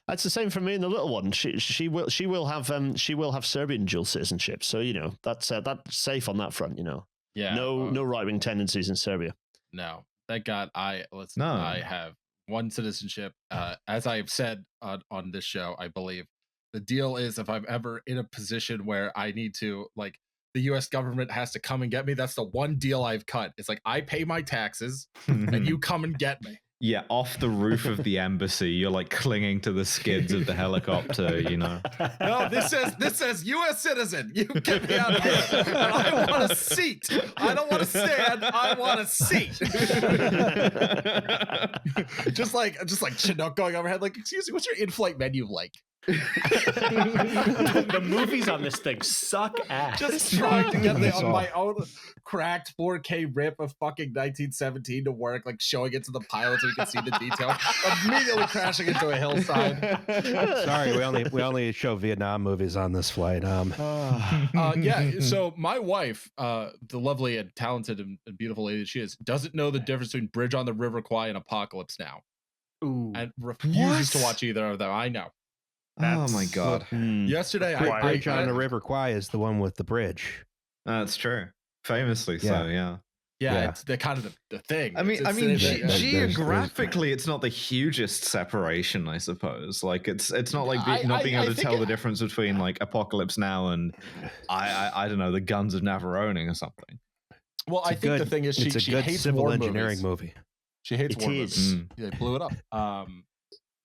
That's the same for me and the little one. She will have Serbian dual citizenship. So that's safe on that front. Yeah. No right wing tendencies in Serbia. No, thank God. I No. have one citizenship. As I've said on this show, I believe the deal is if I'm ever in a position where I need to, like, the U.S. government has to come and get me, that's the one deal I've cut. It's like I pay my taxes and you come and get me. Yeah, off the roof of the embassy, you're like clinging to the skids of the helicopter, No, this says U.S. citizen. You get me out of here. And I want a seat. I don't want to stand. I want a seat. just like Chinook going overhead. Like, excuse me, what's your in-flight menu like? The movies on this thing suck ass. Just trying to get my own cracked 4K rip of fucking 1917 to work, like showing it to the pilot so we can see the detail. Immediately crashing into a hillside. Sorry, we only show Vietnam movies on this flight. Yeah. So my wife, the lovely and talented and beautiful lady that she is, doesn't know the difference between Bridge on the River Kwai and Apocalypse Now, and refuses to watch either of them. I know. Oh my God. Yesterday, Bridge on the River Kwai is the one with the bridge. That's true. Famously so, yeah. Yeah, it's the kind of the thing. I mean, geographically, it's not the hugest separation, I suppose. Like, it's not like not being able to tell the difference between like Apocalypse Now and I don't know, the Guns of Navarone or something. Well, I think the thing is she hates civil war engineering movie. She hates war movies. They blew it up.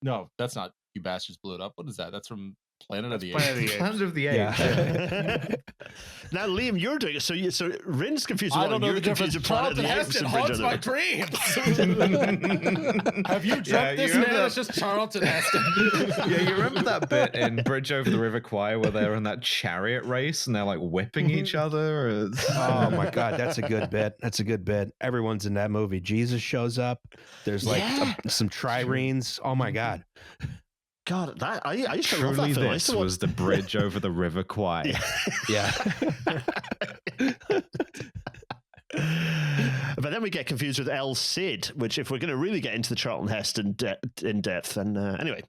No, that's not You Bastards Blew It Up. What is that? That's from Planet of the Apes. Planet of the Apes. Yeah. Now, Liam, you're doing it. So Rin's confused. I don't know the difference. Charlton Heston haunts my dreams. Have you dreamt this, man? It's just Charlton Heston. Yeah, you remember that bit in Bridge Over the River Kwai where they're in that chariot race and they're like whipping each other? Oh my God, that's a good bit. Everyone's in that movie. Jesus shows up. There's like some triremes. Oh my God. God, that I used to love Truly, that film. this was the Bridge Over the River Kwai. Yeah. But then we get confused with El Cid, which, if we're going to really get into the Charlton Heston in depth, then anyway,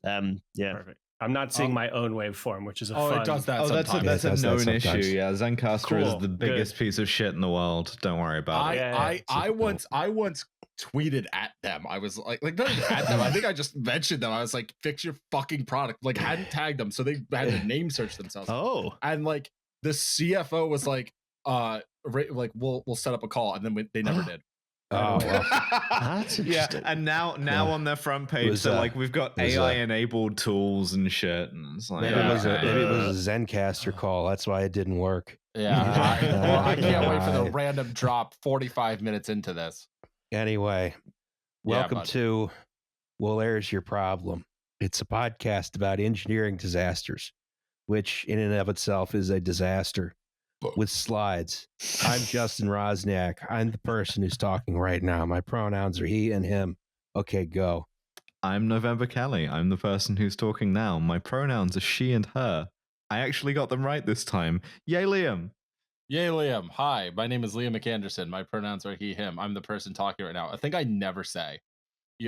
yeah. Perfect. I'm not seeing my own waveform, which is a fun. It does that. That's a known issue. Yeah, Zencaster is the biggest Good. piece of shit in the world. Don't worry about it. I once tweeted at them. I was like not even at them. I think I just mentioned them. I was like, fix your fucking product. Like, hadn't tagged them, so they had to name search themselves. Oh, and like the CFO was like, like we'll set up a call, and then they never did. Oh, well. That's interesting. And now on their front page, they're like, we've got AI-enabled tools and shit. And it's like, maybe it was a Zencaster call. That's why it didn't work. Yeah. I can't wait for the random drop 45 minutes into this. Anyway, welcome to Well, There's Your Problem. It's a podcast about engineering disasters, which in and of itself is a disaster with slides. I'm Justin Rosniak. I'm the person who's talking right now. My pronouns are he and him. Okay, go. I'm November Kelly. I'm the person who's talking now. My pronouns are she and her. I actually got them right this time. Yay, Liam. Yay, Liam. Hi, my name is Liam McAnderson. My pronouns are he, him. I'm the person talking right now. I think I never say.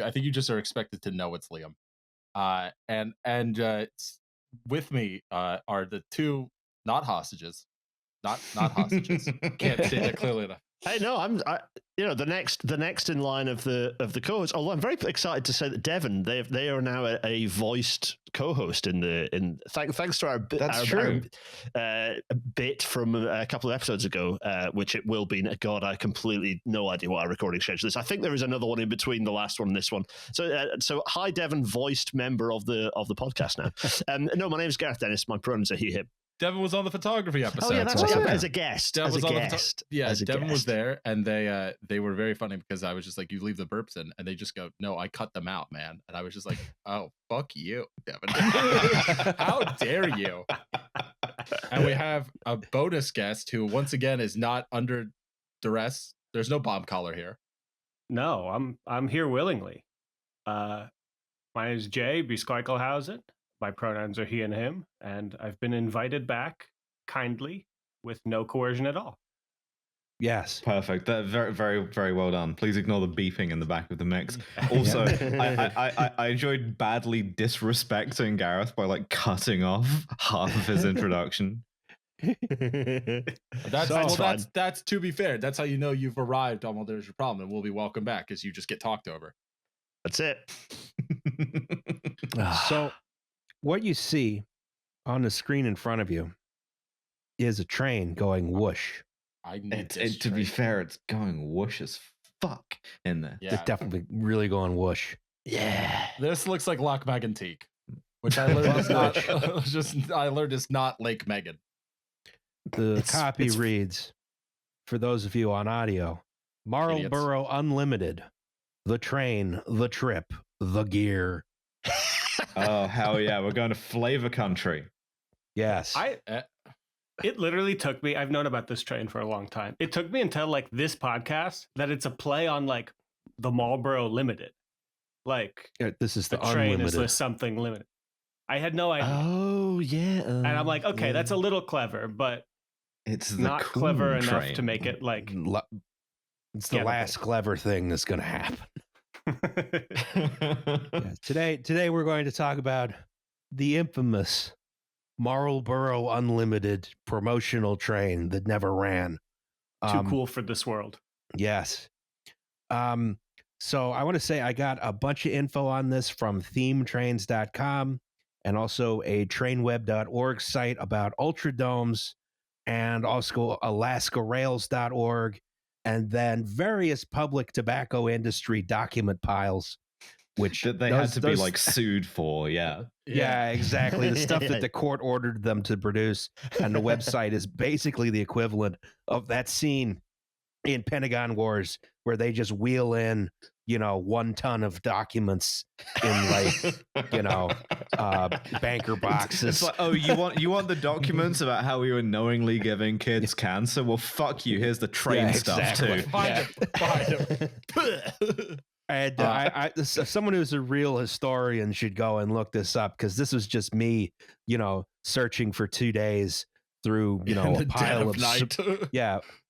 I think you just are expected to know it's Liam. And with me are the two not hostages. Not hostages. Can't say that clearly enough. Hey, no, the next in line of the co-hosts. Although I'm very excited to say that Devon, they are now a voiced co-host thanks to our bit from a couple of episodes ago, which it will be. God, I completely no idea what our recording schedule is. I think there is another one in between the last one and this one. So hi, Devon, voiced member of the podcast now. No, my name is Gareth Dennis. My pronouns are he, him. Devon was on the photography episode. Oh yeah, that's right. As a guest. Devon was there, and they were very funny because I was just like, "You leave the burps in," and they just go, "No, I cut them out, man." And I was just like, "Oh, fuck you, Devon! How dare you?" And we have a bonus guest who, once again, is not under duress. There's no bomb collar here. No, I'm here willingly. My name is Jay Biesqueikelhausen. My pronouns are he and him, and I've been invited back kindly with no coercion at all. Yes. Perfect. That very, very, very well done. Please ignore the beeping in the back of the mix. Also, I enjoyed badly disrespecting Gareth by like cutting off half of his introduction. That's to be fair. That's how you know you've arrived on Well, There's Your Problem, and we'll be welcome back because you just get talked over. That's it. So, what you see on the screen in front of you is a train going whoosh. To be fair, it's going whoosh as fuck in there. Yeah. It's definitely really going whoosh. Yeah. This looks like Loch Megantique, which I learned is not I learned is not Lake Megan. The copy reads, for those of you on audio, Marlboro Unlimited, the train, the trip, the gear. Oh, hell yeah. We're going to flavor country. Yes. It literally took me, I've known about this train for a long time. It took me until like this podcast that it's a play on like the Marlboro Limited. Like this is the train unlimited. is something limited. I had no idea. Oh, yeah. And I'm like, okay, that's a little clever, but it's not clever enough train. to make it like... It's the last clever thing that's going to happen. Today we're going to talk about the infamous Marlboro Unlimited promotional train that never ran. Too cool for this world. Yes. So I want to say I got a bunch of info on this from themetrains.com and also a trainweb.org site about ultradomes, and also alaskarails.org, and then various public tobacco industry document piles, which they had to be like sued for. Yeah, exactly. The stuff that the court ordered them to produce, and the website is basically the equivalent of that scene in Pentagon Wars where they just wheel in 1 ton of documents in banker boxes. It's like, oh, you want the documents about how we were knowingly giving kids cancer? Well, fuck you. Here's the train stuff too. Find him. And I someone who's a real historian should go and look this up, because this was just me, searching for 2 days through, a pile of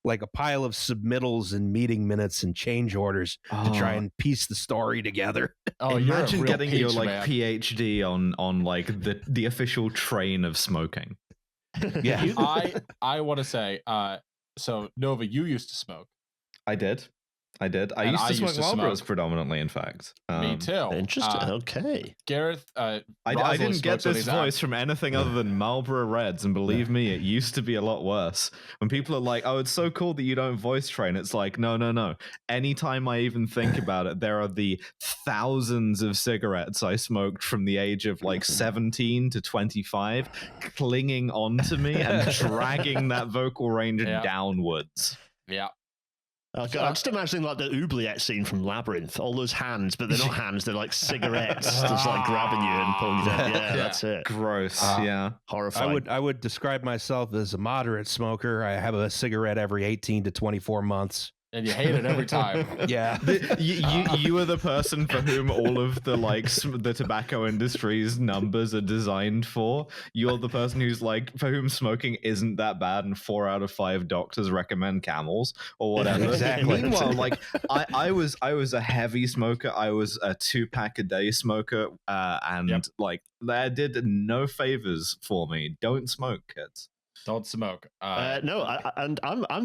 like a pile of submittals and meeting minutes and change orders to try and piece the story together. Oh, imagine getting your PhD on like the official train of smoking. Yeah. I want to say, so Nova, you used to smoke. I did. I used to smoke Marlboros predominantly, in fact. Me too. Interesting. Okay. Gareth, I didn't get this voice from anything other than Marlboro Reds, and believe me, it used to be a lot worse. When people are like, "Oh, it's so cool that you don't voice train," it's like, no. Anytime I even think about it, there are the thousands of cigarettes I smoked from the age of like 17 to 25, clinging onto me and dragging that vocal range downwards. Yeah. Oh, God, I'm just imagining like the oubliette scene from Labyrinth. All those hands, but they're not hands; they're like cigarettes, just like grabbing you and pulling you down. Yeah, that's it. Gross. Yeah, horrifying. I would describe myself as a moderate smoker. I have a cigarette every 18 to 24 months. And you hate it every time. Yeah. You are the person for whom all of the the tobacco industry's numbers are designed for. You're the person who's like, for whom smoking isn't that bad, and 4 out of 5 doctors recommend Camels or whatever. Exactly. Meanwhile, like I was a heavy smoker. I was a 2-pack a day smoker, and like that did no favors for me. Don't smoke, kids. Don't smoke. No, I'm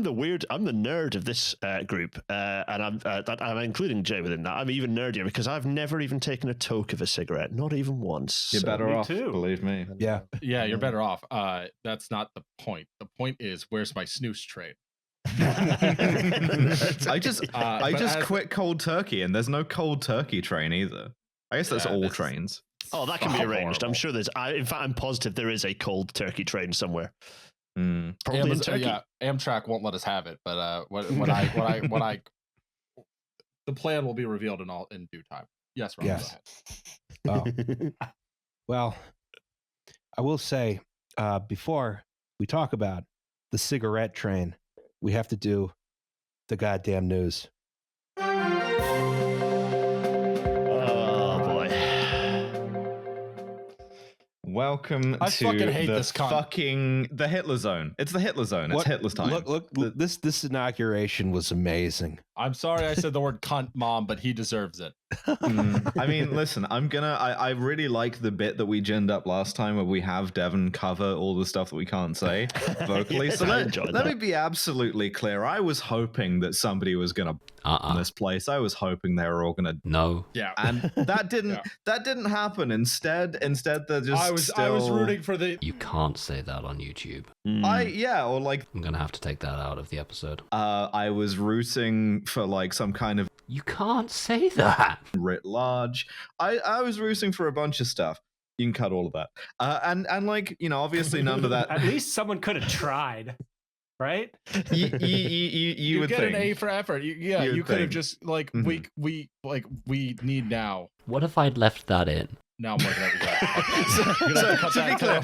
the nerd of this group, and I'm including Jay within that. I'm even nerdier because I've never even taken a toke of a cigarette, not even once. You're better off, too. Believe me. Yeah, you're better off. That's not the point. The point is, where's my snooze train? I just quit cold turkey, and there's no cold turkey train either. I guess that's all trains. Oh, that can be arranged. Horrible. I'm sure there's. In fact, I'm positive there is a cold turkey train somewhere. Probably in Turkey. Amtrak won't let us have it, but when I the plan will be revealed in due time. Yes, Ron. Yes. Oh. Well, I will say before we talk about the cigarette train, we have to do the goddamn news. Welcome I to fucking hate the this the Hitler zone. It's the Hitler zone. It's Hitler's time. Look, this inauguration was amazing. I'm sorry I said the word cunt, Mom, but he deserves it. I mean, listen, I really like the bit that we ginned up last time where we have Devon cover all the stuff that we can't say vocally. Yes, So let me be absolutely clear. I was hoping that somebody was going to in this place. I was hoping they were all going to Yeah. And that didn't happen. Instead they're just I was rooting for the You can't say that on YouTube. I'm gonna have to take that out of the episode. I was rooting for like some kind of You can't say that. writ large. I was rooting for a bunch of stuff. You can cut all of that. And like, you know, obviously none of that. At least someone could have tried, right? You would get think. an A for effort. You could have just like we need now. What if I'd left that in? Now more than ever. To be clear,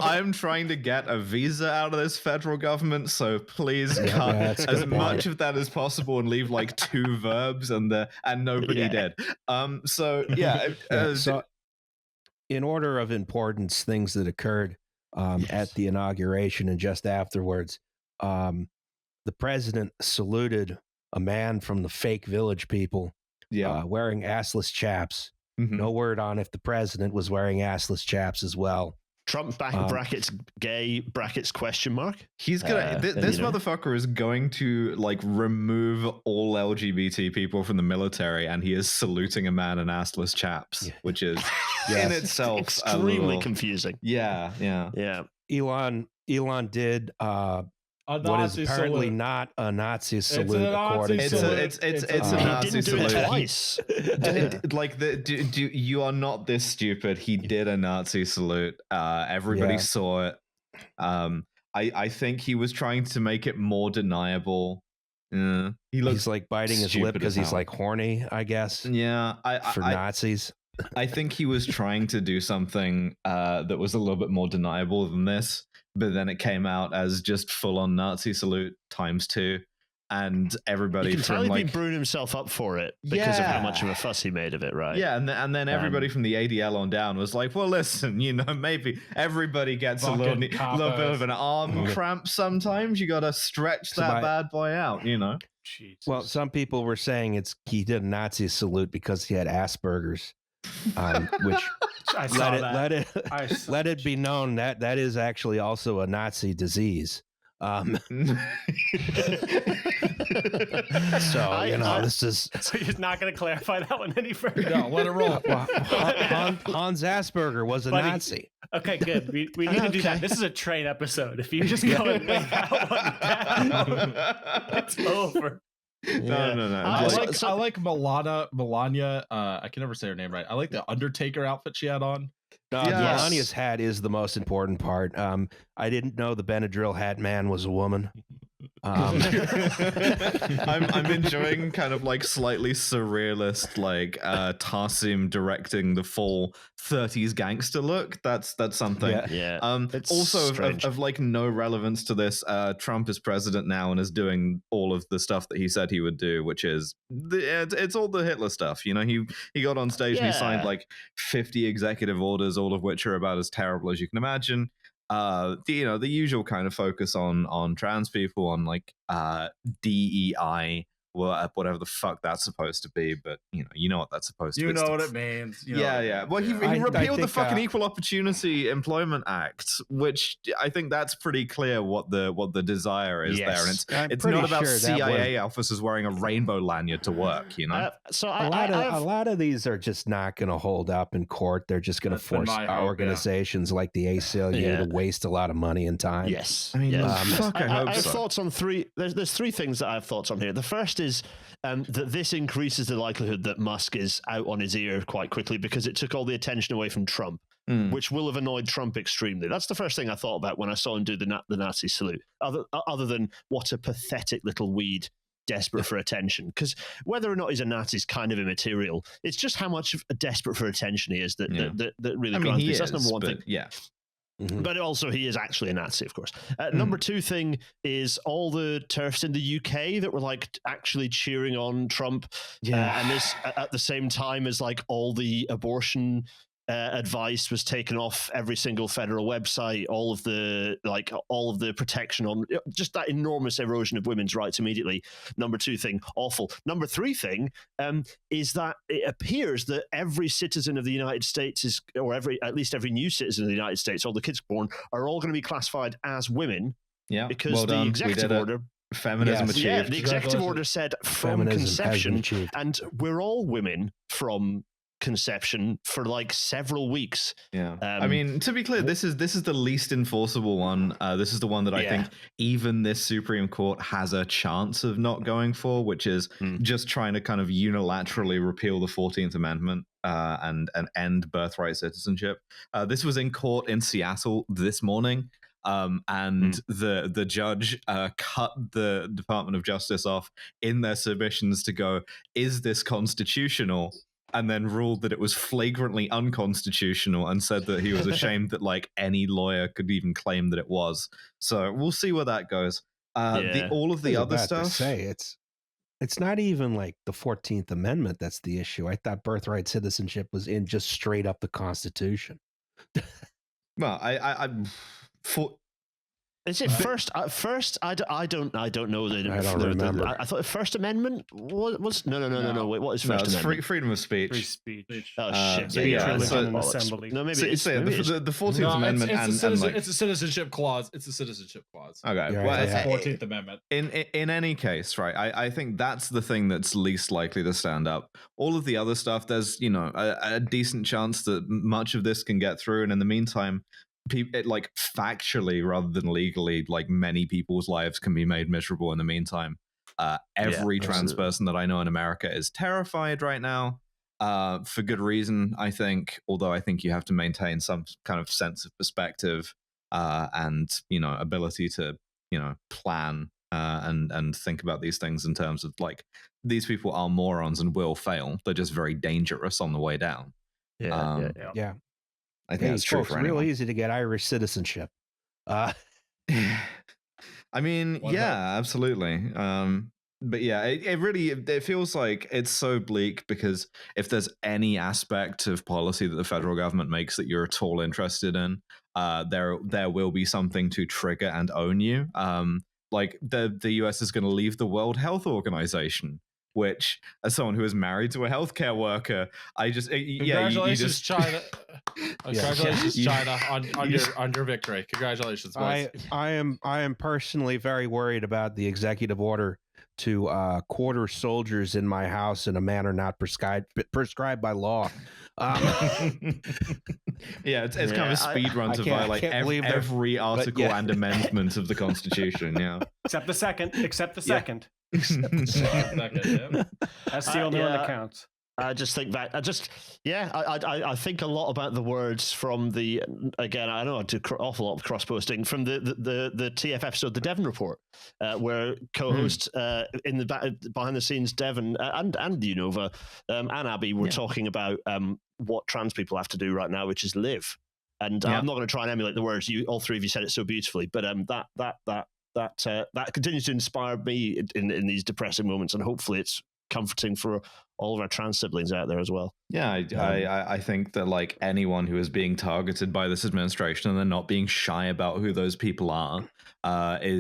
I'm trying to get a visa out of this federal government, so please cut as much of that as possible and leave like 2 verbs and nobody did. So in order of importance, things that occurred at the inauguration and just afterwards, the president saluted a man from the fake Village People wearing assless chaps. Mm-hmm. No word on if the president was wearing assless chaps as well. Trump brackets gay brackets question mark. He's gonna this motherfucker is going to like remove all LGBT people from the military, and he is saluting a man in assless chaps, which is in itself extremely confusing. Yeah. Elon did what is apparently not a Nazi salute, according to it's a Nazi salute. He didn't do it twice. You are not this stupid. He did a Nazi salute. Everybody saw it. I think he was trying to make it more deniable. He's like biting his lip because he's like horny, I guess. Yeah, for Nazis. I think he was trying to do something that was a little bit more deniable than this, but then it came out as just full-on Nazi salute ×2, and everybody you can from tell he'd like been brewing himself up for it because of how much of a fuss he made of it, right? Yeah, and then everybody from the ADL on down was like, well, listen, you know, maybe everybody gets a little bit of an arm cramp sometimes. You got to stretch that bad boy out, you know. Jesus. Well, some people were saying he did a Nazi salute because he had Asperger's. Which let it be known that is actually also a Nazi disease. So this is. So you're not going to clarify that one any further. No, let it roll. Hans Asperger was a Nazi. Okay, good. We need to do that. This is a train episode. If you just go and lay that one down, it's over. No. I like Melania. I can never say her name right. I like the Undertaker outfit she had on. Melania's hat is the most important part. I didn't know the Benadryl hat man was a woman. I'm enjoying kind of like slightly surrealist, like Tarsim directing the full 30s gangster look. That's something. Yeah. Also of like no relevance to this. Trump is president now and is doing all of the stuff that he said he would do, which is it's all the Hitler stuff. You know, he got on stage and he signed like 50 executive orders, all of which are about as terrible as you can imagine. The usual kind of focus on trans people, on like DEI, whatever the fuck that's supposed to be, but you know what that's supposed to be. You know what it means. Yeah. Well, he repealed the fucking Equal Opportunity Employment Act, which I think that's pretty clear what the desire is there, and it's not about CIA officers wearing a rainbow lanyard to work. You know, so a lot of these are just not going to hold up in court. They're just going to force organizations like the ACLU to waste a lot of money and time. Yes, I mean, I have thoughts on three. There's 3 things that I have thoughts on here. The first is that this increases the likelihood that Musk is out on his ear quite quickly because it took all the attention away from Trump, which will have annoyed Trump extremely. That's the first thing I thought about when I saw him do the Nazi salute, other than what a pathetic little weed desperate for attention. Because whether or not he's a Nazi is kind of immaterial. It's just how much desperate for attention he is that really grinds me. That's number one thing. Yeah. Mm-hmm. But also he is actually a Nazi, of course. Number 2 thing is all the TERFs in the UK that were like actually cheering on Trump. And this at the same time as like all the abortion advice was taken off every single federal website. All of the protection on just that enormous erosion of women's rights immediately. Number 2 thing, awful. Number 3 thing is that it appears that every citizen of the United States at least every new citizen of the United States, all the kids born, are all going to be classified as women. Yeah, because the executive order. Feminism achieved. Yeah, the executive order said from conception, and we're all women from conception for like several weeks. Yeah, I mean, to be clear, this is the least enforceable one. This is the one that I think even this Supreme Court has a chance of not going for, which is just trying to kind of unilaterally repeal the 14th Amendment and end birthright citizenship. This was in court in Seattle this morning. And the judge cut the Department of Justice off in their submissions to go, is this constitutional? And then ruled that it was flagrantly unconstitutional and said that he was ashamed that like any lawyer could even claim that it was. So we'll see where that goes. All of the other stuff. It's not even like the 14th Amendment that's the issue. I thought birthright citizenship was in just straight up the Constitution. Well, Is it first? First, I don't know. I don't remember. I thought the First Amendment was no. Wait, what is First Amendment? Freedom of speech. Free speech. Oh shit! Assembly. No, maybe it's the 14th Amendment. It's a citizenship clause. It's a citizenship clause. Okay, well, it's the 14th Amendment. In any case, right? I think that's the thing that's least likely to stand up. All of the other stuff, there's a decent chance that much of this can get through, and in the meantime, like factually rather than legally, like many people's lives can be made miserable in the meantime. Every trans person that I know in America is terrified right now, for good reason, I think, although I think you have to maintain some kind of sense of perspective and ability to plan and think about these things in terms of like, these people are morons and will fail. They're just very dangerous on the way down. Yeah. I think it's true for anyone. It's real easy to get Irish citizenship. I mean, absolutely. But yeah, it really feels like it's so bleak, because if there's any aspect of policy that the federal government makes that you're at all interested in, there will be something to trigger and own you. Like the US is going to leave the World Health Organization, which, as someone who is married to a healthcare worker, I just congratulations, China. Congratulations, China, on your victory. Congratulations, boys. I am personally very worried about the executive order to quarter soldiers in my house in a manner not prescribed by law. It's kind of a speed run to violate every article and amendment of the Constitution. Yeah, except the second. Except the second. That's the only one that counts. I just think that I think a lot about the words from the, again, I know I do awful lot of cross posting from the TF episode, the Devon Report, where co-host in the behind the scenes Devon and Unova and Abby were talking about what trans people have to do right now, which is live. And I'm not going to try and emulate the words. All three of you said it so beautifully, but that continues to inspire me in these depressing moments, and hopefully it's comforting for all of our trans siblings out there as well. Yeah, I think that like anyone who is being targeted by this administration, and they're not being shy about who those people are,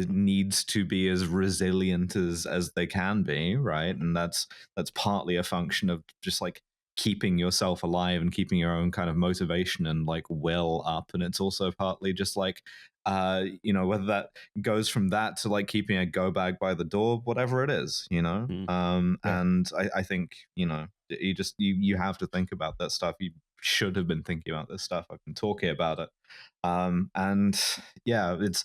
needs to be as resilient as they can be, right? And that's partly a function of just like keeping yourself alive and keeping your own kind of motivation and like will up. And it's also partly just like whether that goes from that to like keeping a go bag by the door, whatever it is, and I think you have to think about that stuff. You should have been thinking about this stuff. I've been talking about it, and it's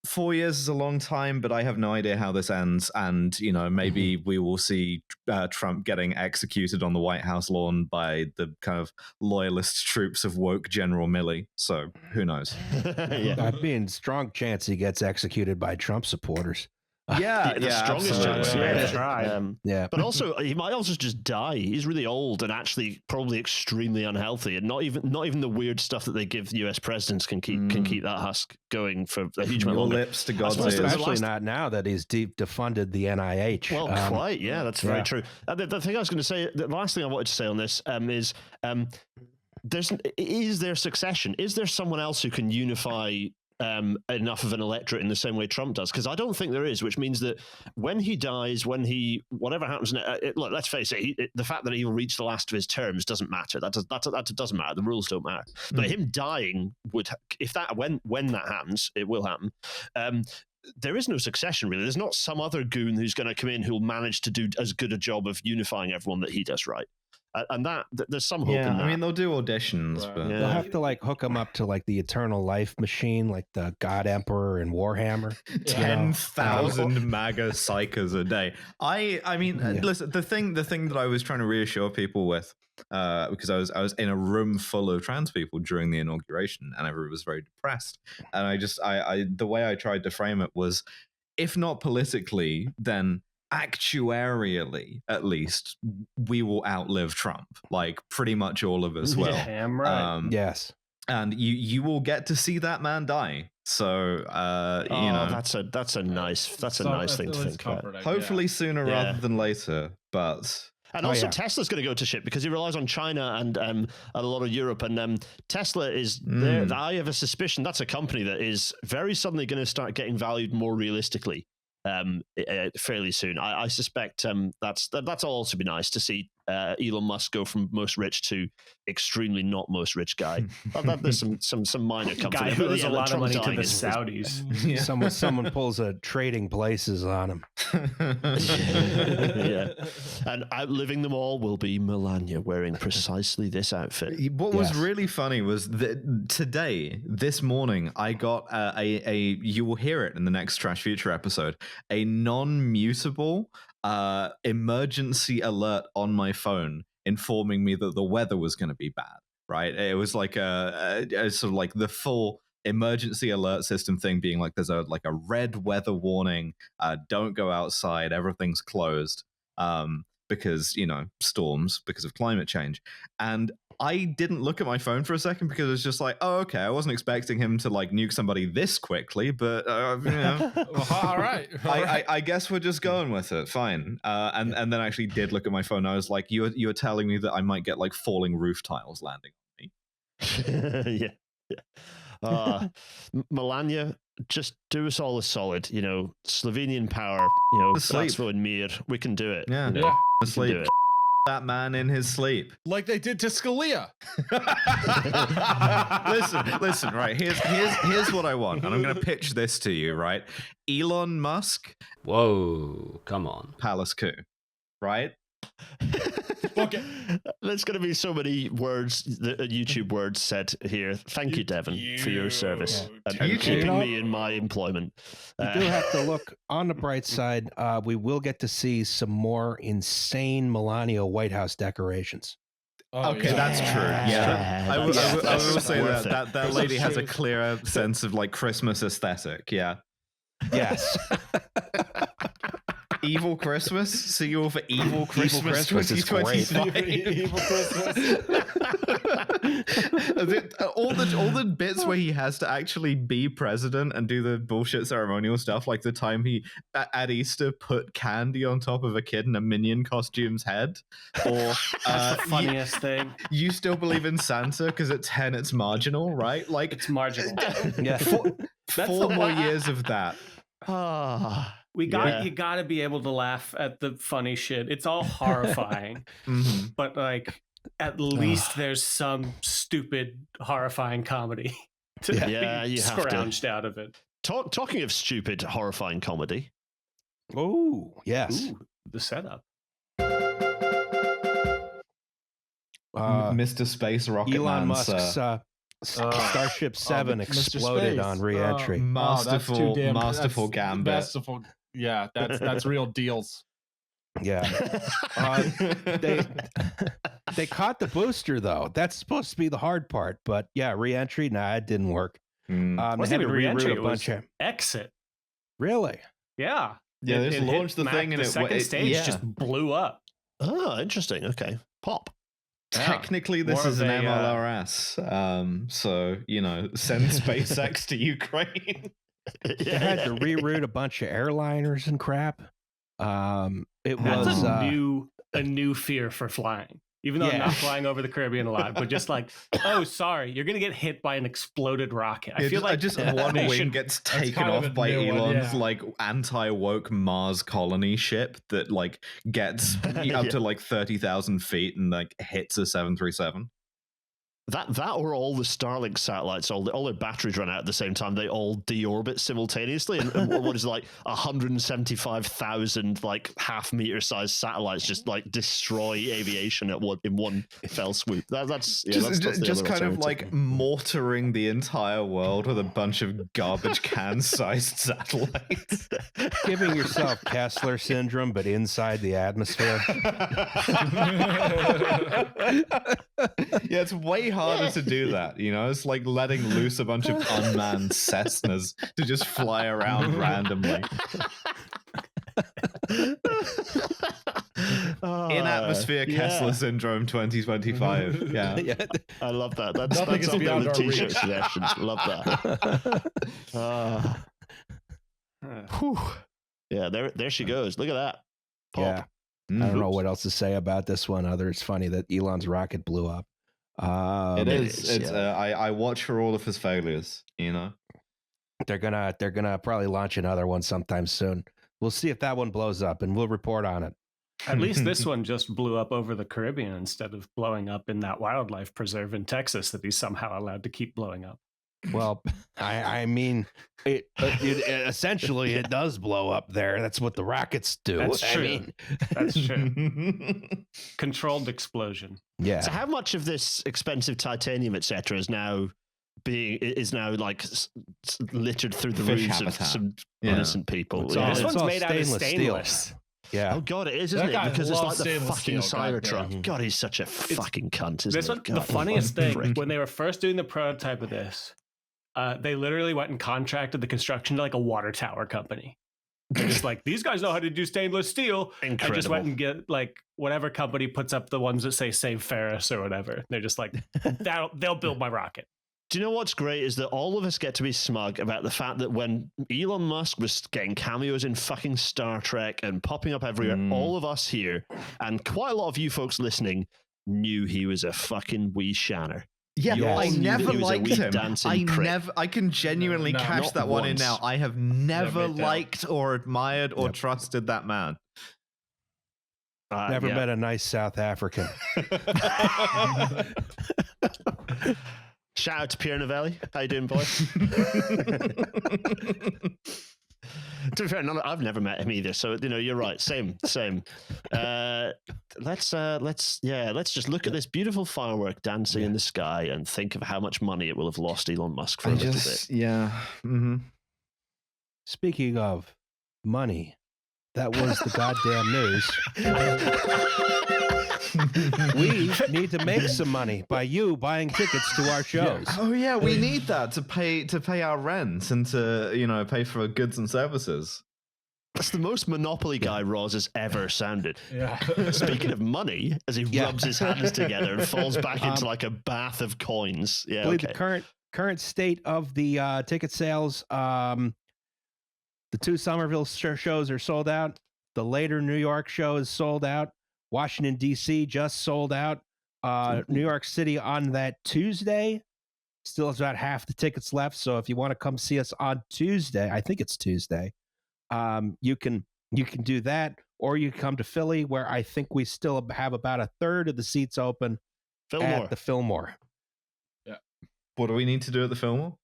4 years is a long time, but I have no idea how this ends. And, maybe we will see Trump getting executed on the White House lawn by the kind of loyalist troops of woke General Milley. So who knows? I'd be in strong chance he gets executed by Trump supporters. The strongest chance. Yeah. But also, he might also just die. He's really old and actually probably extremely unhealthy, and not even the weird stuff that they give US presidents can keep that husk going for a huge amount longer. Lips to God's ears. Especially not now that he's defunded the NIH. Well, quite. Yeah, that's very true. The thing I was going to say, the last thing I wanted to say on this is is there succession? Is there someone else who can unify enough of an electorate in the same way Trump does? Because I don't think there is, which means that when he dies, whatever happens, look, let's face it, the fact that he'll reach the last of his terms doesn't matter. That doesn't matter. The rules don't matter. But him dying would, when that happens, it will happen. There is no succession, really. There's not some other goon who's going to come in who'll manage to do as good a job of unifying everyone that he does, right? And that there's some hope in that. I mean, they'll do auditions, but they'll have to like hook him up to like the Eternal Life Machine, like the God Emperor and Warhammer. 10,000 MAGA psychers a day. I mean, listen. The thing that I was trying to reassure people with, because I was in a room full of trans people during the inauguration, and everyone was very depressed. And I the way I tried to frame it was, if not politically, then actuarially, at least, we will outlive Trump. Like pretty much all of us will. Yeah, right. Yes, and you will get to see that man die. So you know, that's a nice thing to think about. Hopefully sooner rather than later, but. And also, Tesla's going to go to shit because he relies on China and a lot of Europe. And Tesla is there. I have a suspicion that's a company that is very suddenly going to start getting valued more realistically fairly soon. I suspect that'll also be nice to see Elon Musk go from most rich to extremely not most rich guy. There's some minor company. Guy who owes a lot of money to the Saudis. Someone pulls a Trading Places on him. Yeah, and outliving them all will be Melania wearing precisely this outfit. What was really funny was that this morning, I got a you will hear it in the next Trash Future episode, a non-mutable emergency alert on my phone informing me that the weather was going to be bad. Right, it was like a sort of like the full emergency alert system thing, being like there's a red weather warning, don't go outside, everything's closed because storms, because of climate change. And I didn't look at my phone for a second because it was just like, oh, okay, I wasn't expecting him to like nuke somebody this quickly, but all right. I guess we're just going with it. Fine. And then I actually did look at my phone. I was like, you're telling me that I might get like falling roof tiles landing on me. Yeah. Melania, just do us all a solid. Slovenian power. Bratstvo and Mir. We can do it. Yeah. Asleep. That man in his sleep, like they did to Scalia. listen. Right, here's what I want, and I'm going to pitch this to you. Right, Elon Musk. Whoa, come on. Palace coup. Right. Okay. There's going to be so many words, YouTube words said here. Thank you, Devin, for your service and keeping me in my employment. You do have to look on the bright side. We will get to see some more insane Melania White House decorations. Okay, that's true. Yeah, I will say that lady has a clearer sense of like Christmas aesthetic. Yeah. Yes. Evil Christmas. See you all for Evil Christmas 2025. Evil Christmas. all the bits where he has to actually be president and do the bullshit ceremonial stuff, like the time he at Easter put candy on top of a kid in a Minion costume's head, or that's the funniest thing. You still believe in Santa because at 10 it's marginal, right? Like it's marginal. Yeah. Four more years of that. You got to be able to laugh at the funny shit. It's all horrifying, but like at least there's some stupid, horrifying comedy to be scrounged out of it. Talking of stupid, horrifying comedy. Oh yes, the setup. Mr. Space Rocket Elon Man's, Musk's Starship 7 exploded on re-entry. Masterful gambit. Masterful. Yeah, that's real deals. Yeah. They caught the booster though. That's supposed to be the hard part, but yeah, re-entry, it didn't work. They had to reroute a bunch of exit. Really? Yeah. Yeah, they just launched the thing and the second stage just blew up. Oh, interesting. Okay. Pop. Technically, this is an MLRS. So, send SpaceX to Ukraine. They had to reroute a bunch of airliners and crap. That's a new fear for flying. Even though I'm not flying over the Caribbean a lot, but just like, oh, sorry, you're going to get hit by an exploded rocket. I feel like just one wing gets taken off by Elon's like anti-woke Mars colony ship that like gets up to like 30,000 feet and like hits a 737. That or all the Starlink satellites, all their batteries run out at the same time. They all deorbit simultaneously, and what is like 175,000 like half-meter sized satellites just like destroy aviation in one fell swoop. That's just kind of like mortaring the entire world with a bunch of garbage can sized satellites, giving yourself Kessler syndrome, but inside the atmosphere. Yeah, it's way harder to do that, you know. It's like letting loose a bunch of unmanned Cessnas to just fly around randomly. In atmosphere Kessler syndrome 2025. Yeah. I love that. That's on the t-shirt suggestions. Love that. Yeah, there she goes. Look at that. Pop. Yeah. I don't know what else to say about this one other it's funny that Elon's rocket blew up. It is. I watch for all of his failures, you know. They're gonna probably launch another one sometime soon. We'll see if that one blows up and we'll report on it. At least this one just blew up over the Caribbean instead of blowing up in that wildlife preserve in Texas that he's somehow allowed to keep blowing up. Well, I mean, it essentially it does blow up there. That's what the rockets do. That's true. That's true. Controlled explosion. Yeah. So how much of this expensive titanium, etc., is now like littered through the roofs of some innocent people? This one's made out of stainless steel. Yeah. Oh God, it is, isn't it? Because it's like the fucking Cybertruck. God, he's such a fucking cunt, isn't this he? One, God, the funniest thing, when they were first doing the prototype of this, they literally went and contracted the construction to like a water tower company. They're just like, these guys know how to do stainless steel. Incredible. I just went and get like whatever company puts up the ones that say save ferrous or whatever. They're just like, they'll build my rocket. Do you know what's great is that all of us get to be smug about the fact that when Elon Musk was getting cameos in fucking Star Trek and popping up everywhere, all of us here and quite a lot of you folks listening knew he was a fucking wee shanner. Yeah, I never liked him. I can genuinely cash that one in now. I have never liked or admired or trusted that man. Never met a nice South African. Shout out to Pierre Novelli. How you doing, boy? To be fair, I've never met him either. So you're right. Same. Let's just look at this beautiful firework dancing in the sky and think of how much money it will have lost Elon Musk for a little bit. Yeah. Mm-hmm. Speaking of money, that was the goddamn news. We need to make some money by you buying tickets to our shows. Oh yeah, we need that to pay our rent and to pay for goods and services. That's the most Monopoly guy Roz has ever sounded. Yeah. Speaking of money, as he rubs his hands together and falls back into like a bath of coins. Yeah. I believe the current state of the ticket sales. The 2 Somerville shows are sold out. The later New York show is sold out. Washington, D.C. just sold out. New York City on that Tuesday still has about half the tickets left. So if you want to come see us on Tuesday, I think it's Tuesday, you can do that, or you come to Philly, where I think we still have about a third of the seats open at the Fillmore. Yeah. What do we need to do at the Fillmore?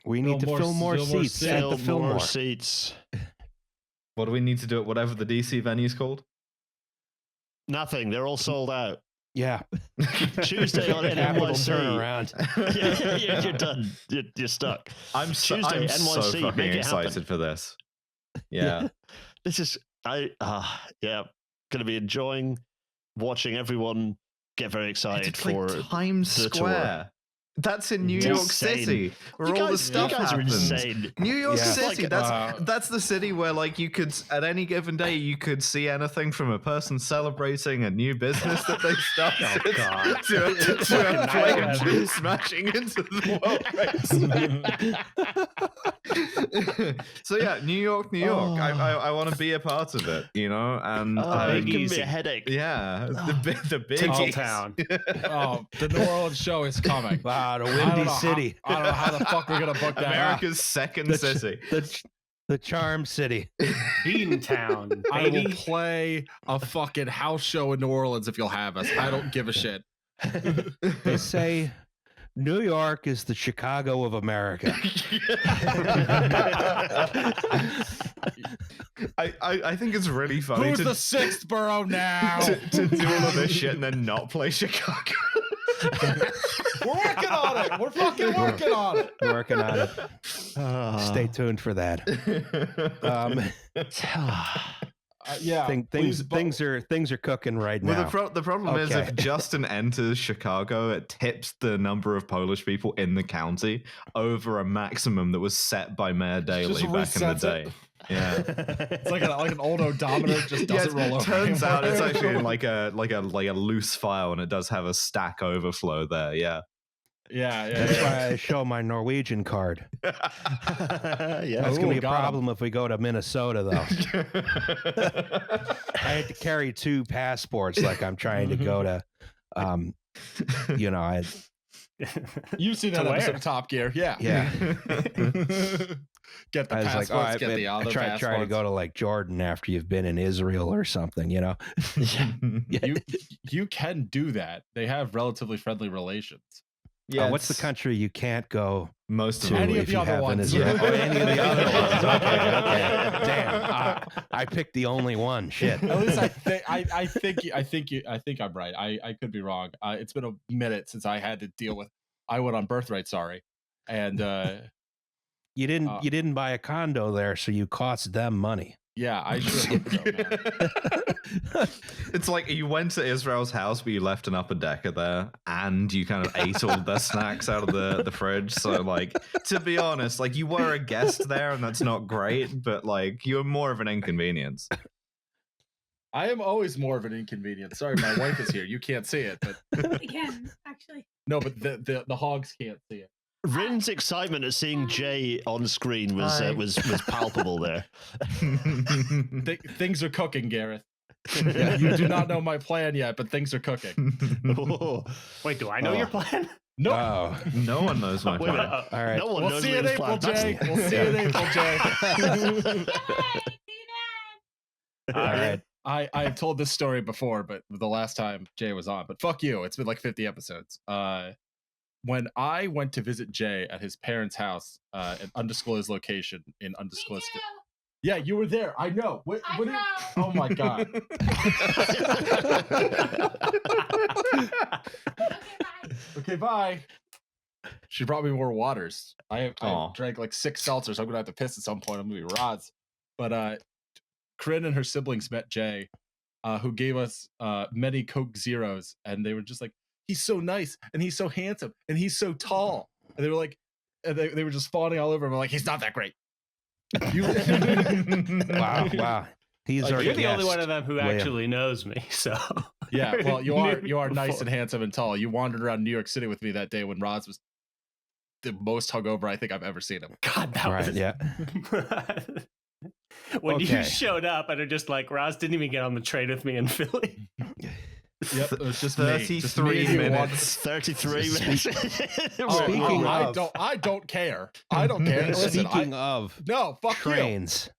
We need to fill more seats at the Fillmore. Seats. What do we need to do at whatever the DC venue's called? Nothing. They're all sold out. Yeah. Tuesday on NYC. Turnaround. Yeah, you're done. You're stuck. I'm so fucking excited for this. Yeah. This is going to be enjoying watching everyone get very excited for Times Square. Tour. That's in New York City, where all the stuff happens. New York City. That's the city where, like, you could at any given day you could see anything from a person celebrating a new business that they started to a plane smashing into the World Race. So yeah, New York. I want to be a part of it, you know, and it can be a headache. Yeah, the big town. The New Orleans show is coming. Wow, the Windy City. I don't know how the fuck we're gonna book that. America's second city. The Charm City. Beantown, baby. I will play a fucking house show in New Orleans if you'll have us. I don't give a shit. They say New York is the Chicago of America. I think it's really funny. Who's the sixth borough now? to do all of this shit and then not play Chicago. We're working on it. We're fucking working on it. Working on it. Stay tuned for that. Things are cooking right now. Well, the problem is if Justin enters Chicago, it tips the number of Polish people in the county over a maximum that was set by Mayor Daley back in the day. Yeah, it's like an old odometer. It just doesn't roll over. Turns out it's actually in like a loose file, and it does have a stack overflow there. Yeah. That's why I show my Norwegian card. That's gonna be a problem if we go to Minnesota, though. I had to carry 2 passports, like I'm trying to go to. You've seen that episode of Top Gear, yeah. Get the passports, get the other passports. Try to go to like Jordan after you've been in Israel or something, you know. You can do that. They have relatively friendly relations. Yeah, what's the country you can't go? Most of any of the other ones. Any of the other ones. Okay. Damn. I picked the only one. Shit. At least I think I'm right. I could be wrong. It's been a minute since I had to deal with. I went on birthright. Sorry, and you didn't buy a condo there, so you cost them money. Yeah, I sure hope so, man. It's like you went to Israel's house, but you left an upper decker there, and you kind of ate all the snacks out of the fridge. So, like, to be honest, like, you were a guest there, and that's not great, but, like, you're more of an inconvenience. I am always more of an inconvenience. Sorry, my wife is here. You can't see it, but I can, actually. No, but the hogs can't see it. Rin's excitement at seeing Jay on screen was palpable there. Things are cooking, Gareth. You do not know my plan yet, but things are cooking. Wait, do I know your plan? No. Oh, no one knows my plan. All right. No one knows see you in April, Jay. We'll see you in April, Jay. All right. I have told this story before, but the last time Jay was on. But fuck you. It's been like 50 episodes. When I went to visit Jay at his parents' house, an undisclosed location in undisclosed. Yeah, you were there. I know. Oh my god. Okay, bye. She brought me more waters. I drank like 6 seltzers. I'm gonna have to piss at some point. I'm gonna be rods. But Corinne and her siblings met Jay, who gave us many Coke Zeros, and they were just like, he's so nice, and he's so handsome, and he's so tall. And they were like, they were just fawning all over him. I'm like, he's not that great. Wow. He's like, our you're guest. the only one of them who actually knows me. So yeah, well, you are nice and handsome and tall. You wandered around New York City with me that day when Roz was the most hungover I think I've ever seen him. God, that was yeah. When you showed up and are just like, Roz didn't even get on the train with me in Philly. Yep, it was just 33 minutes. 33 minutes. Speaking of, I don't care. I don't care. Listen, speaking of, no, fuck trains.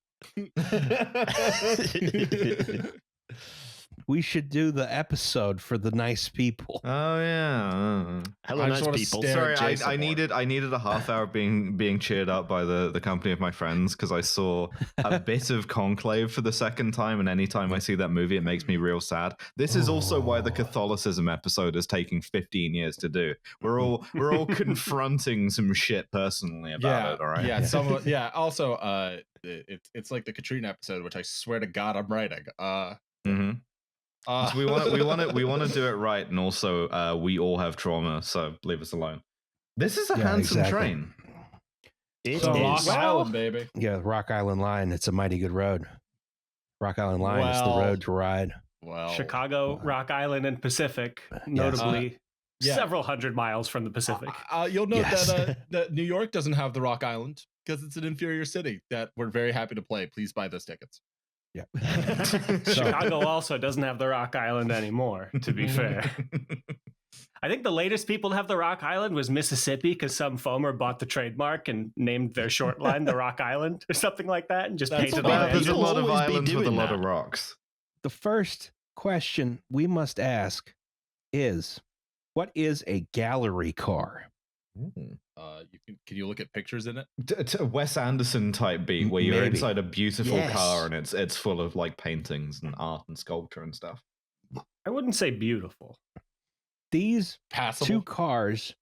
We should do the episode for the nice people. Oh yeah. Hello, nice people. Sorry, I needed a half hour being cheered up by the company of my friends because I saw a bit of Conclave for the second time, and anytime I see that movie, it makes me real sad. This is also why the Catholicism episode is taking 15 years to do. We're all confronting some shit personally about it. All right. Yeah. Also, it's like the Katrina episode, which I swear to God I'm writing. So we want to do it right, and also we all have trauma, so leave us alone. This is a handsome train. It's Rock Island, baby. Yeah, Rock Island Line. It's a mighty good road. Rock Island Line is the road to ride. Well, Chicago, Rock Island, and Pacific, notably several hundred miles from the Pacific. You'll note that New York doesn't have the Rock Island because it's an inferior city that we're very happy to play. Please buy those tickets. Yeah. Chicago also doesn't have the Rock Island anymore, to be fair. I think the latest people to have the Rock Island was Mississippi because some foamer bought the trademark and named their short line the Rock Island or something like that and just painted on it. There's a lot of islands with a lot of rocks. The first question we must ask is, what is a gallery car? Can you look at pictures in it? It's a Wes Anderson type beat where you're inside a beautiful car and it's full of like paintings and art and sculpture and stuff. I wouldn't say beautiful. These two cars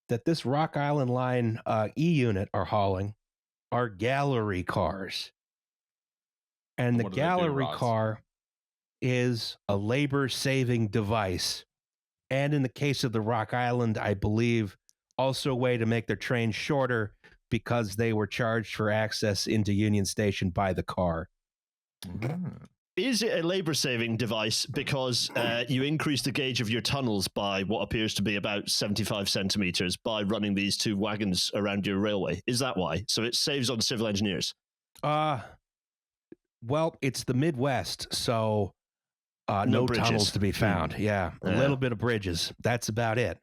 that this Rock Island Line E-unit are hauling are gallery cars. And the gallery car is a labor-saving device. And in the case of the Rock Island, I believe, also a way to make their trains shorter because they were charged for access into Union Station by the car. Is it a labor-saving device because you increase the gauge of your tunnels by what appears to be about 75 centimeters by running these two wagons around your railway? Is that why? So it saves on civil engineers? Well, it's the Midwest, so no tunnels to be found. Yeah, a little bit of bridges. That's about it.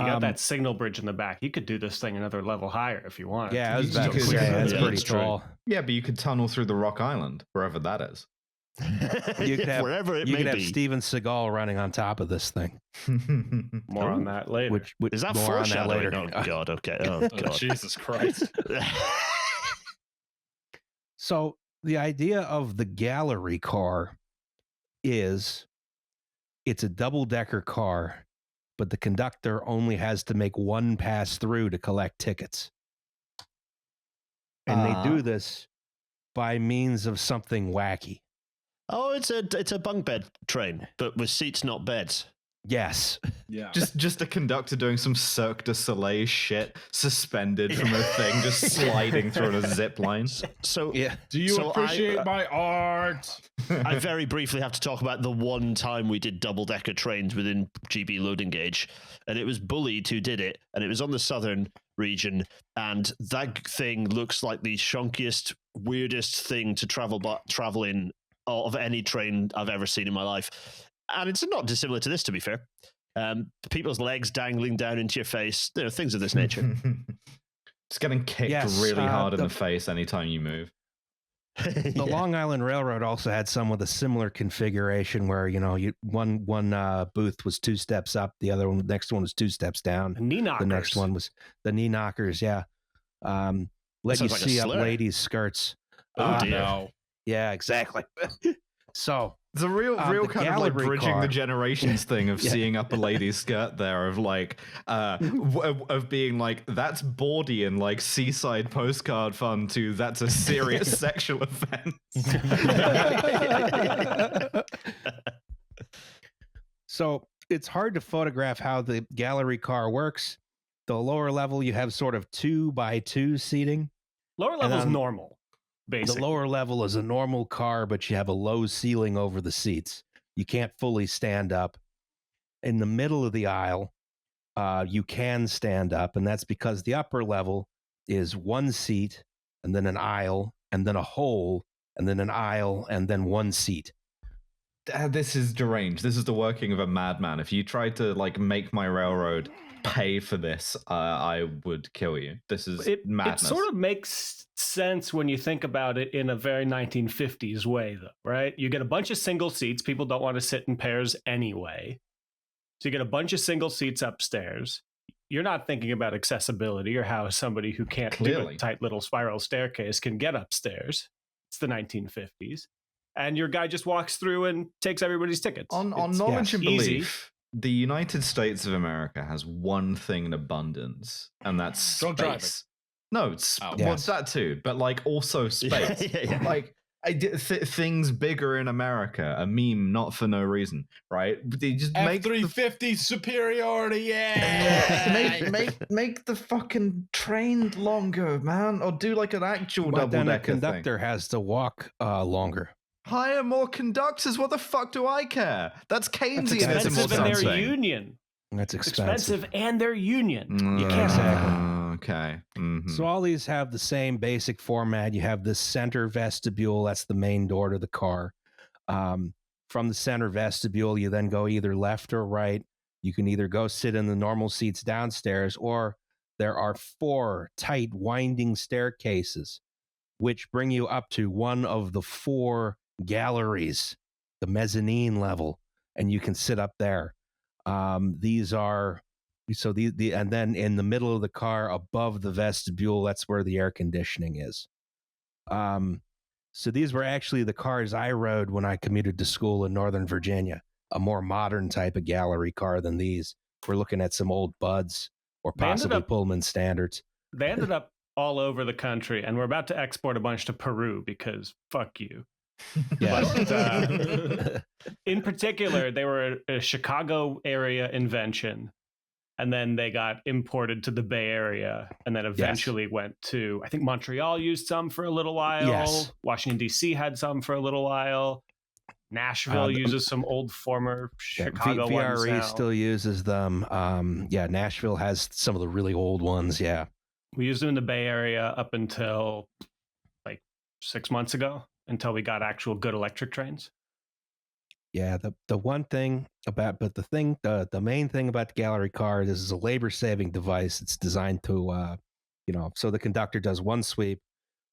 You got that signal bridge in the back. You could do this thing another level higher if you want. Yeah, I was about to say, that's pretty tall. Yeah, but you could tunnel through the Rock Island, wherever that is. You could have, wherever it you may could have be. Steven Seagal running on top of this thing. More on that later. Which is that more on that later? Oh, God, okay. Oh, God. Jesus Christ. So the idea of the gallery car is it's a double-decker car, but the conductor only has to make one pass through to collect tickets. And they do this by means of something wacky. Oh, it's a bunk bed train, but with seats, not beds. Yes. Yeah. Just a conductor doing some Cirque du Soleil shit, suspended from a thing, just sliding through a zip line. So yeah. Do you appreciate my art? I very briefly have to talk about the one time we did double-decker trains within GB loading gauge, and it was Bullied who did it, and it was on the southern region, and that thing looks like the shunkiest, weirdest thing to travel in of any train I've ever seen in my life. And it's not dissimilar to this, to be fair. People's legs dangling down into your face, things of this nature. It's getting kicked really hard in the face anytime you move. The Long Island Railroad also had some with a similar configuration where, one booth was 2 steps up, the next one was 2 steps down. Knee knockers. The next one was the knee knockers, yeah. Let you see up ladies' skirts. Oh, dear. No. Yeah, exactly. So it's a real kind of like bridging the generations thing of Yeah. seeing up a lady's skirt there, of like of being like, that's Bordian, like seaside postcard fun, to that's a serious sexual offense. So it's hard to photograph how the gallery car works. The lower level, you have sort of 2x2 seating. Lower level is normal. Basically. The lower level is a normal car, but you have a low ceiling over the seats. You can't fully stand up. In the middle of the aisle, you can stand up, and that's because the upper level is one seat, and then an aisle, and then a hole, and then an aisle, and then one seat. This is deranged. This is the working of a madman. If you tried to like make my railroad pay for this, I would kill you. This is madness. It sort of makes sense when you think about it in a very 1950s way, though, right? You get a bunch of single seats. People don't want to sit in pairs anyway. So you get a bunch of single seats upstairs. You're not thinking about accessibility or how somebody who can't do a tight little spiral staircase can get upstairs. It's the 1950s. And your guy just walks through and takes everybody's tickets. On knowledge and belief, easy. The United States of America has one thing in abundance, and that's space. Don't drive it. No, it's what's that too? But like also space. Yeah. Like things bigger in America, a meme, not for no reason, right? They just F-350 superiority, yeah. make the fucking train longer, man, or do like an actual double decker. Then a conductor has to walk longer. Hire more conductors. What the fuck do I care? That's Keynesianism. That's expensive, and they're union. That's expensive, and they're union. You can't say. Okay. Mm-hmm. So all these have the same basic format. You have the center vestibule. That's the main door to the car. From the center vestibule, you then go either left or right. You can either go sit in the normal seats downstairs, or there are 4 tight winding staircases, which bring you up to one of the 4 galleries, the mezzanine level, and you can sit up there. These are and then in the middle of the car above the vestibule, that's where the air conditioning is. So these were actually the cars I rode when I commuted to school in Northern Virginia, a more modern type of gallery car than these. We're looking at some old Buds or possibly Pullman Standards. They ended up all over the country, and we're about to export a bunch to Peru because fuck you. Yeah. But, in particular, they were a Chicago area invention, and then they got imported to the Bay Area, and then eventually went to, I think Montreal used some for a little while. Yes. Washington, D.C. had some for a little while. Nashville uses some old former Chicago ones VRE now. still uses them. Nashville has some of the really old ones, yeah. We used them in the Bay Area up until like 6 months ago, until we got actual good electric trains. Yeah, the one thing about, but the main thing about the gallery car, this is a labor saving device. It's designed to, so the conductor does one sweep.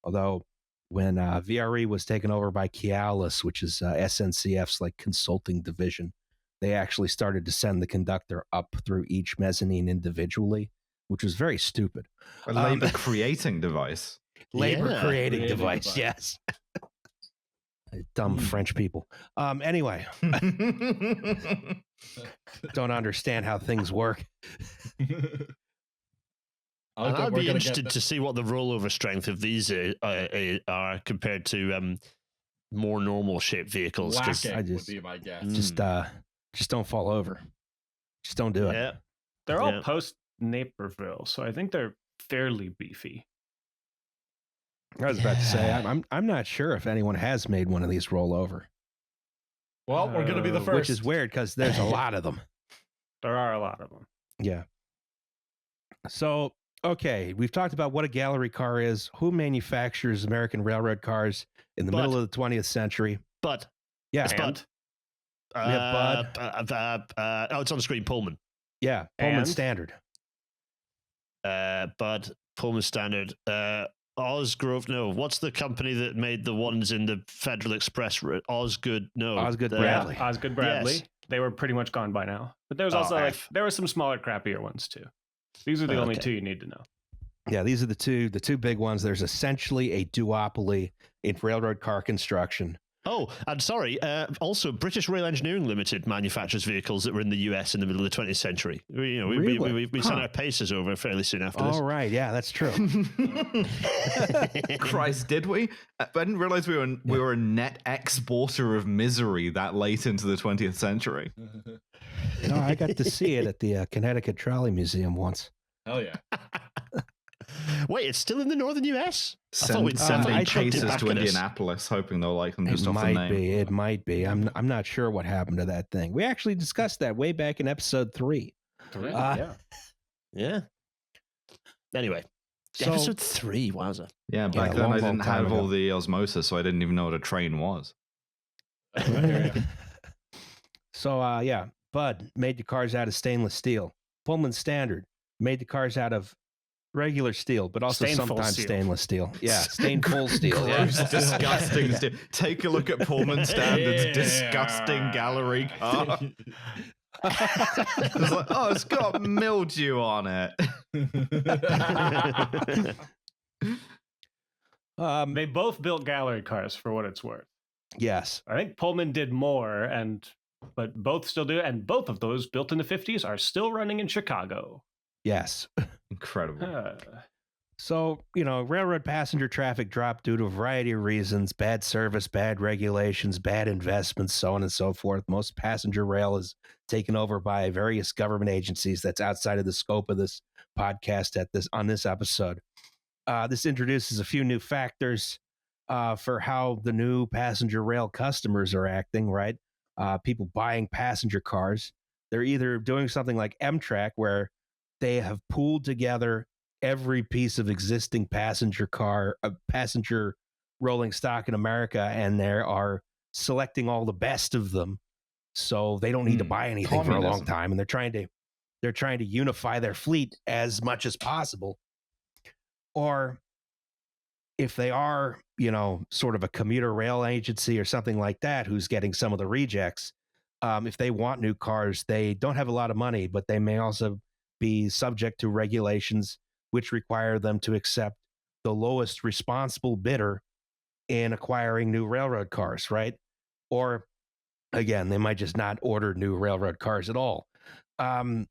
Although when VRE was taken over by Cialis, which is SNCF's like consulting division, they actually started to send the conductor up through each mezzanine individually, which was very stupid. A labor creating device. Labor creating device, yes. Dumb French people. Anyway, don't understand how things work. I'd be interested to see what the rollover strength of these are compared to more normal shaped vehicles. Would be my guess. Just don't fall over. Just don't do it. Yeah, they're all post Naperville, so I think they're fairly beefy. I was about to say, I'm not sure if anyone has made one of these roll over. Well, we're going to be the first. Which is weird because there's a lot of them. There are a lot of them. Yeah. So, okay, we've talked about what a gallery car is, who manufactures American railroad cars in the middle of the 20th century. Bud. Yeah. It's Bud. We have Bud. It's on the screen, Pullman. Yeah, Pullman Standard. Bud, Pullman Standard. Osgrove, no. What's the company that made the ones in the Federal Express route? Osgood Bradley. Yeah, Osgood Bradley. Yes. They were pretty much gone by now. But there was also there were some smaller, crappier ones too. These are the only two you need to know. Yeah, these are the two big ones. There's essentially a duopoly in railroad car construction. Oh, and sorry, also British Rail Engineering Limited manufactures vehicles that were in the US in the middle of the 20th century. We sent our Pacers over fairly soon after this. Oh, right. Yeah, that's true. Christ, did we? I didn't realize we were a net exporter of misery that late into the 20th century. No, I got to see it at the Connecticut Trolley Museum once. Hell yeah. Wait, it's still in the northern US? Sending Pacers to Indianapolis, hoping they'll like them just off the name. It might be. I'm not sure what happened to that thing. We actually discussed that way back in episode 3. Yeah. Anyway, so, episode 3, wowza. Yeah, back then I didn't have all the osmosis, so I didn't even know what a train was. So, Bud made the cars out of stainless steel. Pullman Standard made the cars out of regular steel, but also sometimes stainless steel. Yeah, stained full steel. Gross, disgusting steel. Take a look at Pullman Standard's disgusting gallery car. It's like, it's got mildew on it. They both built gallery cars for what it's worth. Yes. I think Pullman did more, but both still do, and both of those built in the 50s are still running in Chicago. Yes. Incredible. So, railroad passenger traffic dropped due to a variety of reasons: bad service, bad regulations, bad investments, so on and so forth. Most passenger rail is taken over by various government agencies. That's outside of the scope of this podcast on this episode. This introduces a few new factors for how the new passenger rail customers are acting, right? People buying passenger cars. They're either doing something like Amtrak, where they have pooled together every piece of existing passenger rolling stock in America, and they are selecting all the best of them, so they don't need to buy anything for a long time, and they're trying to unify their fleet as much as possible. Or if they are, sort of a commuter rail agency or something like that, who's getting some of the rejects, if they want new cars, they don't have a lot of money, but they may also be subject to regulations which require them to accept the lowest responsible bidder in acquiring new railroad cars, right? Or again, they might just not order new railroad cars at all. And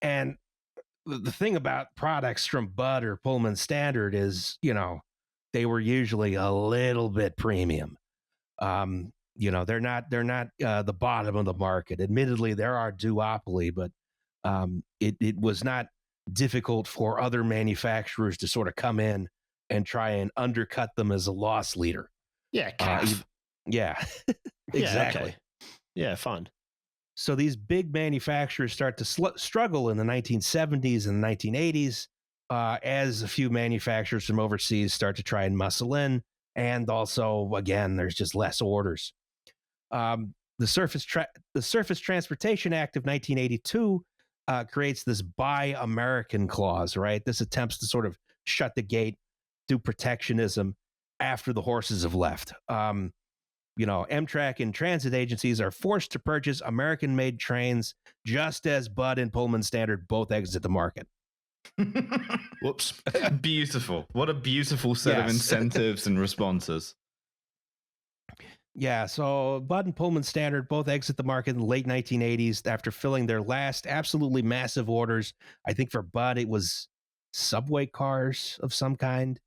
the thing about products from Bud or Pullman Standard is, they were usually a little bit premium. They're not the bottom of the market. Admittedly, there are duopoly, but it was not difficult for other manufacturers to sort of come in and try and undercut them as a loss leader. Yeah, calf. Yeah, exactly. Yeah, okay. Yeah, fine. So these big manufacturers start to struggle in the 1970s and 1980s as a few manufacturers from overseas start to try and muscle in. And also, again, there's just less orders. The Surface Transportation Act of 1982 creates this Buy American clause, right? This attempts to sort of shut the gate, do protectionism after the horses have left. Amtrak and transit agencies are forced to purchase American-made trains, just as Bud and Pullman Standard both exit the market. Whoops. Beautiful. What a beautiful set of incentives and responses. Yeah, so Bud and Pullman Standard both exit the market in the late 1980s after filling their last absolutely massive orders. I think for Bud, it was subway cars of some kind.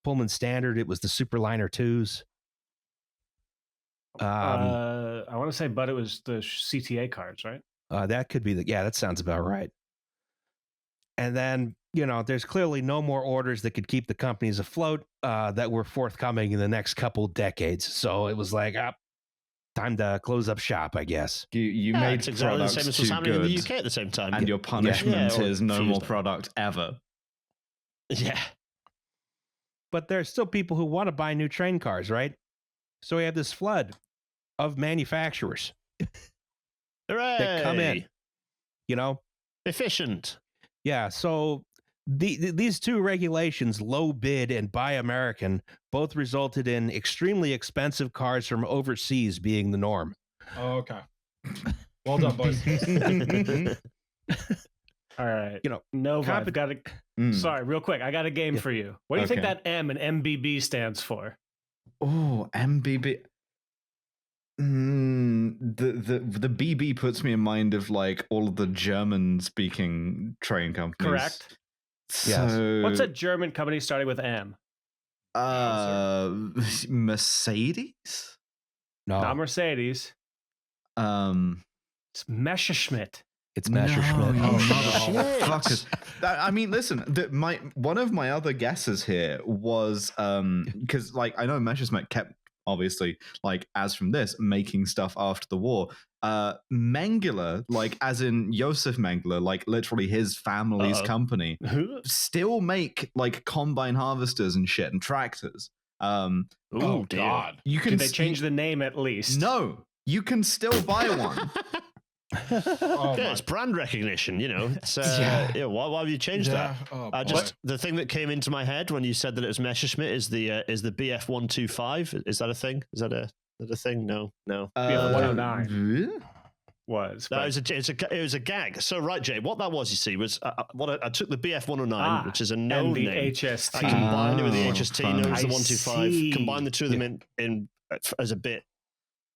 Pullman Standard, it was the Superliner 2s. I want to say, Bud, it was the CTA cars, right? That could be that sounds about right. And then, there's clearly no more orders that could keep the companies afloat that were forthcoming in the next couple decades. So it was like, time to close up shop, I guess. You made exactly products the same as too was happening good, in the UK at the same time. and your punishment is no more product ever. Yeah. But there's still people who want to buy new train cars, right? So we have this flood of manufacturers. Hooray! That come in, efficient. Yeah, so these two regulations, low bid and Buy American, both resulted in extremely expensive cars from overseas being the norm. Oh, okay. Well done, boys. All right. Nova, I've got sorry, real quick. I got a game for you. What do you think that M and MBB stands for? Oh, MBB. The BB puts me in mind of like all of the German-speaking train companies. Correct. So, yes. What's a German company starting with M? Mercedes? No, Ah. Not Mercedes. It's Messerschmitt. It's Messerschmitt. Fuckers. I mean, listen. One of my other guesses here was because like I know Messerschmitt kept obviously like as from this making stuff after the war. Mengele, like as in Josef Mengele, like literally his family's company, still make like combine harvesters and shit and tractors. Oh God! Did they change the name at least? No, you can still buy one. It's brand recognition, It's, why have you changed that? The thing that came into my head when you said that it was Messerschmitt is the BF 125. Is that a thing? Is that a thing? No. BF 109 was. No, it was a gag. So right, Jay, what that was, you see, was I took the BF 109, which is a known and the name. HST. I combined it with the HST, known as the I 125. see. Combined the two of them in as a bit.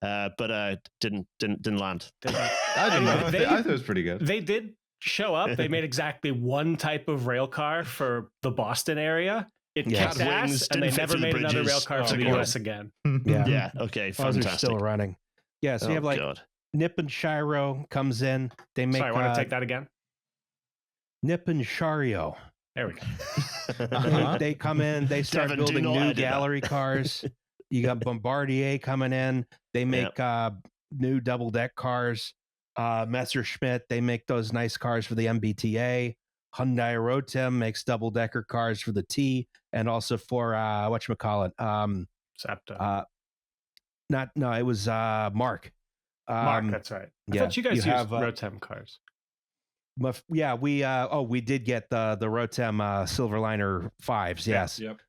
But didn't land. I didn't know. I thought it was pretty good. They did show up. They made exactly one type of rail car for the Boston area. It kicked ass, and they never made another rail car for the US again. Yeah. Okay. Fantastic. Those are still running. Yeah. So you have like Nippon Shiro comes in. They make. Sorry, I want to take that again. Nippon Shiro. There we go. They come in. They start building new gallery cars. You got Bombardier coming in. They make new double deck cars. Messerschmitt, they make those nice cars for the MBTA. Hyundai Rotem makes double decker cars for the T and also for whatchamacallit. SEPTA. It was Mark. Mark, that's right. I thought you guys used Rotem cars. We did get the Rotem Silverliner 5s, yes. Yep.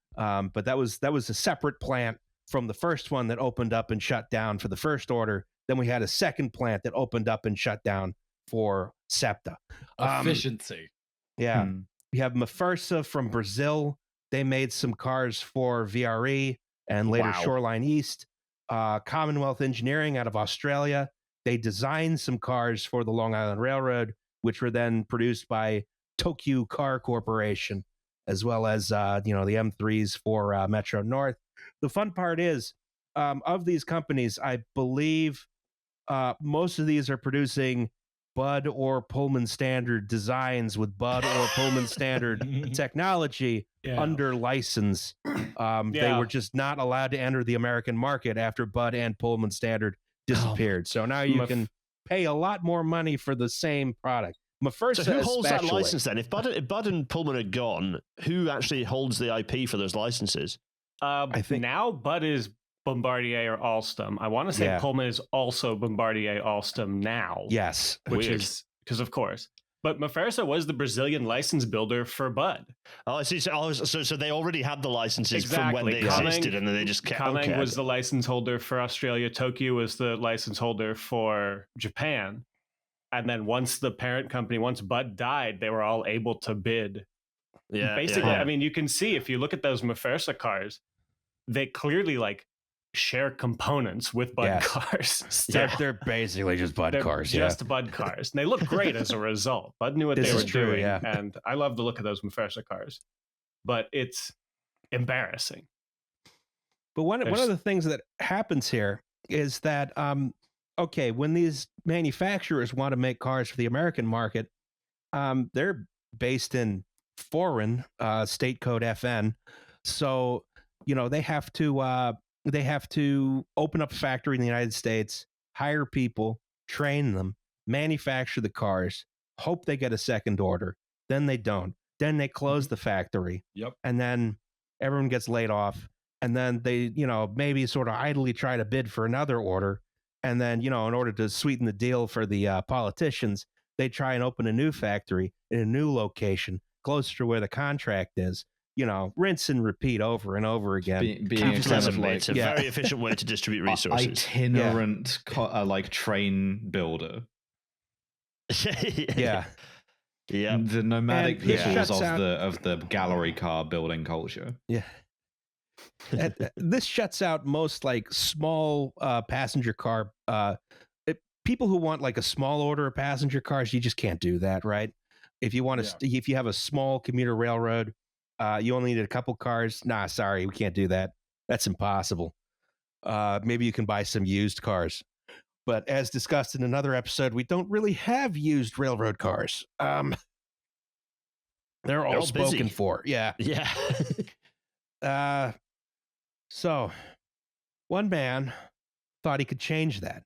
But that was a separate plant from the first one that opened up and shut down for the first order. Then we had a second plant that opened up and shut down for SEPTA. Efficiency. Yeah. We have Mafursa from Brazil. They made some cars for VRE and later Shoreline East. Commonwealth Engineering out of Australia. They designed some cars for the Long Island Railroad, which were then produced by Tokyo Car Corporation, as well as the M3s for Metro North. The fun part is, of these companies, I believe most of these are producing Bud or Pullman standard designs with Bud or Pullman standard technology under license. They were just not allowed to enter the American market after Bud and Pullman standard disappeared. So now you can pay a lot more money for the same product. So who holds that license then? If Bud and Pullman are gone, who actually holds the IP for those licenses? I think now Bud is Bombardier or Alstom. I want to say Pullman is also Bombardier Alstom now. Yes. Which is because of course. But Mafursa was the Brazilian license builder for Bud. Oh, I see. So they already had the licenses from when they existed, and then they just kept. Kameng was the license holder for Australia. Tokyo was the license holder for Japan. And then once the parent company, once Bud died, they were all able to bid. Yeah. Basically, I mean, you can see if you look at those Mafursa cars, they clearly share components with Bud cars. They're basically just Bud cars. Just Bud cars. And they look great as a result. Bud knew what they were doing. Yeah. And I love the look of those Mafursa cars. But it's embarrassing. But one of the things that happens here is that, when these manufacturers want to make cars for the American market, they're based in foreign state code FN. So, they have to open up a factory in the United States, hire people, train them, manufacture the cars, hope they get a second order. Then they don't. Then they close the factory. Yep. And then everyone gets laid off. And then they, maybe sort of idly try to bid for another order. And then, in order to sweeten the deal for the politicians, they try and open a new factory in a new location closer to where the contract is. Rinse and repeat over and over again. Being it's a very efficient way to distribute resources. Itinerant train builder. Yeah. The nomadic peoples of the gallery car building culture. Yeah. This shuts out most small passenger car. People who want a small order of passenger cars, you just can't do that, right? If you want to, if you have a small commuter railroad, you only need a couple cars. Nah, sorry, we can't do that. That's impossible. Maybe you can buy some used cars. But as discussed in another episode, we don't really have used railroad cars. They're all spoken for. Yeah. Yeah. So one man thought he could change that.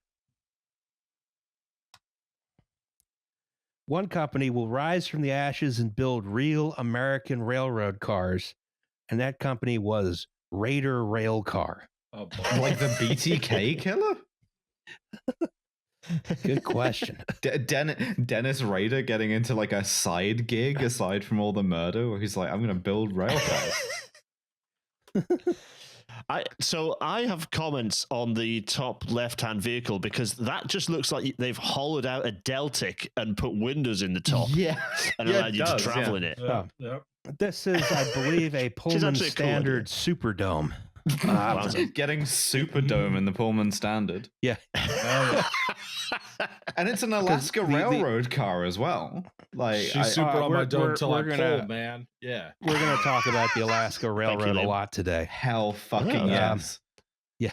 One company will rise from the ashes and build real American railroad cars, and that company was Raider Rail Car. Oh, like the BTK killer? Good question. Dennis Rader getting into a side gig aside from all the murder, where he's like, I'm going to build rail cars. I have comments on the top left-hand vehicle because that just looks like they've hollowed out a Deltic and put windows in the top. Yeah, and allowed you to travel in it. This is, I believe, a Pullman standard Superdome. Getting Superdome in the Pullman Standard. Yeah. And it's an Alaska Railroad car as well. Like she's super on my dome till I pull, man. Yeah. We're going to talk about the Alaska Railroad a lot today. Hell fucking yes. Yeah.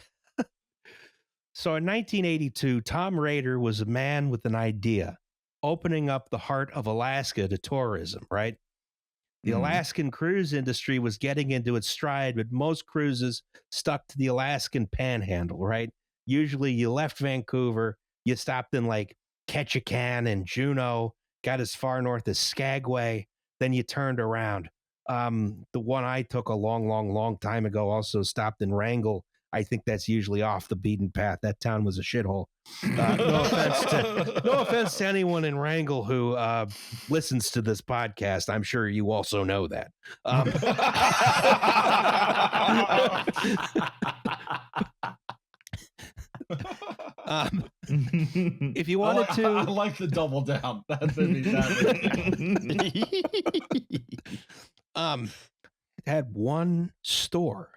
So in 1982, Tom Rader was a man with an idea, opening up the heart of Alaska to tourism, right? The Alaskan cruise industry was getting into its stride, but most cruises stuck to the Alaskan panhandle, right? Usually you left Vancouver, you stopped in like Ketchikan and Juneau, got as far north as Skagway, then you turned around. The one I took a long time ago also stopped in Wrangell. I think that's usually off the beaten path. That town was a shithole. No offense to anyone in Wrangell who listens to this podcast. I'm sure you also know that. If you wanted to, I like the double down. That's it had one store.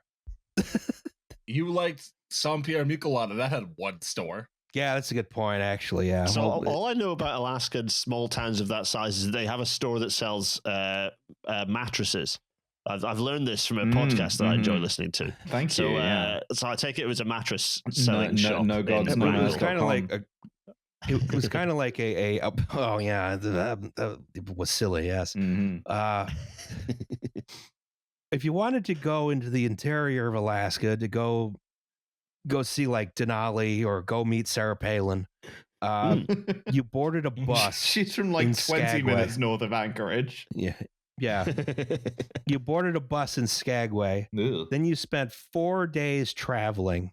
You liked Saint Pierre Miquelon, that had one store. Yeah, that's a good point, actually. Yeah. So all I know about Alaska and small towns of that size is they have a store that sells mattresses. I've learned this from a podcast that I enjoy listening to. Thank you. So I take it was a mattress selling shop. No gods, no. It was kind of like it was kind of like a oh yeah, it was silly. Yes. If you wanted to go into the interior of Alaska to go see like Denali or go meet Sarah Palin, you boarded a bus. She's from like 20 Skagway. minutes north of Anchorage. Yeah. You boarded a bus in Skagway. Ugh. Then you spent 4 days traveling.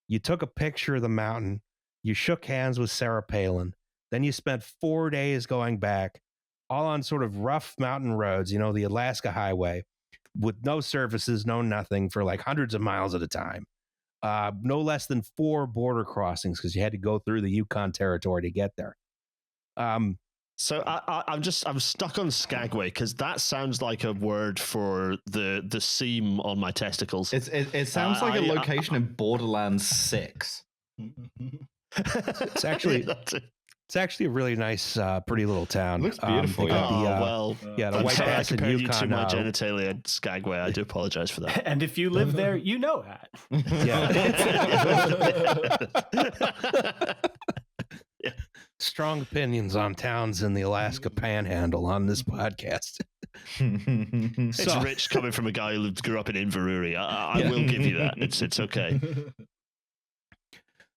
You took a picture of the mountain. You shook hands with Sarah Palin. Then you spent 4 days going back, all on sort of rough mountain roads, the Alaska Highway, with no services, no nothing, for like hundreds of miles at a time. No less than 4 border crossings because you had to go through the Yukon Territory to get there. So I'm stuck on Skagway because that sounds like a word for the seam on my testicles. It sounds like a location in Borderlands 6. It's actually a really nice, pretty little town. Looks beautiful. The White Pass in compared Yukon. You to my genitalia in Skagway. I do apologize for that. And if you live there, you know that. Yeah. Strong opinions on towns in the Alaska Panhandle on this podcast. It's rich coming from a guy who grew up in Inverurie. I will give you that. It's okay.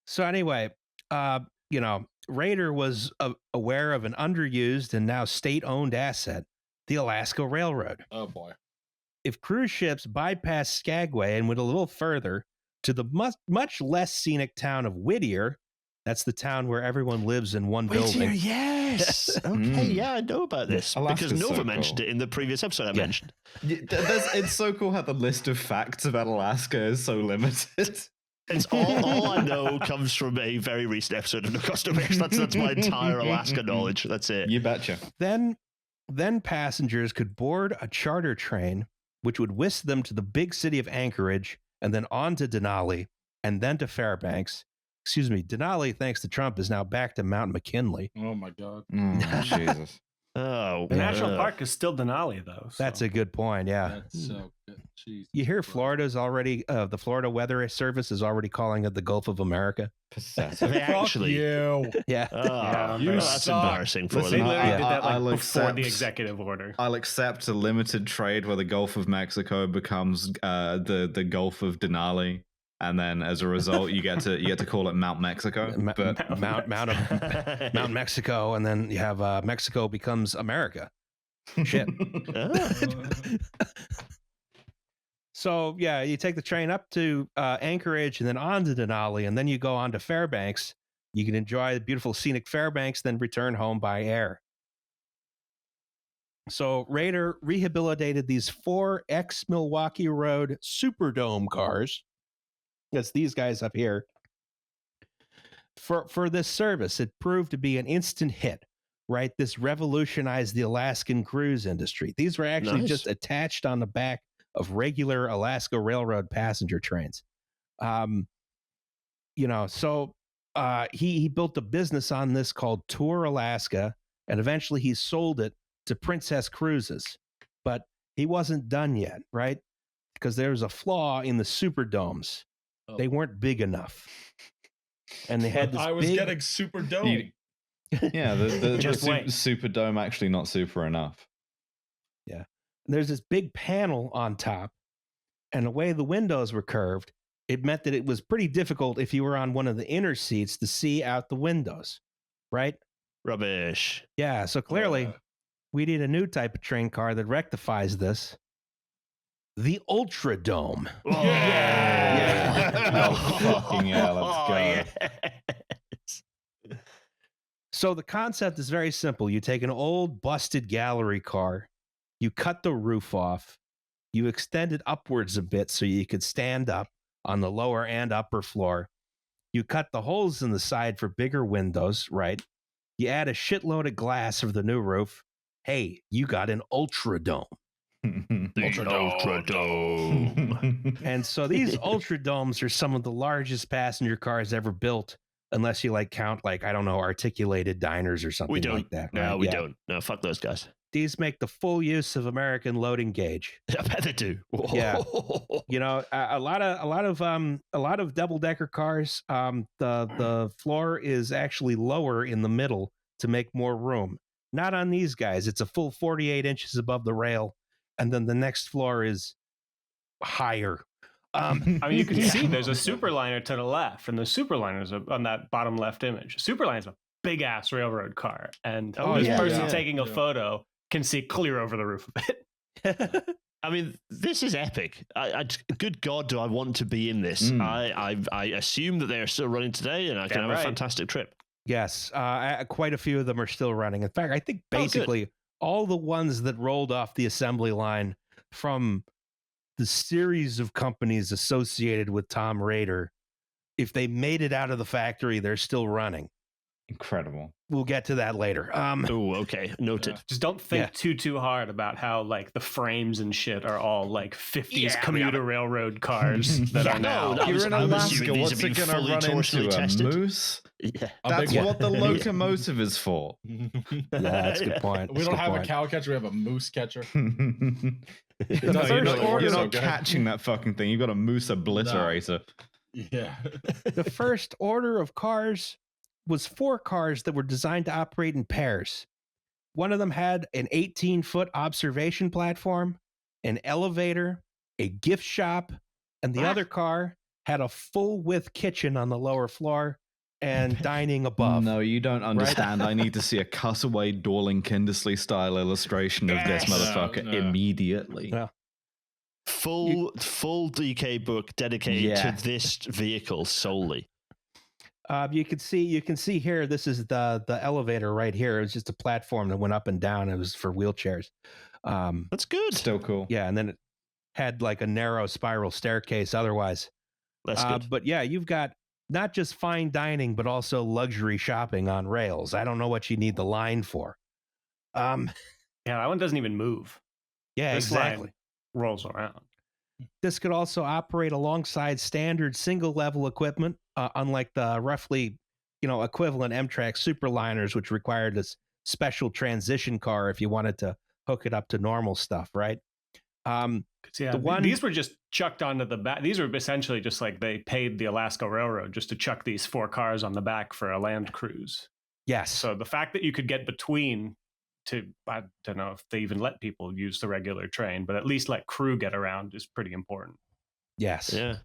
So anyway, Rader was aware of an underused and now state-owned asset, the Alaska Railroad. Oh, boy. If cruise ships bypassed Skagway and went a little further to the much less scenic town of Whittier, that's the town where everyone lives in one building. Yes. Okay, yeah, I know about this. Alaska's because Nova so mentioned it in the previous episode I mentioned. It's so cool how the list of facts about Alaska is so limited. It's all I know comes from a very recent episode of No Cost No Mix. That's my entire Alaska knowledge. That's it. You betcha. Then passengers could board a charter train, which would whisk them to the big city of Anchorage, and then on to Denali, and then to Fairbanks. Excuse me, Denali, thanks to Trump, is now back to Mount McKinley. Oh my God. Jesus. Oh, the national park is still Denali, though. So. That's a good point. Yeah. That's so good. Jeez. You hear Florida's already, the Florida Weather Service is already calling it the Gulf of America. Pathetic. Actually, you. Yeah. That's embarrassing for They them. literally did that before the executive order. I'll accept a limited trade where the Gulf of Mexico becomes the Gulf of Denali. And then, as a result, you get to call it Mount Mexico, but Mount Mexico, and then you have Mexico becomes America. Shit. So yeah, you take the train up to Anchorage, and then on to Denali, and then you go on to Fairbanks. You can enjoy the beautiful scenic Fairbanks, then return home by air. So Rader rehabilitated these 4 ex-Milwaukee Road Superdome cars. That's these guys up here. For this service, it proved to be an instant hit, right? This revolutionized the Alaskan cruise industry. These were actually just attached on the back of regular Alaska Railroad passenger trains. So he built a business on this called Tour Alaska, and eventually he sold it to Princess Cruises. But he wasn't done yet, right? Because there was a flaw in the Superdomes. Oh. They weren't big enough. And they had this getting Superdome. Yeah, the Superdome actually not super enough. Yeah. And there's this big panel on top, and the way the windows were curved, it meant that it was pretty difficult if you were on one of the inner seats to see out the windows, right? Rubbish. Yeah, so clearly we need a new type of train car that rectifies this. The Ultra Dome. Oh, yeah. Oh, fucking yeah, let's go. Yes. So the concept is very simple. You take an old busted gallery car, you cut the roof off, you extend it upwards a bit so you could stand up on the lower and upper floor. You cut the holes in the side for bigger windows, right? You add a shitload of glass for the new roof. Hey, you got an Ultra Dome. Ultra Dome. And so these Ultra Domes are some of the largest passenger cars ever built, unless you count I don't know, articulated diners or something like that. No, right? we don't. No, fuck those guys. These make the full use of American loading gauge. I bet they do. Yeah, a lot of double decker cars. The floor is actually lower in the middle to make more room. Not on these guys. It's a full 48 inches above the rail, and then the next floor is higher. You can see there's a Superliner to the left, and the Superliner's on that bottom left image. Superliner's a big ass railroad car, and this person taking a photo can see clear over the roof of it. I mean, this is epic. Good God, do I want to be in this? I assume that they're still running today, and I can have a fantastic trip. Yes, quite a few of them are still running. In fact, I think basically all the ones that rolled off the assembly line from the series of companies associated with Tom Rader, if they made it out of the factory, they're still running. Incredible. We'll get to that later. Okay. Noted. Just don't think too hard about how the frames and shit are all 50s commuter railroad cars that are now. You're in Alaska. What's it going to run into? A moose? Yeah. That's what the locomotive is for. Yeah, that's a good point. We don't have a cow catcher. We have a moose catcher. You're not catching that fucking thing. You've got a moose obliterator. No. Yeah. The first order of cars was 4 cars that were designed to operate in pairs. One of them had an 18-foot observation platform, an elevator, a gift shop, and the other car had a full-width kitchen on the lower floor and dining above. No, you don't understand. Right? I need to see a cutaway Dorling Kindersley style illustration of this motherfucker immediately. Yeah. Full DK book dedicated to this vehicle solely. You can see here, this is the elevator right here. It was just a platform that went up and down. It was for wheelchairs. That's good. Still cool. Yeah, and then it had a narrow spiral staircase otherwise. That's good. But yeah, you've got not just fine dining, but also luxury shopping on rails. I don't know what you need the line for. Yeah, that one doesn't even move. Yeah, this exactly. Line rolls around. This could also operate alongside standard single-level equipment, unlike the roughly, equivalent Amtrak Superliners, which required this special transition car if you wanted to hook it up to normal stuff, right? These were just chucked onto the back. These were essentially just they paid the Alaska Railroad just to chuck these 4 cars on the back for a land cruise. Yes. So the fact that you could get between I don't know if they even let people use the regular train, but at least let crew get around is pretty important. Yes. Yeah.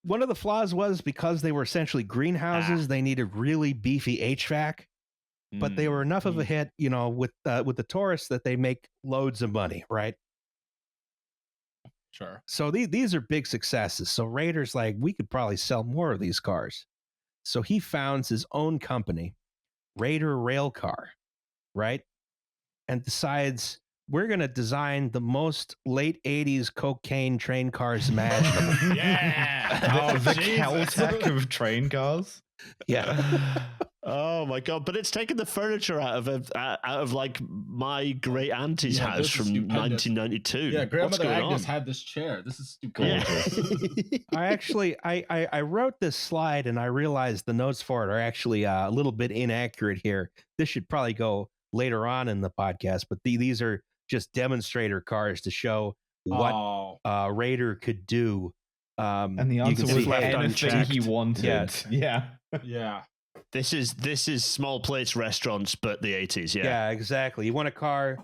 One of the flaws was because they were essentially greenhouses, they needed really beefy HVAC, but they were enough of a hit, with the tourists that they make loads of money, right? Sure. So these are big successes. So Rader's we could probably sell more of these cars. So he founds his own company, Rader Railcar, right? And decides we're going to design the most late 80s cocaine train cars imaginable. The Caltech of train cars? Yeah. Oh my god! But it's taken the furniture out of like my great auntie's house from 1992. Yeah, grandmother Agnes had this chair. This is stupid. I wrote this slide and I realized the notes for it are actually a little bit inaccurate here. This should probably go later on in the podcast, but these are just demonstrator cars to show what Raider could do. And the answer was anything he wanted. Yeah. This is small place restaurants, but the 80s. Yeah, exactly. You want a car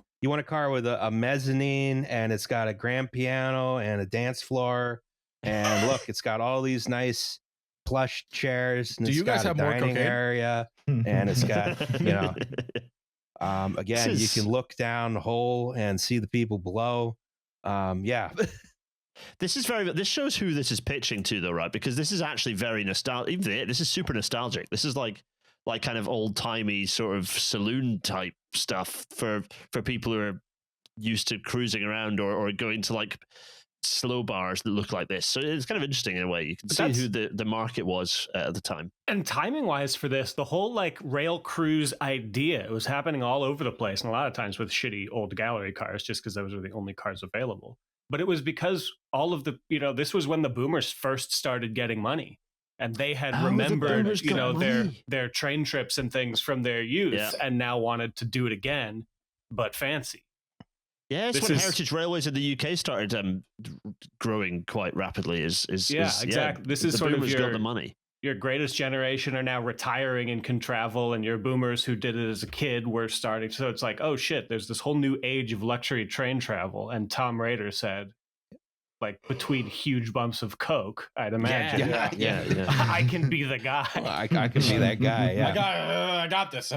with a mezzanine, and it's got a grand piano and a dance floor, and look, it's got all these nice plush chairs. And do you guys have more dining area? And it's got again, you can look down the hole and see the people below. This shows who this is pitching to, though, right? Because this is actually very nostalgic. This is super nostalgic. This is like kind of old timey sort of saloon type stuff for people who are used to cruising around or going to like slow bars that look like this. So it's kind of interesting in a way. You can see who the market was at the time. And timing wise for this, the whole like rail cruise idea, it was happening all over the place, and a lot of times with shitty old gallery cars, just because those were the only cars available. But it was because all of the, this was when the boomers first started getting money, and they had remembered, their train trips and things from their youth, and now wanted to do it again, but fancy. Yeah, it's when Heritage Railways in the UK started growing quite rapidly. Exactly. This is sort of got the money. Your greatest generation are now retiring and can travel, and your boomers who did it as a kid were starting. So it's like, oh shit, there's this whole new age of luxury train travel. And Tom Raider said, like, between huge bumps of coke, I'd imagine. Yeah. I can be the guy. I can be that guy. Yeah. I got this.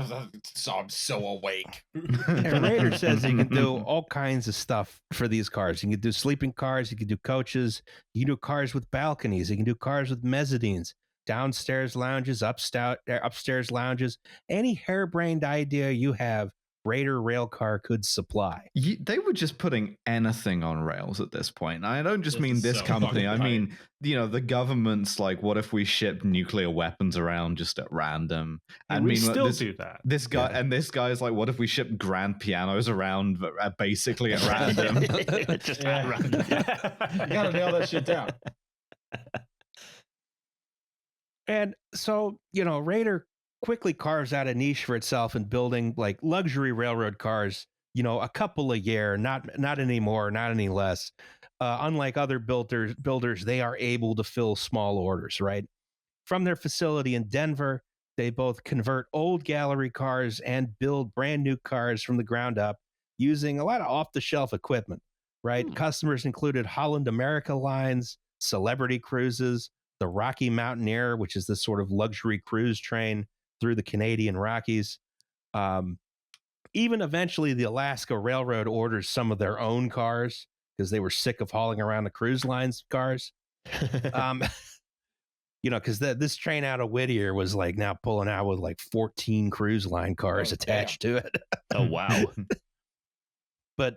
So I'm so awake. And Raider says he can do all kinds of stuff for these cars. He can do sleeping cars. He can do coaches. He can do cars with balconies. He can do cars with mezzanines. Downstairs lounges, upstairs lounges, any harebrained idea you have, Raider Railcar could supply. They were just putting anything on rails at this point. I don't just mean this company. I mean, the government's like, what if we ship nuclear weapons around just at random? And we still do that. This guy's like, what if we ship grand pianos around basically at random? Just at random. You gotta nail that shit down. And so, Raider quickly carves out a niche for itself in building like luxury railroad cars, a couple a year, not any more, not any less. Unlike other builders, they are able to fill small orders, right? From their facility in Denver, they both convert old gallery cars and build brand new cars from the ground up using a lot of off-the-shelf equipment, right? Customers included Holland America Lines, Celebrity Cruises, the Rocky Mountaineer, which is this sort of luxury cruise train through the Canadian Rockies. Even eventually, the Alaska Railroad orders some of their own cars because they were sick of hauling around the cruise lines cars. Because this train out of Whittier was like now pulling out with like 14 cruise line cars attached to it. Oh, wow. But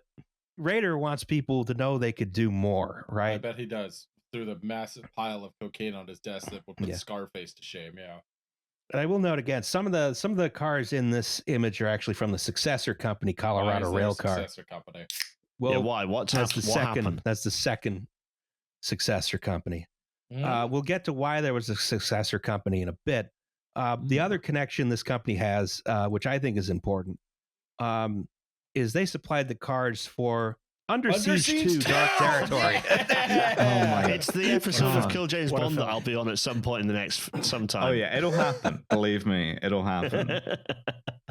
Raider wants people to know they could do more, right? I bet he does. Through the massive pile of cocaine on his desk that would put Scarface to shame. Yeah. And I will note again, some of the cars in this image are actually from the successor company, Colorado Railcar. Successor company. Well, why? What happened? That's the second successor company. We'll get to why there was a successor company in a bit. The other connection this company has, which I think is important, is they supplied the cars for Under Siege 2 Dark Territory. It's the episode of Kill James Bond that I'll be on at some point in the next sometime. Oh yeah, it'll happen. Believe me, it'll happen.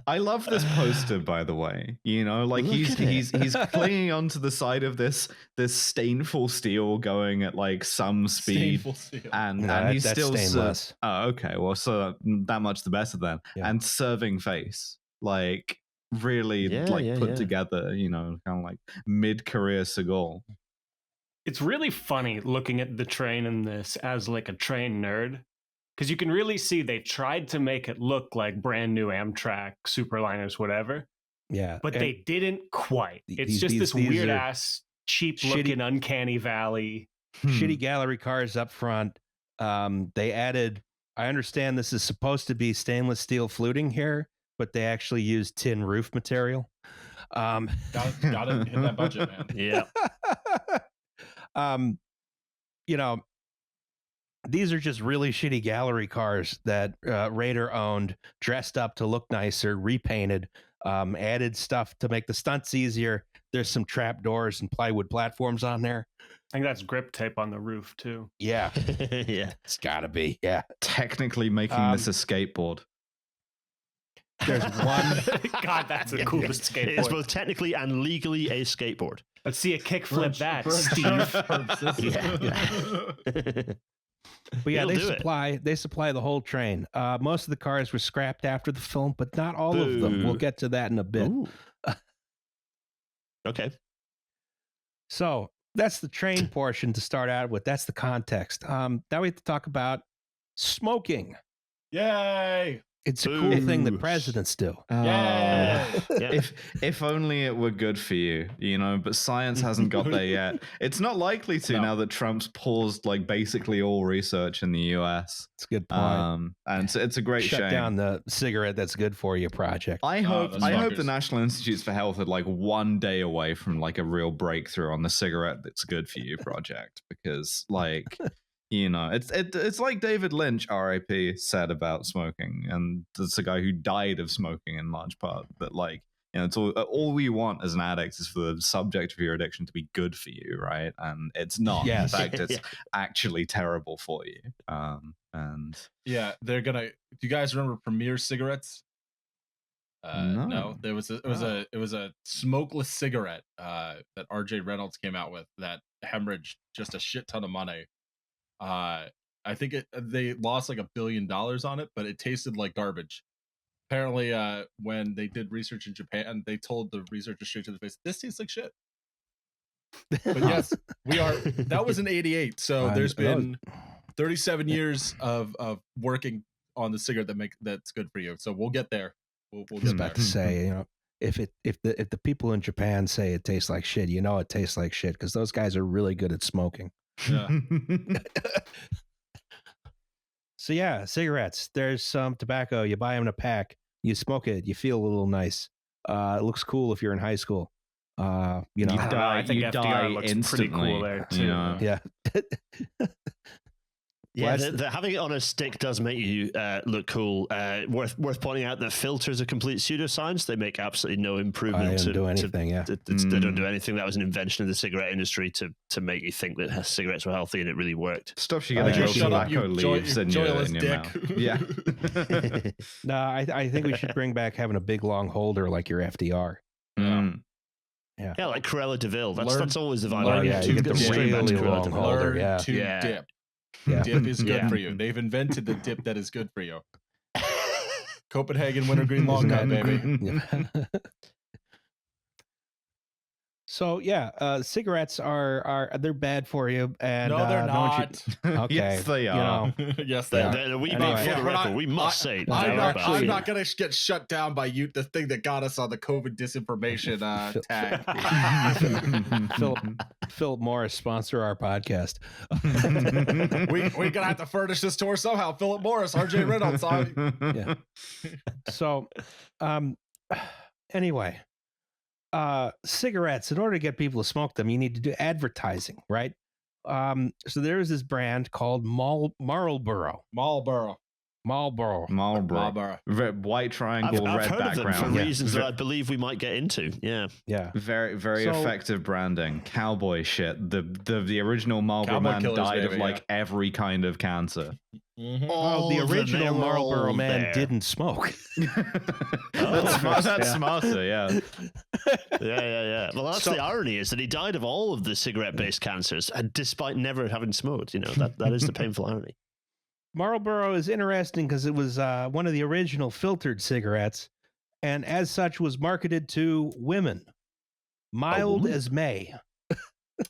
I love this poster, by the way. He's clinging onto the side of this stainful steel, going at like some speed, and he's still stainless. Okay, well, so that much the better then. Yeah. And serving face, like really put together, kind of like mid-career Seagal. It's really funny looking at the train in this as like a train nerd, because you can really see they tried to make it look like brand new Amtrak Superliners, whatever. Yeah. But they didn't quite. It's just this weird ass, cheap looking uncanny valley. Shitty gallery cars up front. They added I understand this is supposed to be stainless steel fluting here, but they actually use tin roof material. Gotta hit that budget, man. Yeah. These are just really shitty gallery cars that Raider owned, dressed up to look nicer, repainted, added stuff to make the stunts easier. There's some trap doors and plywood platforms on there. I think that's grip tape on the roof too. Yeah. Yeah. It's gotta be. Yeah. Technically making this a skateboard. There's one. God, that's the coolest skateboard. It's both technically and legally a skateboard. Let's see a kickflip that, Steve. But yeah, they supply the whole train. Most of the cars were scrapped after the film, but not all of them. We'll get to that in a bit. Okay. So that's the train portion to start out with. That's the context. Now we have to talk about smoking. Yay! It's a cool thing that presidents do. Yeah. If only it were good for you, but science hasn't got there yet. It's not likely to now that Trump's paused like basically all research in the US. It's a good point. And so it's a great shame. Shut down the cigarette that's good for you project. I hope the National Institutes for Health are like one day away from like a real breakthrough on the cigarette that's good for you project, because like it's like David Lynch, R.I.P., said about smoking, and it's a guy who died of smoking in large part. But like, it's all we want as an addict is for the subject of your addiction to be good for you, right? And it's not. Yes. In fact, it's actually terrible for you. And yeah, they're gonna. Do you guys remember Premier cigarettes? No. There was it was a smokeless cigarette that R.J. Reynolds came out with that hemorrhaged just a shit ton of money. I think they lost like $1 billion on it, but it tasted like garbage. Apparently, when they did research in Japan, they told the researchers straight to the face, "This tastes like shit." But yes, we are. That was in '88, so there's been 37 years of working on the cigarette that's good for you. So we'll get there. We'll get there. About to say, if the people in Japan say it tastes like shit, it tastes like shit because those guys are really good at smoking. Yeah. So yeah, cigarettes. There's some tobacco. You buy them in a pack. You smoke it. You feel a little nice. It looks cool if you're in high school. I think FDR looks instantly, pretty cool there too. Yeah. Yeah, having it on a stick does make you look cool. Worth pointing out that filters are complete pseudoscience. They make absolutely no improvement. They don't do anything. They don't do anything. That was an invention of the cigarette industry to make you think that cigarettes were healthy, and it really worked. Stops you getting those tobacco leaves in your dick. mouth. Yeah. No, I think we should bring back having a big long holder like your FDR. Yeah, like Cruella de Vil. That's always the vibe. You get the really long holder. Learn to dip. Yeah. Dip is good for you. They've invented the dip that is good for you. Copenhagen Wintergreen Long Neck, baby. So yeah, cigarettes they're bad for you, and no, they're not. Okay, yes, they are. Yes, they are. We must say I'm not gonna get shut down by the thing that got us on the COVID disinformation tag. Philip Morris, sponsor our podcast. We're gonna have to furnish this tour somehow. Philip Morris, R.J. Reynolds. Yeah. So, anyway. Cigarettes, in order to get people to smoke them, you need to do advertising, right? So there's this brand called Marlboro. White triangle, I've red heard background. of them for reasons that I believe we might get into. Yeah. Very, very effective branding. Cowboy shit. The original Marlboro man died of every kind of cancer. Mm-hmm. The original Marlboro man didn't smoke. That's smarter, yeah. Yeah. Well, that's the irony, is that he died of all of the cigarette-based cancers, despite never having smoked. That is the painful irony. Marlboro is interesting because it was one of the original filtered cigarettes, and as such was marketed to women. Mild as May.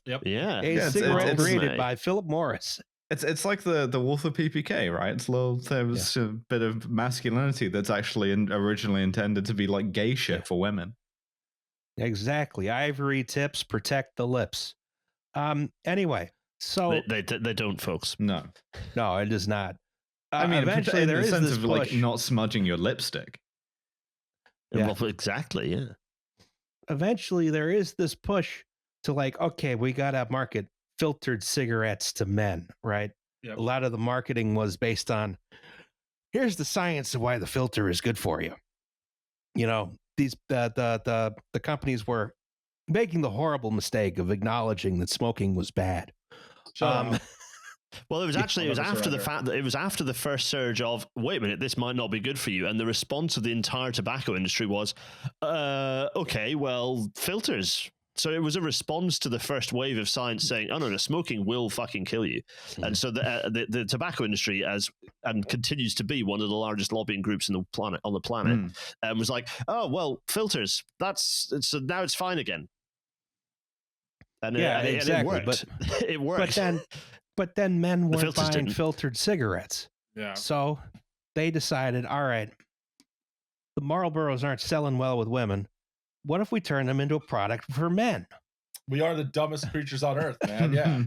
Yep. Yeah. A cigarette created by Philip Morris. It's like the Wolf of PPK, right? There was a bit of masculinity that's actually originally intended to be like gay shit for women. Exactly. Ivory tips protect the lips. Anyway, so they don't, folks. No, it does not. I mean, eventually in there the is sense this of push. like not smudging your lipstick. Yeah. Well, exactly. Yeah. Eventually, there is this push to like, okay, we got to market filtered cigarettes to men, right? Yep. A lot of the marketing was based on, here's the science of why the filter is good for you. You know, these the companies were making the horrible mistake of acknowledging that smoking was bad. Well, it was after the fact that it was after the first surge of, wait a minute, this might not be good for you. And the response of the entire tobacco industry was, okay, well, filters. So it was a response to the first wave of science saying, oh, no, smoking will fucking kill you. And so the tobacco industry continues to be one of the largest lobbying groups on the planet, was like, oh, well, filters, so now it's fine again. And exactly. And it worked. It worked. But then men weren't buying didn't. filtered cigarettes. Yeah. So they decided, all right, the Marlboros aren't selling well with women. What if we turn them into a product for men? We are the dumbest creatures on earth, man. Yeah.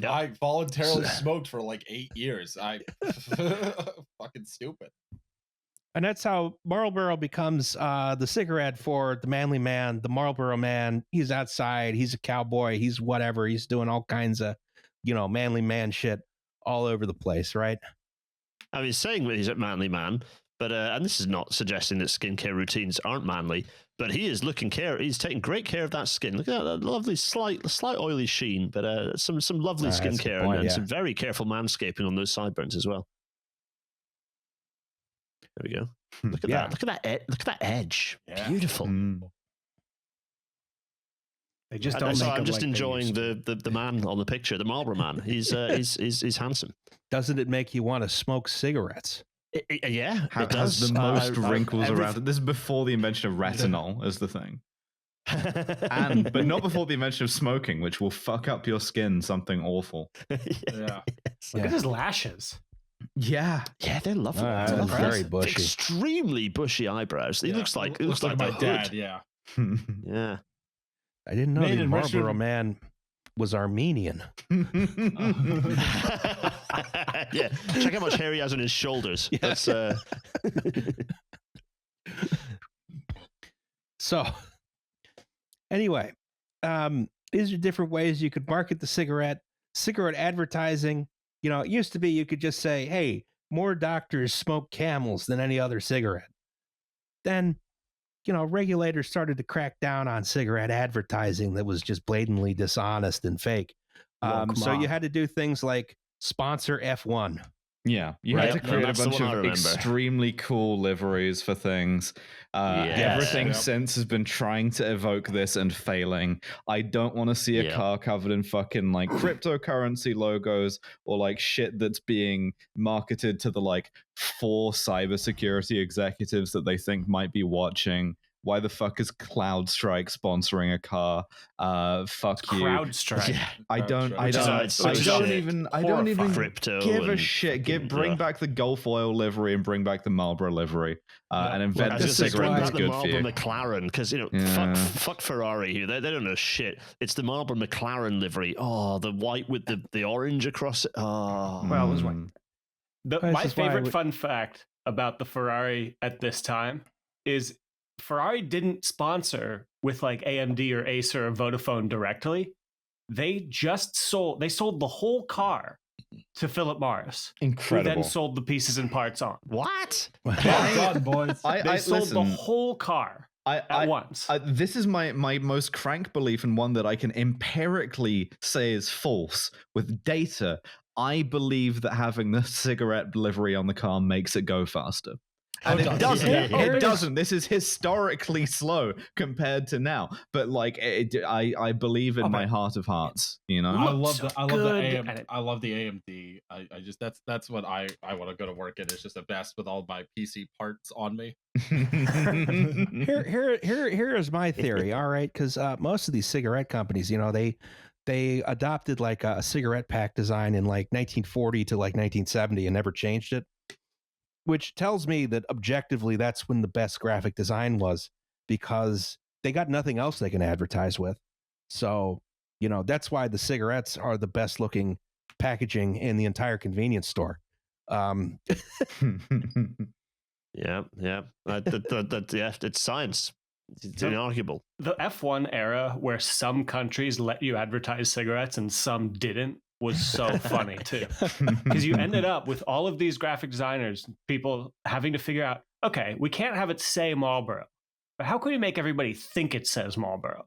I voluntarily smoked for like 8 years. I fucking stupid. And that's how Marlboro becomes the cigarette for the manly man, the Marlboro man. He's outside. He's a cowboy. He's whatever. He's doing all kinds of, manly man shit all over the place, right? I mean, saying that he's a manly man, but and this is not suggesting that skincare routines aren't manly, but he is he's taking great care of that skin. Look at that lovely, slight oily sheen, but some lovely skincare and some very careful manscaping on those sideburns as well. There we go. Look at that. Look at that edge. Yeah. Beautiful. They just don't. I'm just enjoying the man on the picture, the Marlboro man. He's handsome. Doesn't it make you want to smoke cigarettes? Yeah, it does. The most wrinkles around it. This is before the invention of retinol is the thing. But not before the invention of smoking, which will fuck up your skin something awful. Yeah. Look at his lashes. Yeah, they're lovely. Very bushy, extremely bushy eyebrows. He looks like my dad. Yeah, yeah. I didn't know the Marlboro man was Armenian. Yeah, check how much hair he has on his shoulders. Yeah. That's So anyway, these are different ways you could market the cigarette advertising. It used to be you could just say, hey, more doctors smoke Camels than any other cigarette. Then, regulators started to crack down on cigarette advertising that was just blatantly dishonest and fake. So you had to do things like sponsor F1. Yeah, you had to create a bunch of extremely cool liveries for things. Everything since has been trying to evoke this and failing. I don't want to see a car covered in fucking like cryptocurrency logos or like shit that's being marketed to the like 4 cybersecurity executives that they think might be watching. Why the fuck is CrowdStrike sponsoring a car? Fuck you. CrowdStrike. Yeah, I don't even give a shit. Bring back the Gulf Oil livery and bring back the Marlboro livery and invent a cigarette that's good for you. The Marlboro McLaren, because fuck Ferrari. They don't know shit. It's the Marlboro McLaren livery. Oh, the white with the orange across it. Oh, well, it was white. My favorite fun fact about the Ferrari at this time is Ferrari didn't sponsor with like AMD or Acer or Vodafone directly. They sold the whole car to Philip Morris. Incredible. Who then sold the pieces and parts on. What? Well done, boys. They sold the whole car at once. This is my most crank belief, and one that I can empirically say is false with data. I believe that having the cigarette livery on the car makes it go faster. And it doesn't. It doesn't. This is historically slow compared to now. But like, I believe in my heart of hearts. I love the AMD. I just that's what I want to go to work in. It's just the best with all my PC parts on me. Here is my theory. All right, because most of these cigarette companies, they adopted like a cigarette pack design in like 1940 to like 1970 and never changed it. Which tells me that objectively that's when the best graphic design was, because they got nothing else they can advertise with. So, that's why the cigarettes are the best looking packaging in the entire convenience store. Yeah. It's science. It's inarguable. The F1 era where some countries let you advertise cigarettes and some didn't was so funny too. Because you ended up with all of these graphic designers, people having to figure out, okay, we can't have it say Marlboro, but how can we make everybody think it says Marlboro?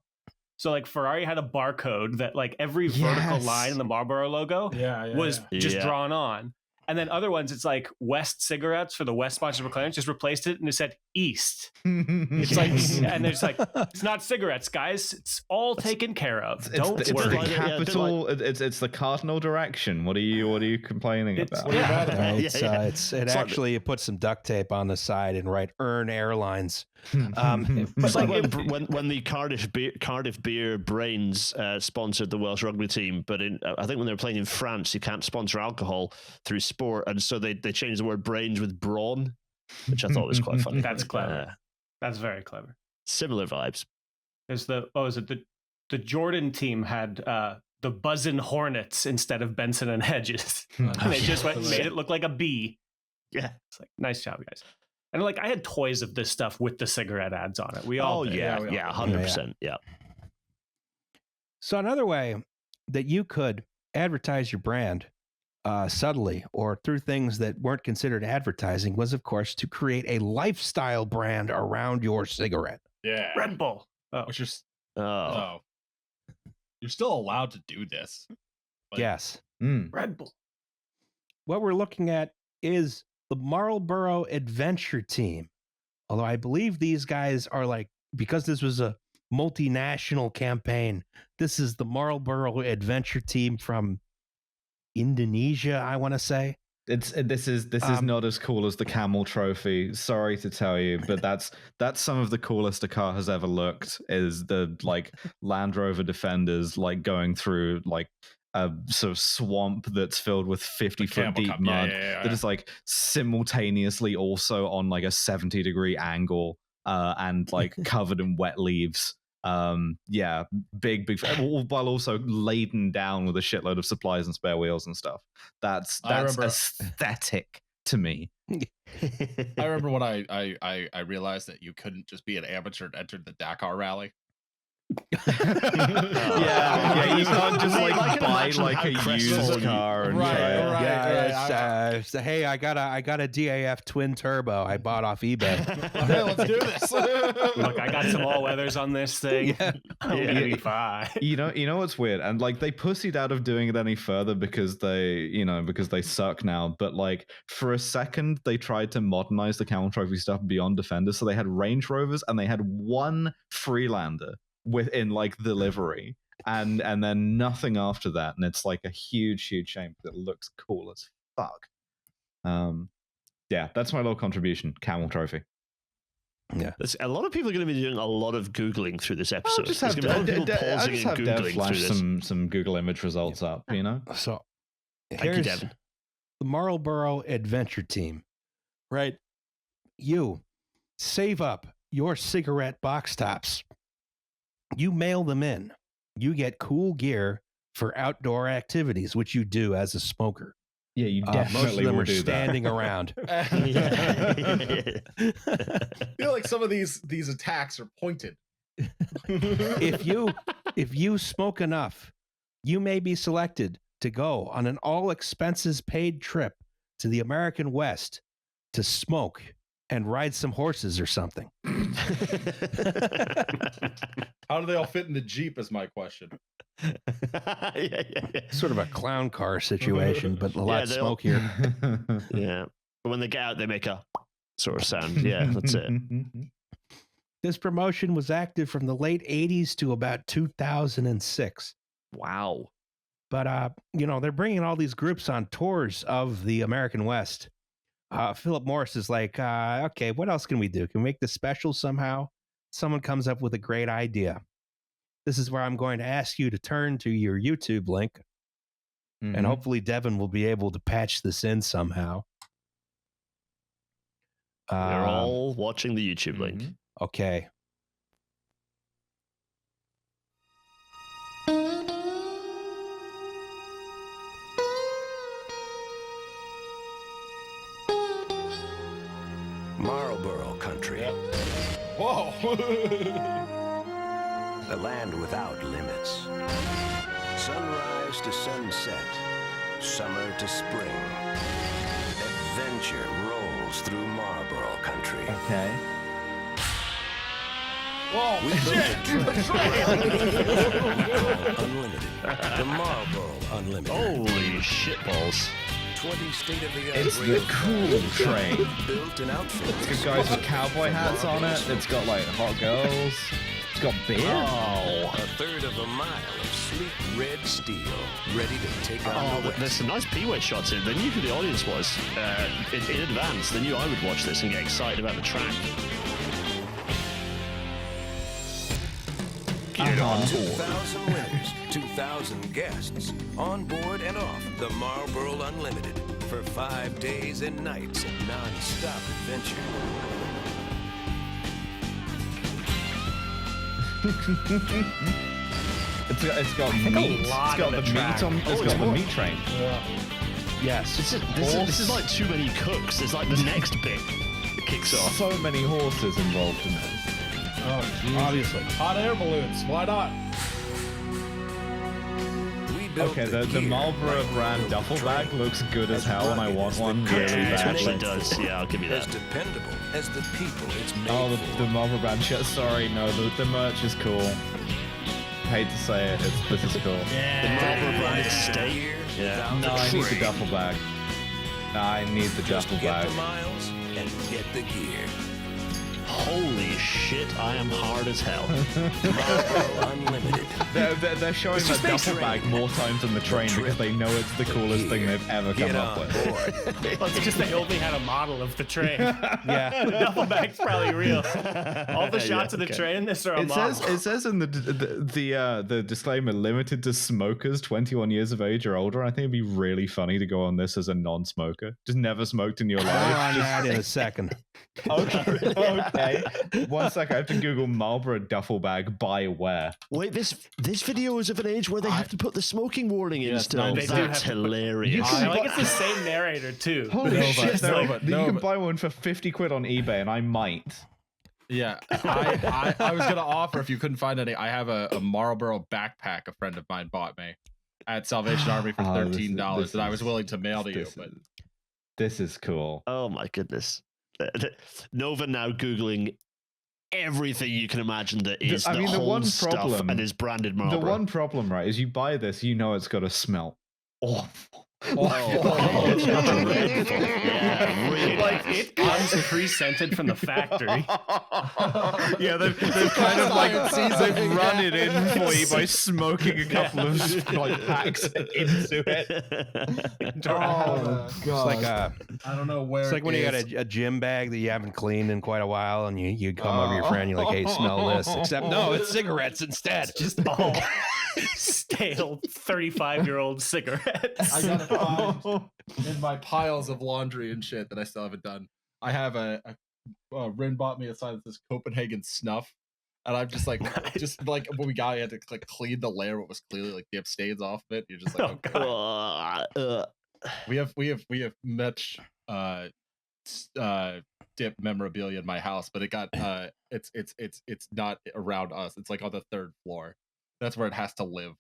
So like Ferrari had a barcode that like every vertical line in the Marlboro logo was just drawn on. And then other ones, it's like West Cigarettes for the West sponsors of McLaren, just replaced it and it said East. It's like, and it's like, it's not cigarettes, guys. It's all taken care of. Don't worry. It's the capital. It's the cardinal direction. What are you complaining about? It puts some duct tape on the side and write Earn Airlines. It's like when the Cardiff Beer Brains sponsored the Welsh rugby team, but I think when they were playing in France, you can't sponsor alcohol through sport, and so they changed the word brains with brawn, which I thought was quite funny. That's clever. That's very clever. Similar vibes. There's the Jordan team had the Buzzin' Hornets instead of Benson and Hedges, and they just made it look like a bee. Yeah, it's like nice job, guys. And like I had toys of this stuff with the cigarette ads on it. We all did. 100%. Yeah. So another way that you could advertise your brand subtly or through things that weren't considered advertising was, of course, to create a lifestyle brand around your cigarette. Yeah. Red Bull. Which is you're still allowed to do this. Yes. Red Bull. What we're looking at is the Marlboro Adventure Team. Although I believe these guys are like, because this was a multinational campaign, this is the Marlboro Adventure Team from Indonesia, I want to say. This is not as cool as the Camel Trophy. Sorry to tell you, but that's some of the coolest a car has ever looked. Is the like Land Rover Defenders like going through like a sort of swamp that's filled with 50-foot deep mud that is like simultaneously also on like a 70-degree angle and like covered in wet leaves. Big while also laden down with a shitload of supplies and spare wheels and stuff. That's aesthetic to me. I remember when I realized that you couldn't just be an amateur and enter the Dakar rally. You can't just like buy like a used car and try it. Hey, I got a DAF twin turbo I bought off eBay. Okay, let's do this. Look, I got some all weathers on this thing. You know what's weird, and like they pussied out of doing it any further because they suck now. But like for a second, they tried to modernize the Camel Trophy stuff beyond Defenders, so they had Range Rovers and they had one Freelander within like the livery, and then nothing after that, and it's like a huge shame because it looks cool as fuck. That's my little contribution. Camel Trophy. Yeah, a lot of people are going to be doing a lot of googling through this episode. I'll just have Dev flash some Google image results up. You know. So thank you, Devin. The Marlboro Adventure Team, right? You save up your cigarette box tops. You mail them in. You get cool gear for outdoor activities, which you do as a smoker. Yeah, you definitely most of them will are do standing that. around. I feel like some of these attacks are pointed. If you smoke enough, you may be selected to go on an all expenses paid trip to the American West to smoke and ride some horses or something. How do they all fit in the Jeep is my question. Sort of a clown car situation, but a lot smokier. Yeah. But when they get out, they make a sort of sound. Yeah, that's it. This promotion was active from the late 80s to about 2006. Wow. But, they're bringing all these groups on tours of the American West. Philip Morris is like, okay, what else can we do? Can we make this special somehow? Someone comes up with a great idea. This is where I'm going to ask you to turn to your YouTube link. And hopefully Devin will be able to patch this in somehow. We're all watching the YouTube link. Okay. country. Whoa! The land without limits. Sunrise to sunset. Summer to spring. Adventure rolls through Marlboro country. Okay. Whoa! We Unlimited. The Marlboro Unlimited. Holy shitballs. 20 state-of-the-art It's the cool train. built and outfitted. It's got guys with cowboy hats on it. It's got like hot girls. It's got beer. Oh. A third of a mile of sleek red steel, ready to take on the There's West. some nice P-Way shots in. They knew who the audience was in advance. They knew I would watch this and get excited about the track. Get on 2,000 winners, 2,000 guests, on board and off the Marlboro Unlimited for 5 days and nights of non-stop adventure. It's got meat. It's got the meat on. It's got the meat train. Yes. This is like too many cooks. There's like the next bit that kicks off. So many horses involved in this. Oh, geez. Obviously. Hot air balloons. Why not? We built Okay, the Marlboro brand duffel bag looks good as hell, and I want one really It actually badly. does. Yeah, I'll give you as that. dependable as the people it's made Oh, for. the Marlboro brand shit. Sorry, no, the merch is cool. Hate to say it, this is cool. The Marlboro branded steak. Yeah. No, I need the duffel bag. No, I need the Just duffel get bag. the miles and get the gear. Holy shit, I am hard as hell. Marlboro Unlimited. They're showing It's the a space duffel bag train. more times than the train because they know it's the coolest thing they've ever come Get up on with. board. Well, it's just they only had a model of the train. Yeah. The duffel bag's probably real. All the shots of the train in this are a It model. says in the disclaimer, limited to smokers 21 years of age or older. I think it'd be really funny to go on this as a non-smoker. Just never smoked in your More life. on that in a second. Okay. 1 second. I have to Google Marlboro duffel bag buy where. Wait, this video is of an age where they have to put the smoking warning in Yes, still. they do That's have to put- hilarious. I like it's the same narrator too. Holy shit! no, You can buy one for 50 quid on eBay, and I might. Yeah, I was gonna offer if you couldn't find any. I have a Marlboro backpack a friend of mine bought me at Salvation Army for $13 that I was willing to mail to you. But This is cool. Oh my goodness. Nova now Googling everything you can imagine that is I mean, the whole one stuff problem- and is branded Marlboro. The one problem, right, is you buy this, you know it's got to smell awful. It's dreadful. Yeah, really. Like it comes pre-scented from the factory. Yeah, they've kind of like they've run it in for you by smoking a couple of like packs into it. oh It's like I don't know where. it's like when you got a gym bag that you haven't cleaned in quite a while, and you come over to your friend, you're like, "Hey, smell this." Except no, it's cigarettes instead. Just all stale 35-year-old cigarettes. I gotta find in my piles of laundry and shit that I still haven't done. I have Rin bought me a sign that says Copenhagen Snuff, and I'm just like, just like when we got, you had to like clean the layer what was clearly like dip stains off of it. You're just like, okay. We have much dip memorabilia in my house, but it got it's not around us. It's like on the 3rd floor. That's where it has to live.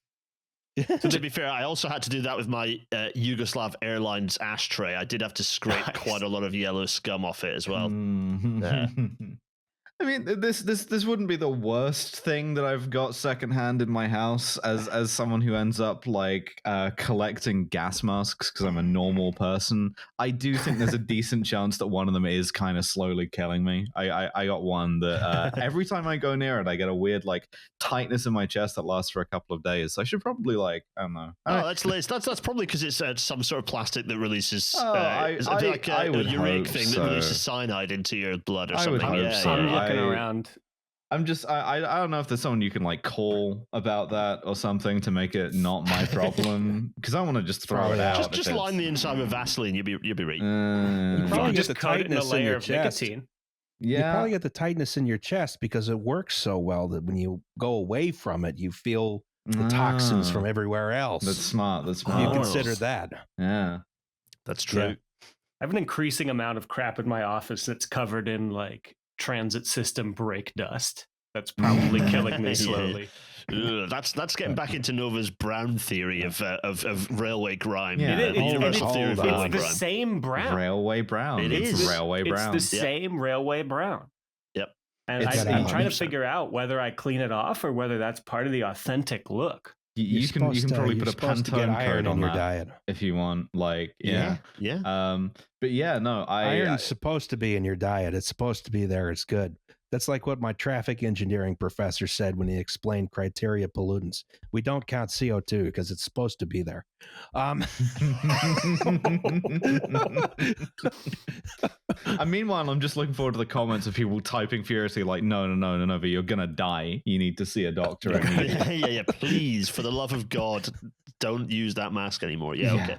So to be fair, I also had to do that with my Yugoslav Airlines ashtray. I did have to scrape quite a lot of yellow scum off it as well. Yeah. I mean, this wouldn't be the worst thing that I've got secondhand in my house as someone who ends up like collecting gas masks because I'm a normal person. I do think there's a decent chance that one of them is kind of slowly killing me. I got one that every time I go near it, I get a weird like tightness in my chest that lasts for a couple of days. So I should probably like, I don't know. Oh, that's Liz. That's probably because it's some sort of plastic that releases I like a would uric hope thing so. that releases cyanide into your blood or I would something. hope Yeah, so. I'm yeah. looking around. I'm just I don't know if there's someone you can like call about that or something to make it not my problem because I want to just throw it out. Just line the inside with Vaseline. You'll be right. Probably Probably get just the coat it in a tightness in layer your of chest. nicotine. You Yeah, probably get the tightness in your chest because it works so well that when you go away from it, you feel the toxins from everywhere else. That's smart. That's you smart. consider that. Yeah. That's true. Yeah. I have an increasing amount of crap in my office that's covered in like transit system brake dust. That's probably killing me slowly. That's getting back into Nova's brown theory of railway grime. Yeah, universal theory of railway it's the grime. same brown. Railway brown. It is railway brown. It's the same railway brown. Yep. And I'm trying to figure out whether I clean it off or whether that's part of the authentic look. You can probably put a Pantone code on your that diet if you want. Like, Yeah. But yeah, no, iron's supposed to be in your diet. It's supposed to be there. It's good. That's like what my traffic engineering professor said when he explained criteria pollutants. We don't count CO2 because it's supposed to be there. Meanwhile, I'm just looking forward to the comments of people typing furiously like, no, but you're going to die. You need to see a doctor. Yeah. Please, for the love of God, don't use that mask anymore. Yeah. Okay.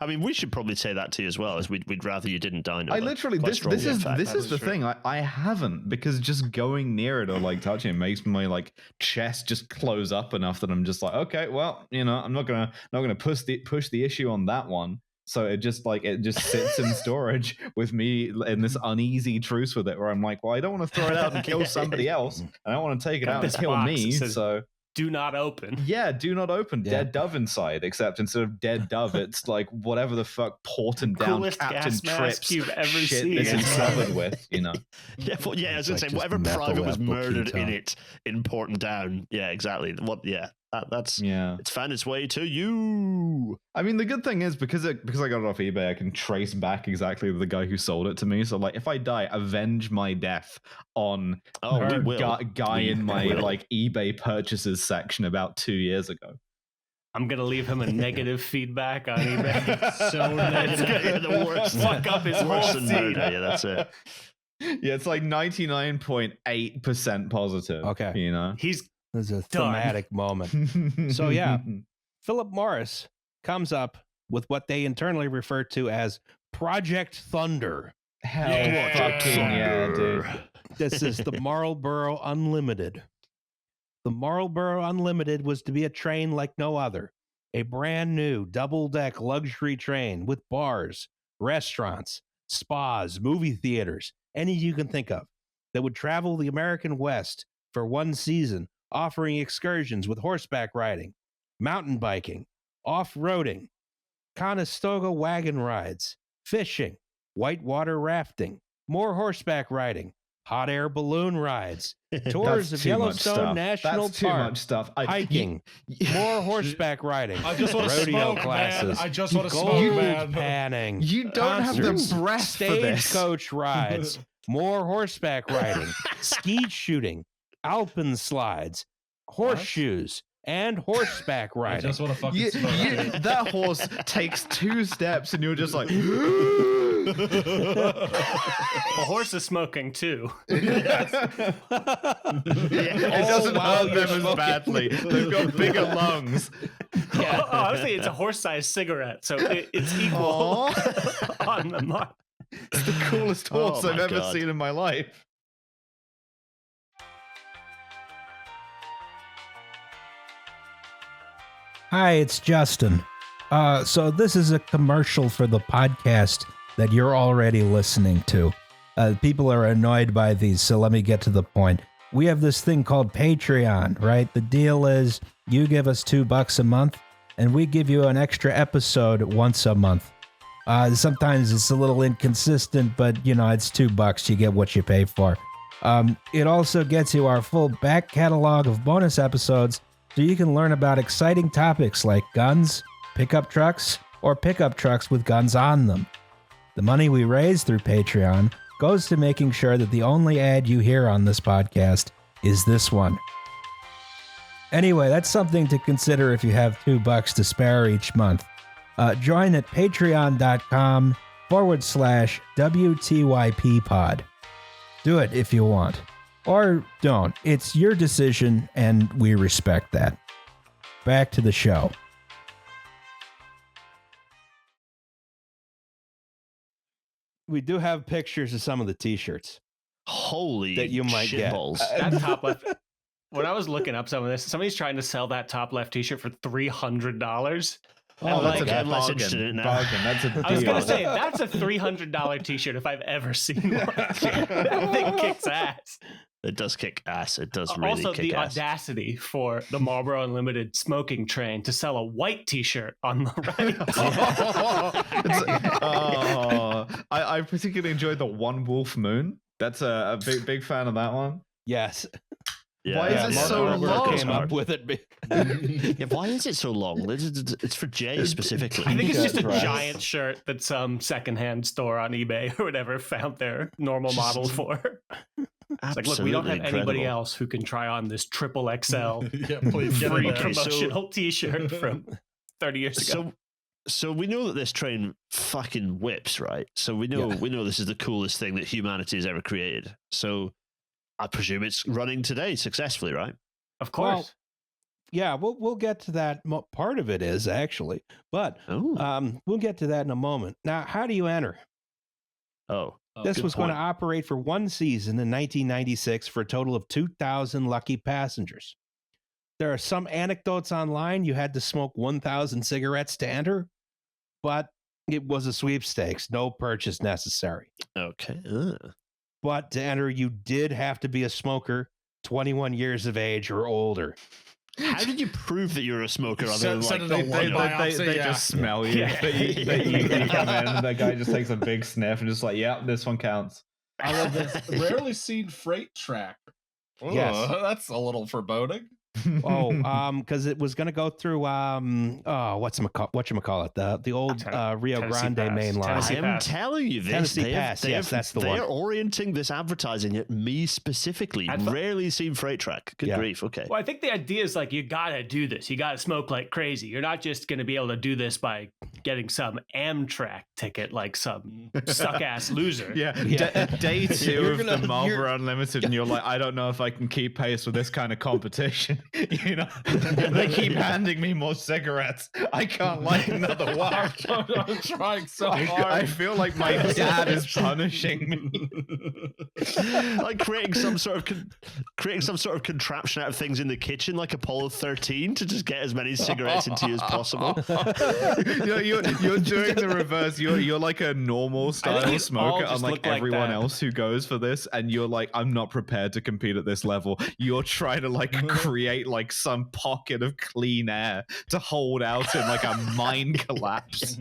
I mean, we should probably say that to you as well, as we'd rather you didn't die. I literally, this is the thing. I haven't, because just going near it or like touching it makes my like chest just close up enough that I'm just like, okay, well, I'm not gonna push the issue on that one. So it just sits in storage with me in this uneasy truce with it, where I'm like, well, I don't want to throw it out and kill somebody else. I don't want to take it out and kill me. So do not open. Yeah, do not open. Yeah. Dead dove inside, except instead of dead dove, it's like whatever the fuck porting down Captain Trips you've ever shit seen. this is covered with, Yeah, I was going to say, whatever private was murdered in it, in porting down. Yeah, exactly. It's found its way to you. I mean, the good thing is, because I got it off eBay, I can trace back exactly the guy who sold it to me. So, like, if I die, avenge my death on guy in my like eBay purchases section about 2 years ago. I'm gonna leave him a negative feedback on eBay. So negative. The worst. Fuck up his worse than murder. Yeah, that's it. Yeah, it's like 99.8% positive. Okay, there's a done. Thematic moment. So yeah, Philip Morris comes up with what they internally refer to as Project Thunder. Hell dude. This is the Marlboro Unlimited. The Marlboro Unlimited was to be a train like no other, a brand new double-deck luxury train with bars, restaurants, spas, movie theaters, any you can think of, that would travel the American West for one season, offering excursions with horseback riding, mountain biking, off-roading, Conestoga wagon rides, fishing, whitewater rafting, more horseback riding, hot air balloon rides, tours of Yellowstone National Park, hiking, more horseback riding, I just want to rodeo smoke, classes, man. I just want to smoke, man. panning, You don't have the breath for this. stagecoach rides, more horseback riding, skeet shooting, alpenslides, horseshoes, and horseback riding. I just want to fucking smoke. That horse takes 2 steps and you're just like... The horse is smoking too. It doesn't hurt them as badly. They've got bigger lungs. Yeah. Honestly, it's a horse-sized cigarette, so it's equal on the mark. It's the coolest horse I've ever seen in my life. Hi, it's Justin. So this is a commercial for the podcast that you're already listening to. People are annoyed by these, so let me get to the point. We have this thing called Patreon, right? The deal is you give us $2 a month, and we give you an extra episode once a month. Sometimes it's a little inconsistent, but it's $2. You get what you pay for. It also gets you our full back catalog of bonus episodes, so you can learn about exciting topics like guns, pickup trucks, or pickup trucks with guns on them. The money we raise through Patreon goes to making sure that the only ad you hear on this podcast is this one. Anyway, that's something to consider if you have $2 to spare each month. Join at patreon.com/WTYP pod. Do it if you want. Or don't. It's your decision, and we respect that. Back to the show. We do have pictures of some of the t-shirts. Holy that you might get. That top left. When I was looking up some of this, somebody's trying to sell that top left t-shirt for $300. Oh, that's like, a I'm less bargain. interested in it now. Bargain. That's a deal. I was going to say, that's a $300 t-shirt if I've ever seen one. That thing kicks ass. It does kick ass. It does really also, kick the ass. audacity for the Marlboro Unlimited smoking train to sell a white t-shirt on the right. I particularly enjoyed the One Wolf Moon. That's a big fan of that one. Yes. Yeah. Why is it so long? Came up with it. Yeah, why is it so long? It's for Jay specifically. I think it's just a Right. giant shirt that some secondhand store on eBay or whatever found their normal model for. It's like, look, we don't have anybody else who can try on this triple XL Yeah, please get free it there. promotional t-shirt from 30 years ago. So we know that this train fucking whips, right? So we know this is the coolest thing that humanity has ever created. So I presume it's running today successfully, right? Of course. Well, yeah, we'll get to that. Part of it is actually, but we'll get to that in a moment. Now, how do you enter? This was going to operate for one season in 1996 for a total of 2,000 lucky passengers. There are some anecdotes online. You had to smoke 1,000 cigarettes to enter, but it was a sweepstakes. No purchase necessary. Okay. But to enter, you did have to be a smoker, 21 years of age or older. How did you prove that you're a smoker? Send it a They just smell you. Yeah. You come in and that guy just takes a big sniff and just like, yeah, this one counts. I love this. Rarely seen freight tracker. Yes. That's a little foreboding. Because it was going to go through whatchamacallit, the old Rio Tennessee Grande Pass. main line. Tennessee I am Pass. telling you this. Tennessee Pass, yes, that's the one. They're orienting this advertising at me specifically. Rarely seen freight track. Good grief. Okay. Well, I think the idea is like, you got to do this. You got to smoke like crazy. You're not just going to be able to do this by getting some Amtrak ticket like some suck-ass loser. Yeah. Day two of the Marlboro Unlimited, and you're like, I don't know if I can keep pace with this kind of competition. You know, they keep handing me more cigarettes. I can't light another one. I'm trying so hard. I feel like my dad is punishing me. Like creating some sort of contraption out of things in the kitchen, like Apollo 13, to just get as many cigarettes into you as possible. You're doing the reverse. You're like a normal style smoker, unlike everyone else who goes for this, and you're like, I'm not prepared to compete at this level. You're trying to like create like some pocket of clean air to hold out in like a mine collapse.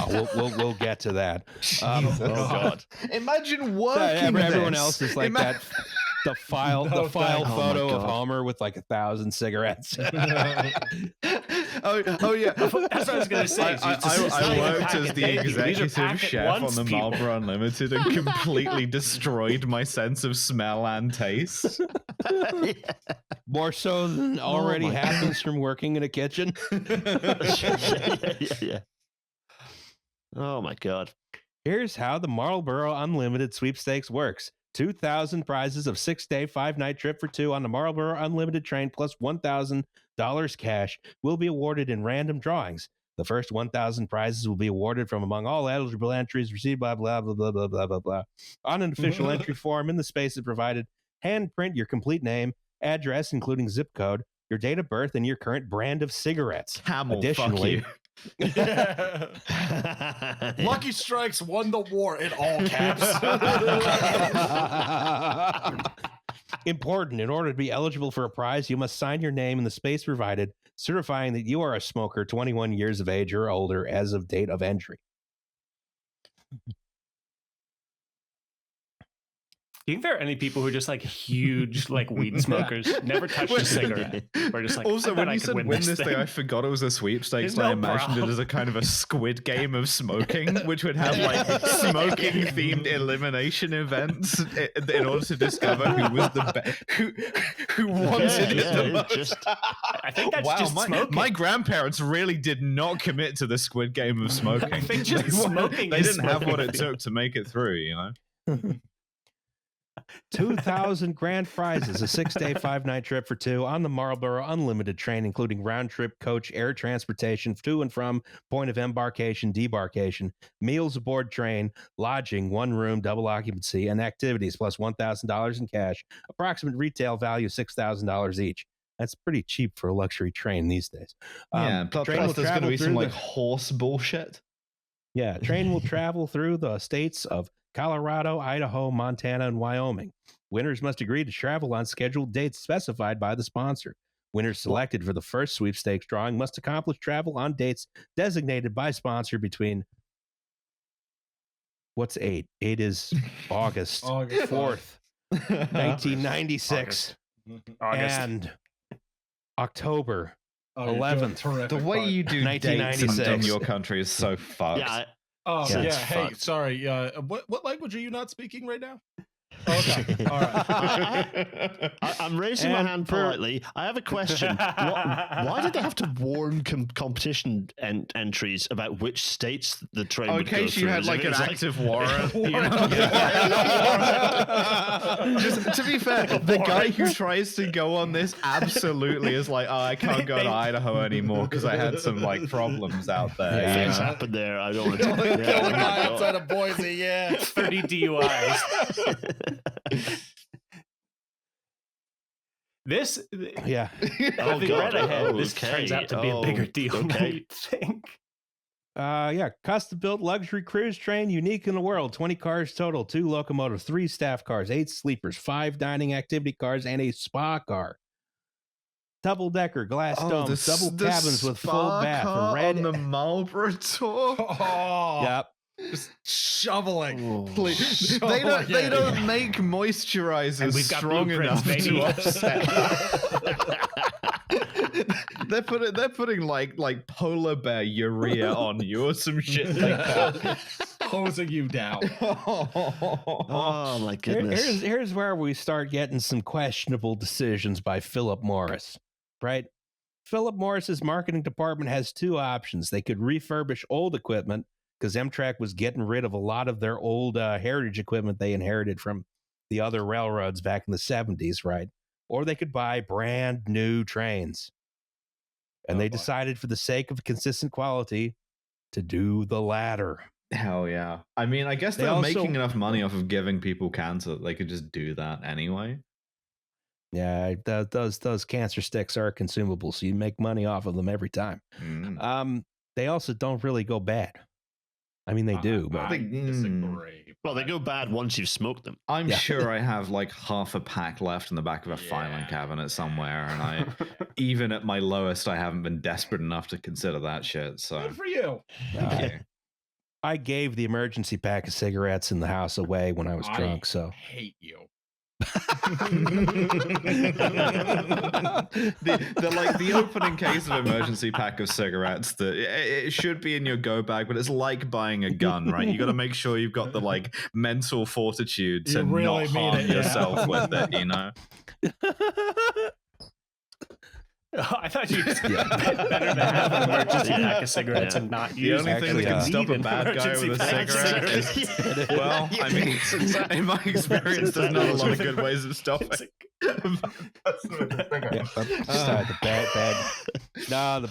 We'll get to that. Oh God! Imagine working. Everyone else is like that. The file photo of Homer with like 1,000 cigarettes. Oh yeah, that's what I was gonna say. I worked as the executive chef on the Marlboro Unlimited and completely destroyed my sense of smell and taste. More so than already happens from working in a kitchen. Yeah. Oh my God. Here's how the Marlboro Unlimited sweepstakes works. 2,000 prizes of 6-day, 5-night trip for two on the Marlboro Unlimited train plus $1,000 cash will be awarded in random drawings. The first 1,000 prizes will be awarded from among all eligible entries received by blah, blah, blah, blah, blah, blah, blah. On an official entry form in the spaces provided, hand print your complete name, address, including zip code, your date of birth, and your current brand of cigarettes. Additionally, Lucky Strikes won the war in all caps. Important. In order to be eligible for a prize, you must sign your name in the space provided, certifying that you are a smoker 21 years of age or older as of date of entry. Do you think there are any people who are just like huge like weed smokers, never touched a cigarette? Or just like, also, when you said win this thing, I forgot it was a sweepstakes. I imagined it as a kind of a Squid Game of smoking, which would have like smoking themed elimination events in order to discover who was the best, who wanted it the most. I think that's just smoking. My grandparents really did not commit to the Squid Game of smoking. I think just smoking. They didn't have what it took to make it through, you know. 2,000 grand prizes, a 6-day, 5-night trip for two on the Marlboro Unlimited train, including round-trip coach air transportation to and from point of embarkation, debarkation, meals aboard train, lodging, one room, double occupancy, and activities, plus $1,000 in cash, approximate retail value $6,000 each. That's pretty cheap for a luxury train these days. Plus there's going to be some like horse bullshit. Yeah, train will travel through the states of Colorado, Idaho, Montana, and Wyoming. Winners must agree to travel on scheduled dates specified by the sponsor. Winners selected for the first sweepstakes drawing must accomplish travel on dates designated by sponsor between... What's 8? 8 is August 4th, 1996, and October 11th. The way you do dates in your country is so fucked. Hey, sorry. What language are you not speaking right now? Okay. All right. I'm raising my hand politely. I have a question. Why did they have to warn competition entries about which states the train would go through? In case you had like an active warrant. Just to be fair, the guy who tries to go on this absolutely is like, I can't go to Idaho anymore because I had some like problems out there. Things happened there. I don't want to kill the guy outside of Boise. 30 DUIs. This, this turns out to be a bigger deal than you think. Custom-built luxury cruise train, unique in the world. 20 cars total, 2 locomotives, 3 staff cars, 8 sleepers, 5 dining activity cars, and a spa car. Double-decker, glass domes, double cabins with full bath. Red on the Marlboro tour. Yep. Just shoveling. Please. They don't make moisturizers strong enough to offset. They're putting like polar bear urea on you or some shit like that. Hosing you down. Oh my goodness. Here's where we start getting some questionable decisions by Philip Morris, right? Philip Morris's marketing department has 2 options. They could refurbish old equipment, because Amtrak was getting rid of a lot of their old heritage equipment they inherited from the other railroads back in the 70s, right? Or they could buy brand new trains. And they decided, for the sake of consistent quality, to do the latter. Hell yeah. I mean, I guess they're making enough money off of giving people cancer that they could just do that anyway. Yeah, those cancer sticks are consumable, so you make money off of them every time. They also don't really go bad. I mean, they do, but I disagree. Well, they go bad once you've smoked them. I'm sure I have like half a pack left in the back of a filing cabinet somewhere, and even at my lowest, I haven't been desperate enough to consider that shit. So good for you. I gave the emergency pack of cigarettes in the house away when I was drunk. So hate you. the opening case of emergency pack of cigarettes that it should be in your go bag, but it's like buying a gun, right? You got to make sure you've got the like mental fortitude to really not harm yourself with it, you know. I thought you better to have an emergency pack of cigarettes and not use. The only thing that can stop a bad guy with a cigarette is, well, I mean, in my experience, there's not a lot of good ways of stopping. The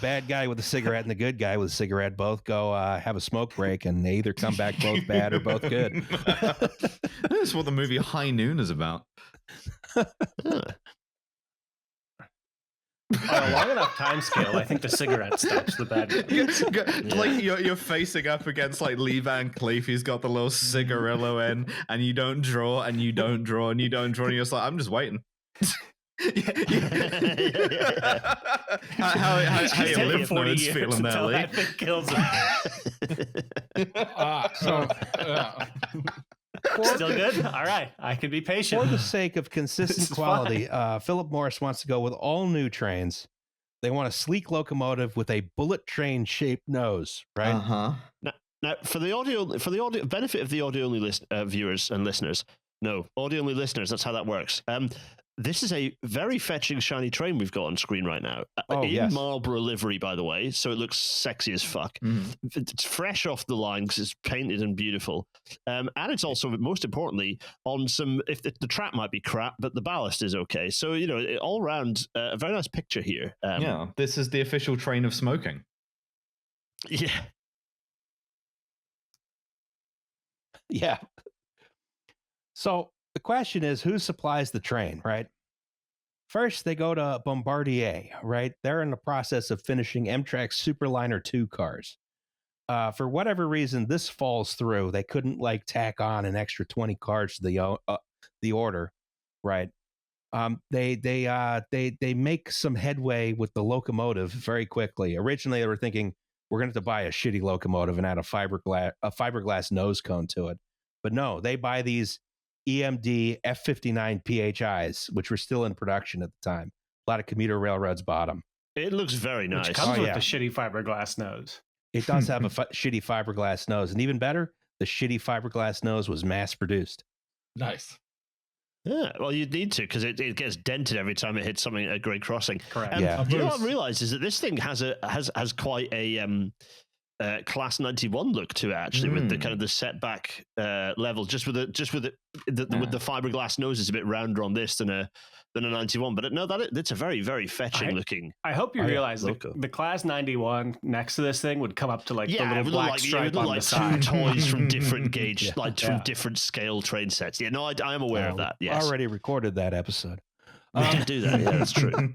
bad guy with the cigarette and the good guy with a cigarette both go have a smoke break, and they either come back both bad or both good. That's what the movie High Noon is about. On a long enough time scale, I think the cigarette stops the bad guy. Like you're facing up against like Lee Van Cleef. He's got the little cigarillo in, and you don't draw, and you don't draw, and you don't draw, and you're just like, I'm just waiting. How your lymph nodes feeling there, Lee? That thing kills him. Still good? All right. I can be patient. For the sake of consistent quality, Philip Morris wants to go with all new trains. They want a sleek locomotive with a bullet train shaped nose, right? Uh-huh. Now, for the audio benefit of the audio only viewers and listeners, audio only listeners, that's how that works. This is a very fetching shiny train we've got on screen right now. In Marlboro livery, by the way, so it looks sexy as fuck. It's fresh off the line because it's painted and beautiful. And it's also, most importantly, on some, if the trap might be crap, but the ballast is okay. So, all around, a very nice picture here. This is the official train of smoking. Yeah. Yeah. So the question is, who supplies the train, right? First, they go to Bombardier, right? They're in the process of finishing Amtrak's Superliner 2 cars. For whatever reason, this falls through. They couldn't tack on an extra 20 cars to the order, right? They make some headway with the locomotive very quickly. Originally, they were thinking we're going to have to buy a shitty locomotive and add a fiberglass nose cone to it, but no, they buy these EMD F59 PHIs, which were still in production at the time. A lot of commuter railroads bought them. It looks very nice. Which comes with the shitty fiberglass nose. It does have a shitty fiberglass nose, and even better, the shitty fiberglass nose was mass produced. Nice. Yeah, well, you need to, because it gets dented every time it hits something at a grade crossing. Correct. And you know what I realized is that this thing has quite a Class 91 look to it, actually, with the kind of the setback level, just with the fiberglass nose is a bit rounder on this than a 91. But no, that's a very, very fetching looking. I hope you realize the Class 91 next to this thing would come up to the little black stripe on the side. Two toys from different gauge, from different scale train sets. Yeah, no, I am aware of that. Yes, already recorded that episode. We did do that. Yeah, that's true.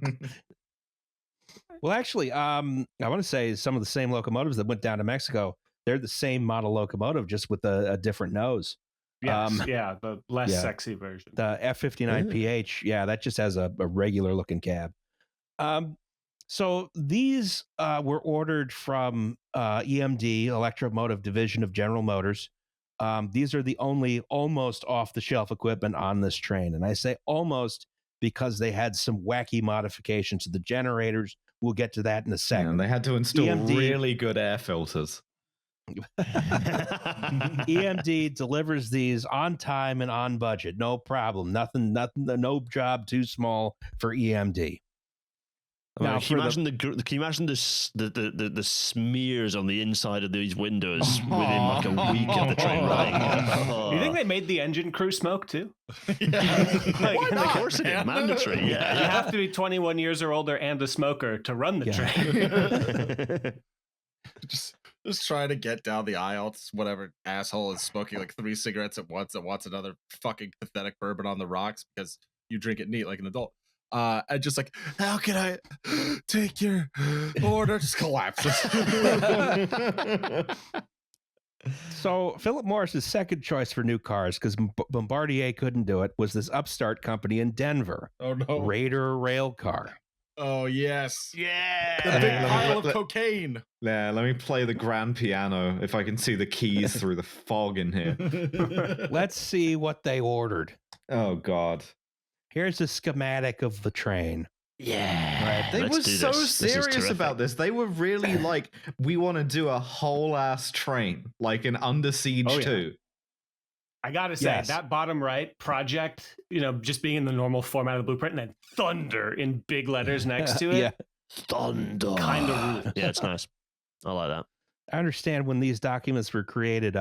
Well, actually, I want to say some of the same locomotives that went down to Mexico, they're the same model locomotive, just with a different nose. Yes, the less sexy version. The F59PH, that just has a regular looking cab. So these were ordered from EMD, Electromotive Division of General Motors. These are the only almost off-the-shelf equipment on this train. And I say almost because they had some wacky modifications to the generators. We'll get to that in a second. And they had to install really good air filters. EMD delivers these on time and on budget. No problem. Nothing, no job too small for EMD. Now, can you imagine the smears on the inside of these windows within like a week of the train riding? Do you think they made the engine crew smoke too? Why not? Of course it is mandatory. Yeah, you have to be 21 years or older and a smoker to run the train. Just trying to get down the aisle. It's whatever asshole is smoking like 3 cigarettes at once and wants another fucking pathetic bourbon on the rocks because you drink it neat like an adult. And just like, how can I take your order? Just collapses. So Philip Morris's second choice for new cars, because Bombardier couldn't do it, was this upstart company in Denver. Oh no, Raider Railcar. Oh yes, yeah, the big pile of cocaine. Yeah, let me play the grand piano if I can see the keys through the fog in here. Let's see what they ordered. Oh God. Here's a schematic of the train. Yeah. Right. They were so serious about this. They were really like, we want to do a whole ass train, like an Under Siege 2. I gotta say, that bottom right project, just being in the normal format of the blueprint and then thunder in big letters next to it. Yeah. Thunder. Kind of rude. Yeah, it's nice. I like that. I understand when these documents were created,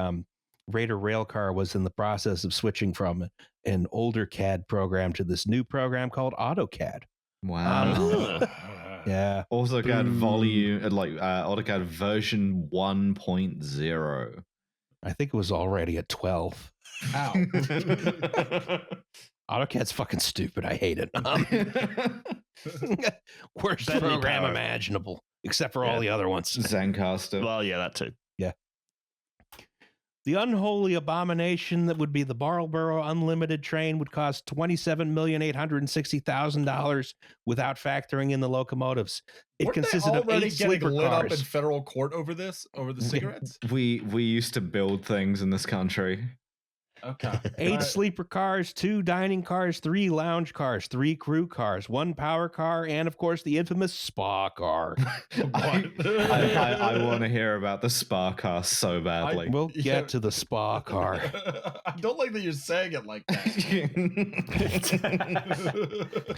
Raider Railcar was in the process of switching from an older CAD program to this new program called AutoCAD. Wow. Yeah. AutoCAD AutoCAD version 1.0. I think it was already at 12. Ow. AutoCAD's fucking stupid. I hate it. Worst program imaginable, except for all the other ones. Zencaster. Well, yeah, that too. Yeah. The unholy abomination that would be the Marlboro Unlimited train would cost $27,860,000 without factoring in the locomotives. It consisted of 8 sleeper lit cars. Up in federal court over the cigarettes. We used to build things in this country. Okay. 8 sleeper cars, 2 dining cars, 3 lounge cars, 3 crew cars, 1 power car, and of course the infamous spa car. I want to hear about the spa car so badly. We'll get to the spa car. I don't like that you're saying it like that.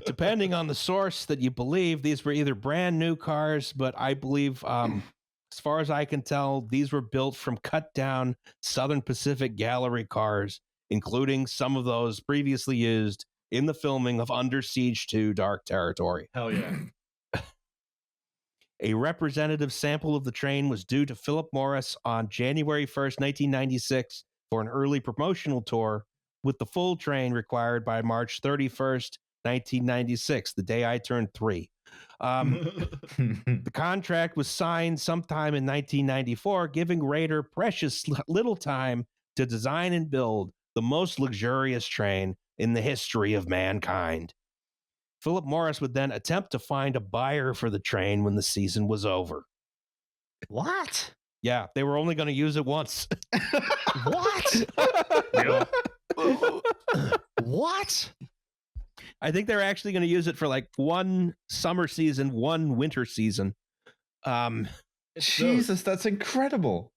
Depending on the source that you believe, these were either brand new cars, but I believe, as far as I can tell, these were built from cut down Southern Pacific gallery cars, including some of those previously used in the filming of Under Siege 2 Dark Territory. Hell yeah. A representative sample of the train was due to Philip Morris on January 1st, 1996 for an early promotional tour, with the full train required by March 31st, 1996, the day I turned 3. The contract was signed sometime in 1994, giving Raider precious little time to design and build the most luxurious train in the history of mankind. Philip Morris would then attempt to find a buyer for the train when the season was over. What? Yeah, they were only going to use it once. What? What? I think they're actually going to use it for like one summer season, one winter season. Jesus, that's incredible.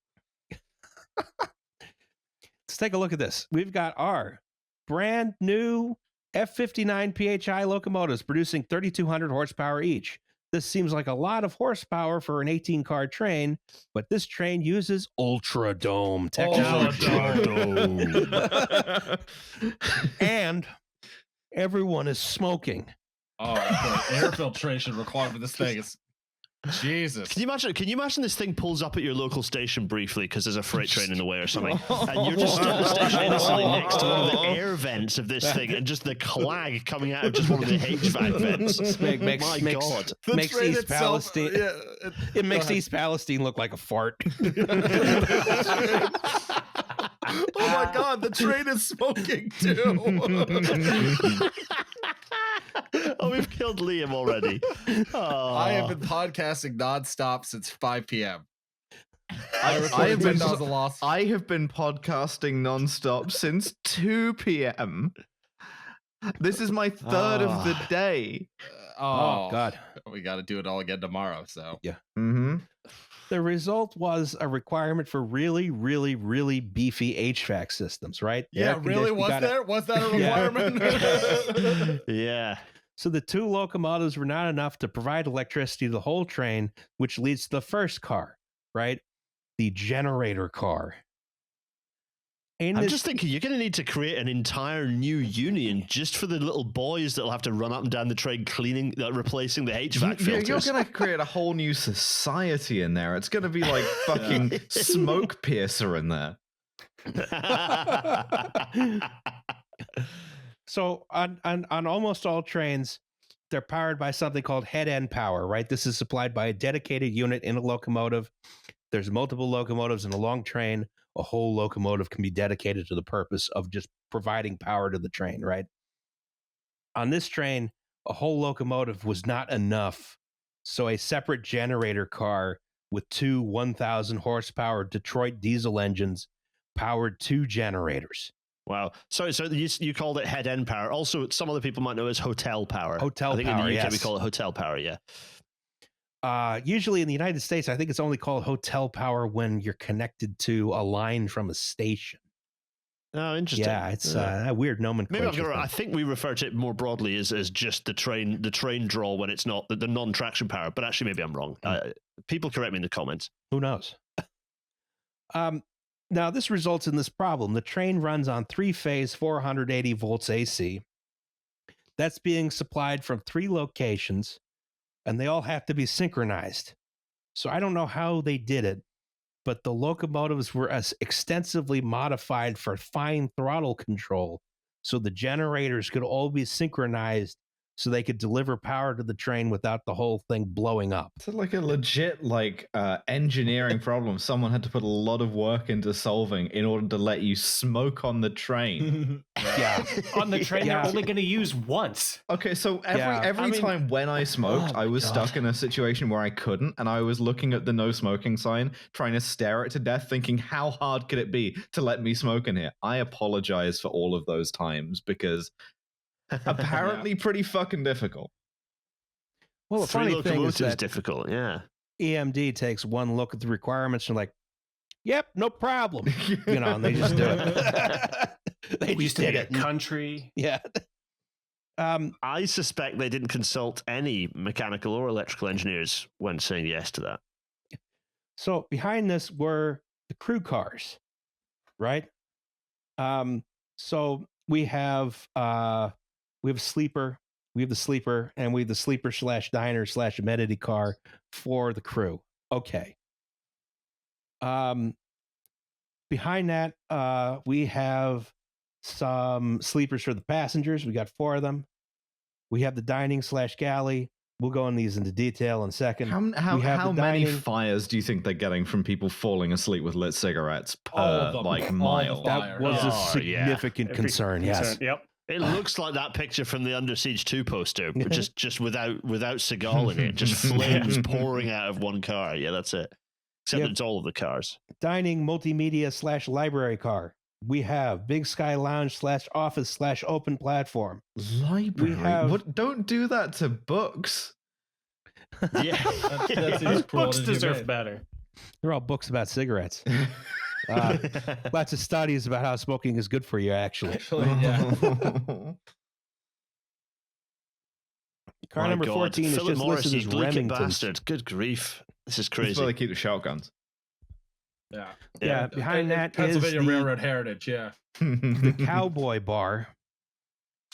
Let's take a look at this. We've got our brand new F59 PHI locomotives producing 3,200 horsepower each. This seems like a lot of horsepower for an 18-car train, but this train uses Ultra Dome technology. And everyone is smoking. Oh, the air filtration required for this thing is Jesus. Can you imagine this thing pulls up at your local station briefly because there's a freight train in the way or something, and you're just at the station innocently next to one of the air vents of this thing, and just the clag coming out of just one of the HVAC vents. My God, makes East Palestine. It makes East Palestine look like a fart. Oh my God, the train is smoking too. Oh, we've killed Liam already. Oh. I have been podcasting nonstop since 5 p.m. I have been podcasting nonstop since 2 p.m. This is my third of the day. Oh God, we got to do it all again tomorrow. So yeah. Mm-hmm. The result was a requirement for really, really, really beefy HVAC systems, right? Yeah, really? Was that a requirement? Yeah. So the 2 locomotives were not enough to provide electricity to the whole train, which leads to the first car, right? The generator car. I'm just thinking you're going to need to create an entire new union just for the little boys that'll have to run up and down the train replacing the HVAC filters. You're going to create a whole new society in there. It's going to be like fucking smoke piercer in there. So on almost all trains, they're powered by something called head-end power, right? This is supplied by a dedicated unit in a locomotive. There's multiple locomotives in a long train. A whole locomotive can be dedicated to the purpose of just providing power to the train, right? On this train, a whole locomotive was not enough. So a separate generator car with 2 1,000 horsepower Detroit diesel engines powered 2 generators. Wow. So you called it head-end power. Also, some other people might know as hotel power. Hotel power, I think in the UK yes. we call it hotel power, yeah. Usually in the United States, I think it's only called hotel power when you're connected to a line from a station. Oh, interesting. Yeah, it's a weird nomenclature. Maybe I think we refer to it more broadly as just the train draw when it's not the non-traction power. But actually, maybe I'm wrong. People correct me in the comments. Who knows? Now, this results in this problem. The train runs on 3-phase 480 volts AC. That's being supplied from 3 locations, and they all have to be synchronized. So I don't know how they did it, but the locomotives were extensively modified for fine throttle control, so the generators could all be synchronized so they could deliver power to the train without the whole thing blowing up. It's like a legit engineering problem someone had to put a lot of work into solving in order to let you smoke on the train. Yeah. On the train they're only going to use once. Okay, so every time when I smoked, I was stuck in a situation where I couldn't, and I was looking at the no smoking sign, trying to stare it to death, thinking, how hard could it be to let me smoke in here? I apologize for all of those times, because apparently pretty fucking difficult. Well, the funny thing is that difficult, yeah. EMD takes one look at the requirements and like, yep, no problem. And they just do it. They just did it. Country. Yeah. I suspect they didn't consult any mechanical or electrical engineers when saying yes to that. So behind this were the crew cars, right? So we have a sleeper, we have the sleeper, and we have the sleeper / diner / amenity car for the crew. Okay. Behind that, we have some sleepers for the passengers. We got 4 of them. We have the dining/galley. We'll go into detail in a second. How many fires do you think they're getting from people falling asleep with lit cigarettes per mile? That was a significant concern. Yes. Yep. It looks like that picture from the Under Siege 2 poster, just without Seagal in it, just flames pouring out of one car. Yeah, that's it. Except that it's all of the cars. Dining, multimedia/library car. We have Big Sky Lounge/office/open platform. Library? Don't do that to books. Yeah. Books deserve better. They're all books about cigarettes. Lots of studies about how smoking is good for you, actually. Yeah. Car number 14 is Philip just Morris, listed as Remington. bastard. Good grief. This is crazy. That's why they keep the shotguns. Yeah. Behind that Pennsylvania is Railroad Heritage. Yeah. the Cowboy Bar,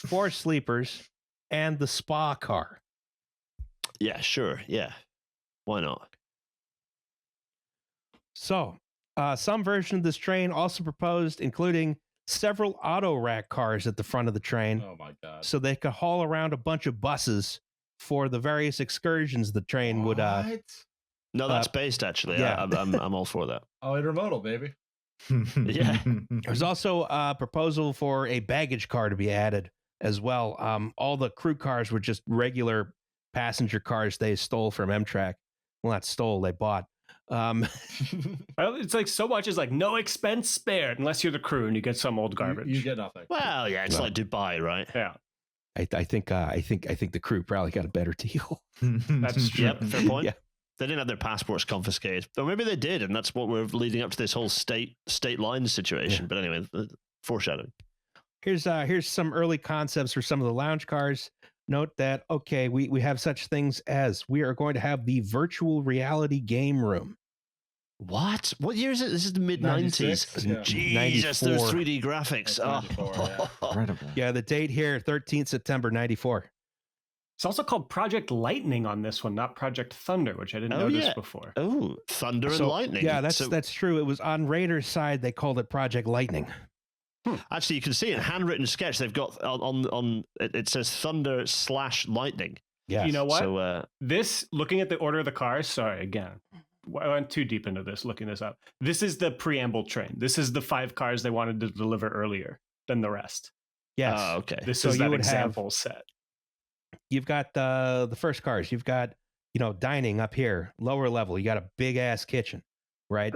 4 sleepers, and the spa car. Yeah, sure. Yeah. Why not? So, some version of this train also proposed including several auto rack cars at the front of the train. Oh my God. So they could haul around a bunch of buses for the various excursions the train would. No, that's based actually. Yeah. I'm all for that. Oh, intermodal, baby. Yeah. There's also a proposal for a baggage car to be added as well. All the crew cars were just regular passenger cars they stole from Amtrak. Well, not stole, they bought. It's like so much is like no expense spared unless you're the crew and you get some old garbage. You get nothing. Well, yeah, it's like Dubai, right? Yeah. I think the crew probably got a better deal. That's true. Yep, fair point. Yeah. They didn't have their passports confiscated. Or maybe they did, and that's what we're leading up to this whole state line situation. Yeah. But anyway, foreshadowing. Here's some early concepts for some of the lounge cars. Note that, okay, we have such things as we are going to have the virtual reality game room. What? What year is it? This is the mid-90s. Yeah. Jesus, 94. those 3D graphics. Incredible. Yeah, the date here, 13th September, 94. It's also called Project Lightning on this one, not Project Thunder, which I didn't notice before. Oh, Thunder and Lightning. Yeah, that's true. It was on Raider's side, they called it Project Lightning. Actually, you can see in handwritten sketch they've got on it says Thunder/Lightning. Yeah. You know what? So this, looking at the order of the cars, sorry, again, I went too deep into this, looking this up. This is the preamble train. This is the 5 cars they wanted to deliver earlier than the rest. Yes. Okay. This is that example set. You've got the first cars. You've got, dining up here, lower level. You got a big ass kitchen, right?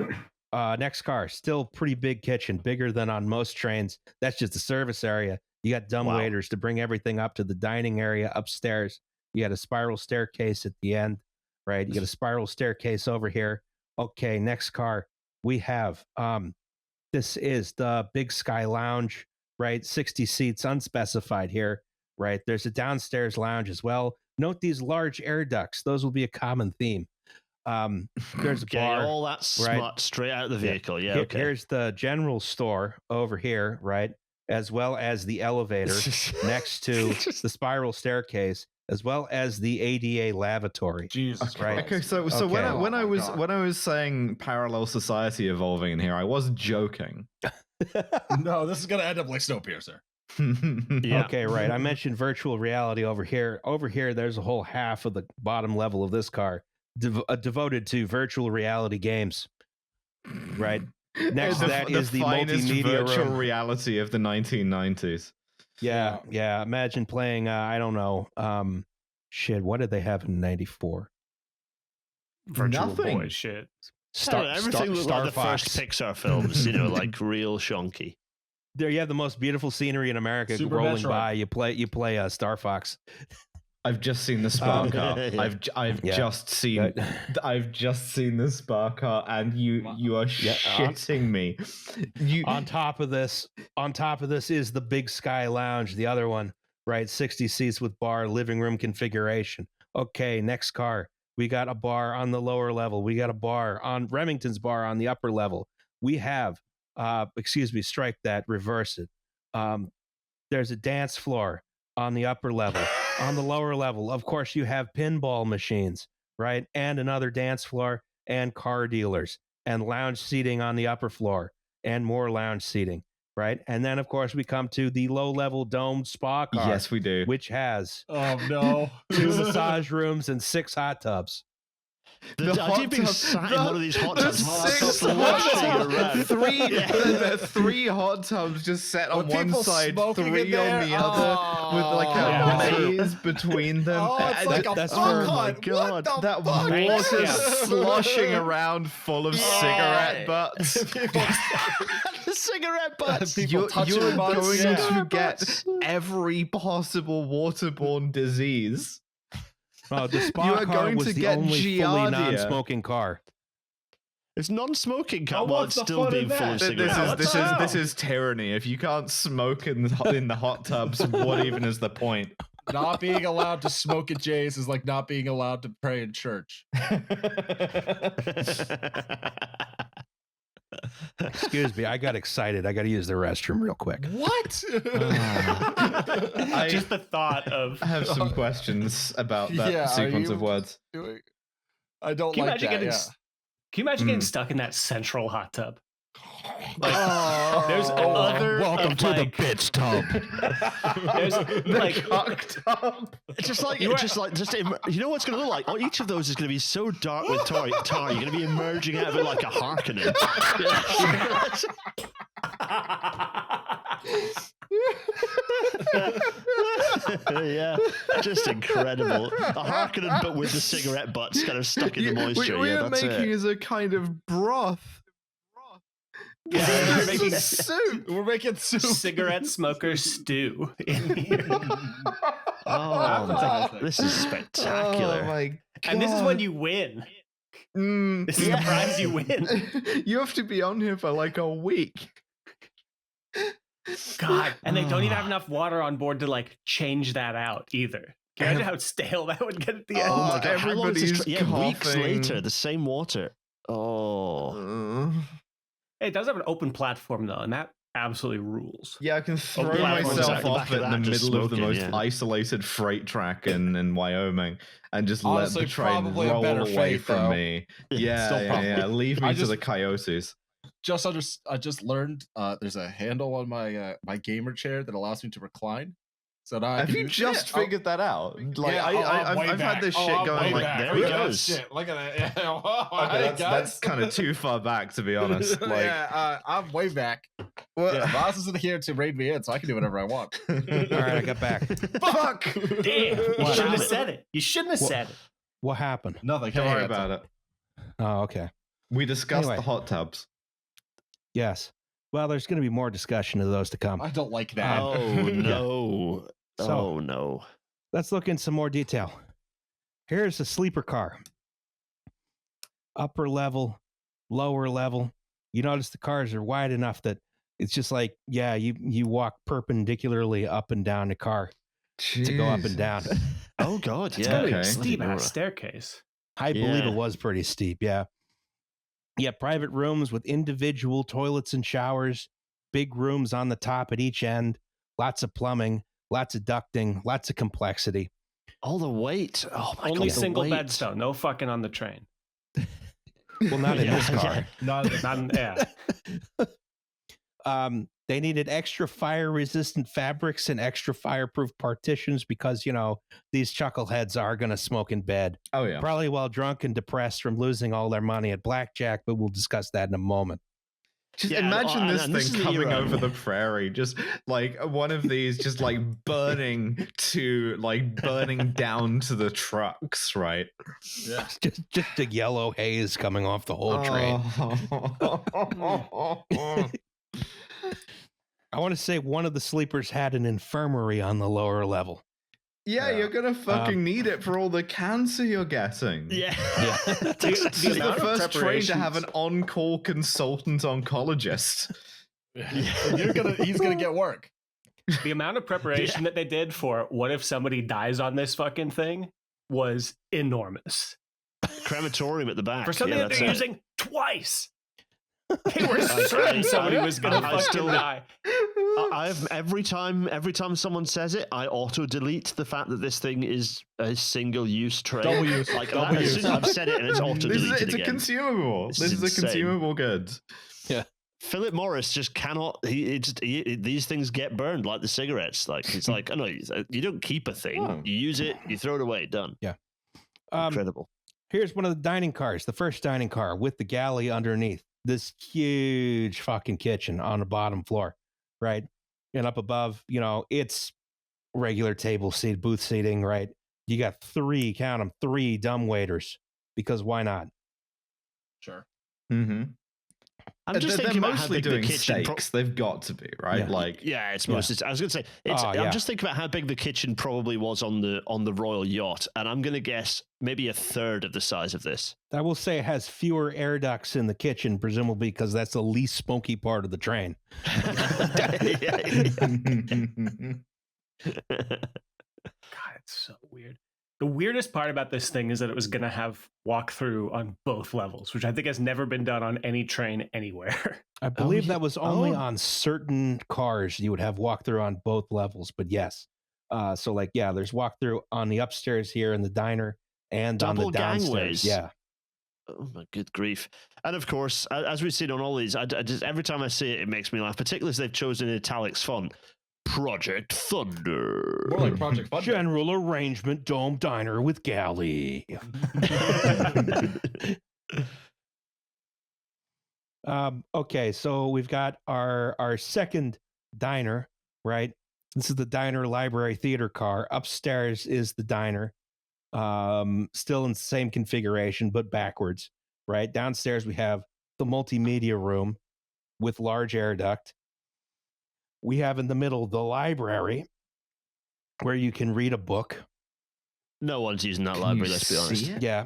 Next car, still pretty big kitchen, bigger than on most trains. That's just the service area. You got dumb waiters to bring everything up to the dining area upstairs. You got a spiral staircase at the end, right? You got a spiral staircase over here. Okay, next car. We have, this is the Big Sky Lounge, right? 60 seats, unspecified here, right? There's a downstairs lounge as well. Note these large air ducts. Those will be a common theme. There's a bar. All that smut straight out of the vehicle. Yeah. Okay. Here's the general store over here, right? As well as the elevator next to the spiral staircase, as well as the ADA lavatory. Jesus right? Christ. Okay, so when I was saying parallel society evolving in here, I was joking. No, this is gonna end up like Snowpiercer. Yeah. Okay, right. I mentioned virtual reality over here. Over here, there's a whole half of the bottom level of this car devoted to virtual reality games. Right. Next to that is the multimedia virtual room. reality of the 1990s. Yeah. Imagine playing. I don't know. What did they have in '94? Virtual Nothing. boy shit. Everything looked like the first Pixar films. Like real shonky. There you have the most beautiful scenery in America. Super rolling Metroid. by. You play Star Fox. I've just seen the Spark car. I've just seen the Spark car, and you are shitting me. On top of this is the Big Sky Lounge, the other one, right? 60 seats with bar, living room configuration. Okay, next car. We got a bar on the lower level. We got a bar on Remington's bar on the upper level. We have, strike that, reverse it. There's a dance floor on the upper level. On the lower level, of course, you have pinball machines, right? And another dance floor and car dealers and lounge seating on the upper floor and more lounge seating. right? And then, of course, we come to the low-level domed spa car. Yes, we do. Which has 2 massage rooms and 6 hot tubs. The idea being sat in one of these hot tubs, 6 hot tubs, 3 hot tubs just set on one side, 3 on the other, with like a maze between them. Oh, it's like oh my god, that water sloshing around full of cigarette butts. The cigarette butts. You're going to get every possible waterborne disease. Oh, the spa car was the only fully non-smoking car. It's non-smoking car. Well, it's still being full of cigarettes. This is tyranny. If you can't smoke in the hot tubs, what even is the point? Not being allowed to smoke at Jay's is like not being allowed to pray in church. Excuse me, I got excited. I got to use the restroom real quick. What? Just the thought of. I have some questions about that sequence of words. I don't like that. Can you imagine getting stuck in that central hot tub? Like, there's other. Welcome to the bitch tub. There's like cock tub. Just you know what's going to look like? Oh, each of those is going to be so dark with tar. You're going to be emerging out of it like a Harkonnen. Yeah, just incredible. A Harkonnen, but with the cigarette butts kind of stuck in the moisture. We're making is a kind of broth. Yeah, we're making soup. We're making soup. Cigarette smoker stew in here. This is spectacular. Oh my God. And this is when you win. This is the prize you win. You have to be on here for like a week. God, and they don't even have enough water on board to like change that out either. Can you imagine how stale that would get at the end? Oh my God, everybody's weeks later, the same water. It does have an open platform though, and that absolutely rules. Yeah, I can throw myself off it in the middle of the most isolated freight track in Wyoming and just let the train roll away from me. Yeah. Leave me to the coyotes. I just learned there's a handle on my my gamer chair that allows me to recline. So now have you just figured that out? Like I've had this shit going. Like there he goes. Shit, look at that. Okay, that's kind of too far back, to be honest. Like, I'm way back. Yeah, Boss isn't here to raid me in, so I can do whatever I want. All right, I got back. Fuck! Damn! You shouldn't have said it. You shouldn't have said it. What happened? Nothing. Don't worry about it. Oh, okay. We discussed the hot tubs. Yes. Well, there's going to be more discussion of those to come. I don't like that. Oh no. So, no. Let's look in some more detail. Here's a sleeper car. Upper level, lower level. You notice the cars are wide enough that it's just like, you walk perpendicularly up and down the car to go up and down. Oh God, it's yeah. A steep ass staircase. I believe it was pretty steep, yeah. Yeah, private rooms with individual toilets and showers, big rooms on the top at each end, lots of plumbing, lots of ducting, lots of complexity. All the weight. Oh my God. Only single bed though. No fucking on the train. Well, not in this car. They needed extra fire-resistant fabrics and extra fireproof partitions because, these chuckleheads are going to smoke in bed. Oh, yeah. Probably while drunk and depressed from losing all their money at blackjack, but we'll discuss that in a moment. Just imagine this thing coming over the prairie, just like one of these, just like burning down to the trucks, right? Yeah, just a yellow haze coming off the whole train. I want to say one of the sleepers had an infirmary on the lower level. Yeah, you're gonna fucking need it for all the cancer you're getting. Yeah. This is the first train to have an on-call consultant oncologist. He's gonna get work. The amount of preparation that they did for what if somebody dies on this fucking thing was enormous. Crematorium at the back. For something that they're using twice. They were certain somebody was going to fucking die. I've every time someone says it, I auto delete the fact that this thing is a single use tray. Double use. Like as soon as I've said it, and it's auto deleted. It's a consumable. This is a consumable good. Yeah. Philip Morris just cannot. These things get burned like the cigarettes. Like it's like, oh no, you don't keep a thing. Oh. You use it, you throw it away, done. Yeah, incredible. Here's one of the dining cars, the first dining car with the galley underneath. This huge fucking kitchen on the bottom floor, right? And up above, it's regular table seat, booth seating, right? You got 3 dumbwaiters, because why not? Sure. Mm-hmm. I'm just thinking they're mostly doing steaks. They've got to be, right? Yeah. It's mostly. I was going to say. I'm just thinking about how big the kitchen probably was on the royal yacht, and I'm going to guess maybe a third of the size of this. I will say it has fewer air ducts in the kitchen, presumably because that's the least smoky part of the train. God, it's so weird. The weirdest part about this thing is that it was going to have walkthrough on both levels, which I think has never been done on any train anywhere. I believe that was only on certain cars you would have walkthrough on both levels, but yes. There's walkthrough on the upstairs here in the diner and double on the downstairs. Gangways. Yeah. Oh my good grief. And of course, as we've seen on all these, I just every time I see it, it makes me laugh, particularly as they've chosen italics font. Project Thunder. More like Project Thunder. General Arrangement Dome Diner with Galley. Okay, so we've got our second diner, right? This is the diner library theater car. Upstairs is the diner. Still in the same configuration, but backwards, right? Downstairs we have the multimedia room with large air duct. We have in the middle the library where you can read a book. No one's using that library, let's be honest. Yeah.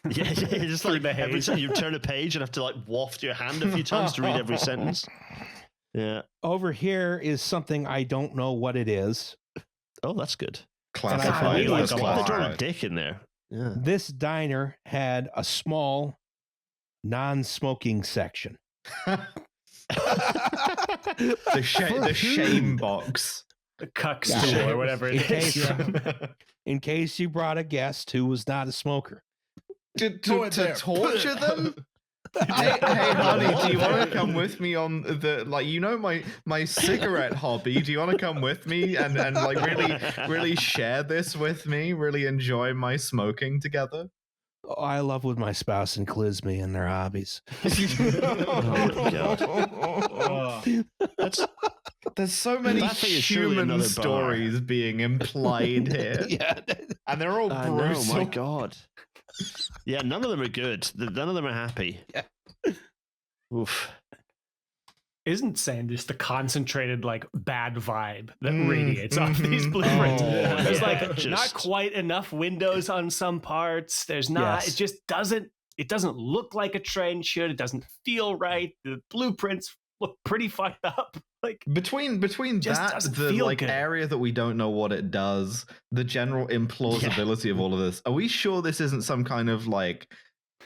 Yeah, just like every time you turn a page and have to like waft your hand a few times to read every sentence. Yeah. Over here is something I don't know what it is. Oh, that's good. Classified. They draw a dick in there. Yeah. This diner had a small non-smoking section. the shame box. The cuck stool or whatever it is. In case you brought a guest who was not a smoker. To torture them? hey, honey, do you want to come with me on my cigarette hobby? Do you want to come with me and really share this with me? Really enjoy my smoking together? Oh, I love when my spouse includes me in their hobbies. There's so many human stories being implied here. Yeah. And they're all brutal. Oh my God. Yeah, none of them are good. None of them are happy. Yeah. Oof. Isn't saying just the concentrated bad vibe that radiates off these blueprints. There's not quite enough windows on some parts. There's not. Yes. It just doesn't look like a train should. It doesn't feel right. The blueprints look pretty fucked up. Between that, the area that we don't know what it does, the general implausibility of all of this. Are we sure this isn't some kind of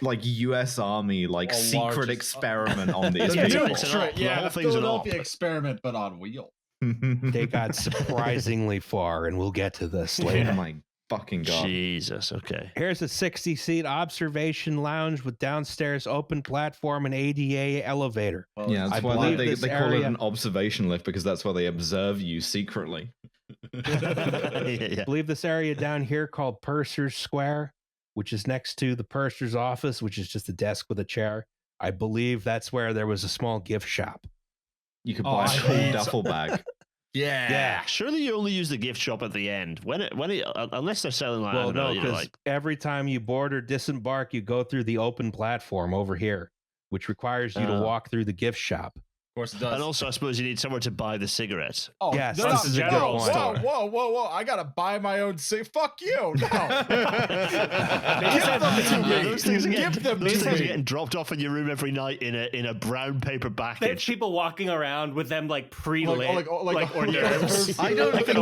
U.S. Army secret experiment on these people? The Philadelphia experiment, but on wheels. They got surprisingly far, and we'll get to this later. Oh my fucking God. Jesus, okay. Here's a 60-seat observation lounge with downstairs open platform and ADA elevator. Yeah, that's why they call it an observation lift, because that's where they observe you secretly. I believe this area down here called Purser's Square, which is next to the purser's office, which is just a desk with a chair. I believe that's where there was a small gift shop. You could buy a cool duffel bag. Yeah. Surely you only use the gift shop at the end unless they're selling because every time you board or disembark, you go through the open platform over here, which requires you to walk through the gift shop. Of course it does. And also, I suppose you need somewhere to buy the cigarettes. Oh, yes, this is a good one. Whoa. I got to buy my own Fuck you. No. Those things are getting dropped off in your room every night in a brown paper package. There's people walking around with them pre-lit hors d'oeuvres. I don't think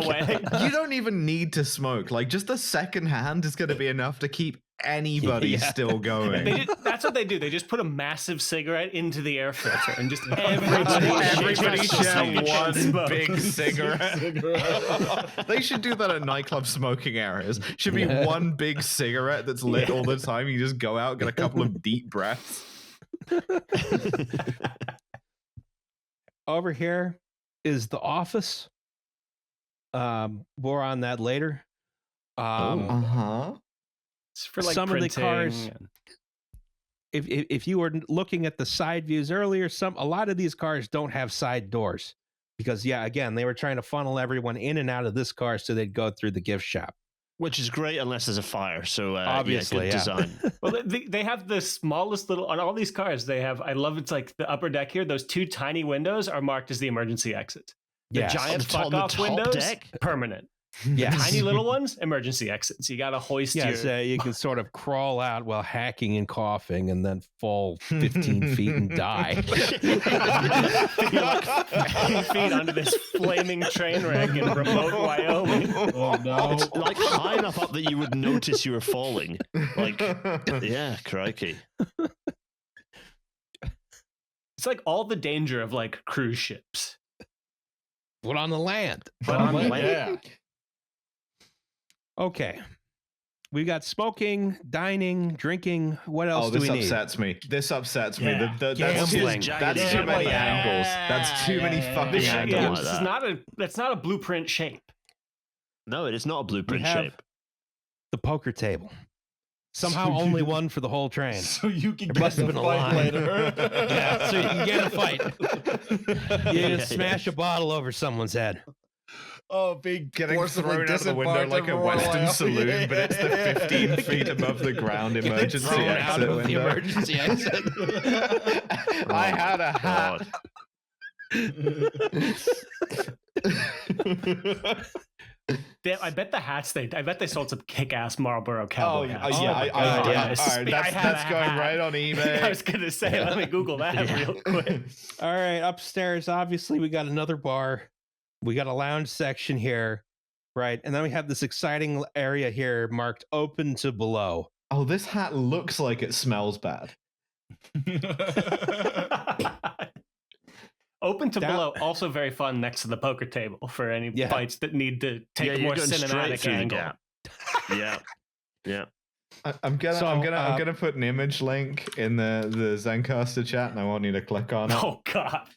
you don't even need to smoke. Just the second hand is going to be enough to keep anybody still going. That's what they do. They just put a massive cigarette into the air filter and just everybody share one big cigarette. They should do that at nightclub smoking areas. Should be one big cigarette that's lit all the time. You just go out, get a couple of deep breaths. Over here is the office. More on that later. It's for like some printing of the cars. If you were looking at the side views earlier, a lot of these cars don't have side doors because, again, they were trying to funnel everyone in and out of this car so they'd go through the gift shop. Which is great unless there's a fire. So obviously, good design. Well, they have the smallest little on all these cars. They have. I love it's like the upper deck here. Those two tiny windows are marked as the emergency exit. The giant fuck off windows, deck? Permanent. Yes. Tiny little ones, emergency exits. You got to hoist you can sort of crawl out while hacking and coughing and then fall 15 feet and die. 15 feet onto this flaming train wreck in remote Wyoming. Oh, no. It's like high enough up that you would notice you were falling. Like, yeah, crikey. It's like all the danger of like cruise ships. But on the land. Yeah. Okay. We got smoking, dining, drinking. What else do we need? This upsets me. Yeah. That's too many angles. That's too many fucking angles. That's not a blueprint shape. No, it is not a blueprint shape. The poker table. Somehow only one for the whole train. So you can must have been a line later. Yeah, so you can get a fight. You can smash a bottle over someone's head. Oh, being getting thrown out of the window like a Western saloon, but it's the 15 feet above the ground emergency exit window. The emergency exit. I had a hat. I bet the hats I bet they sold some kick-ass Marlboro cowboy hats. That's going right on eBay. I was gonna say, let me Google that real quick. All right, upstairs, obviously we got another bar. We got a lounge section here, right? And then we have this exciting area here marked open to below. Oh, this hat looks like it smells bad. Open to below, also very fun next to the poker table for any fights that need to take more cinematic angle. Yeah. I'm gonna put an image link in the Zencaster chat, and I want you to click on it. Oh God.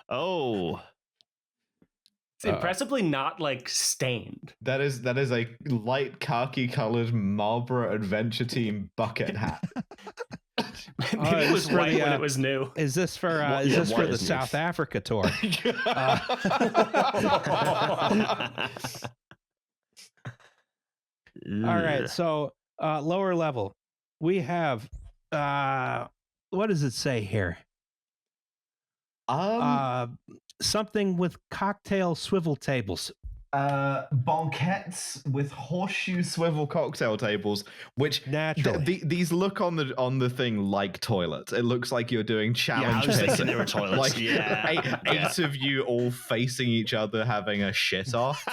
Oh. It's impressively not like stained. That is a light khaki colored Marlboro Adventure Team bucket hat. Maybe it was white when it was new. Is this for the South Africa tour? All right, so lower level, we have what does it say here? Something with cocktail swivel tables. Banquettes with horseshoe swivel cocktail tables, which naturally these look on the thing like toilets. It looks like you're doing challenge. I was thinking they were toilets. Like eight of you all facing each other having a shit off.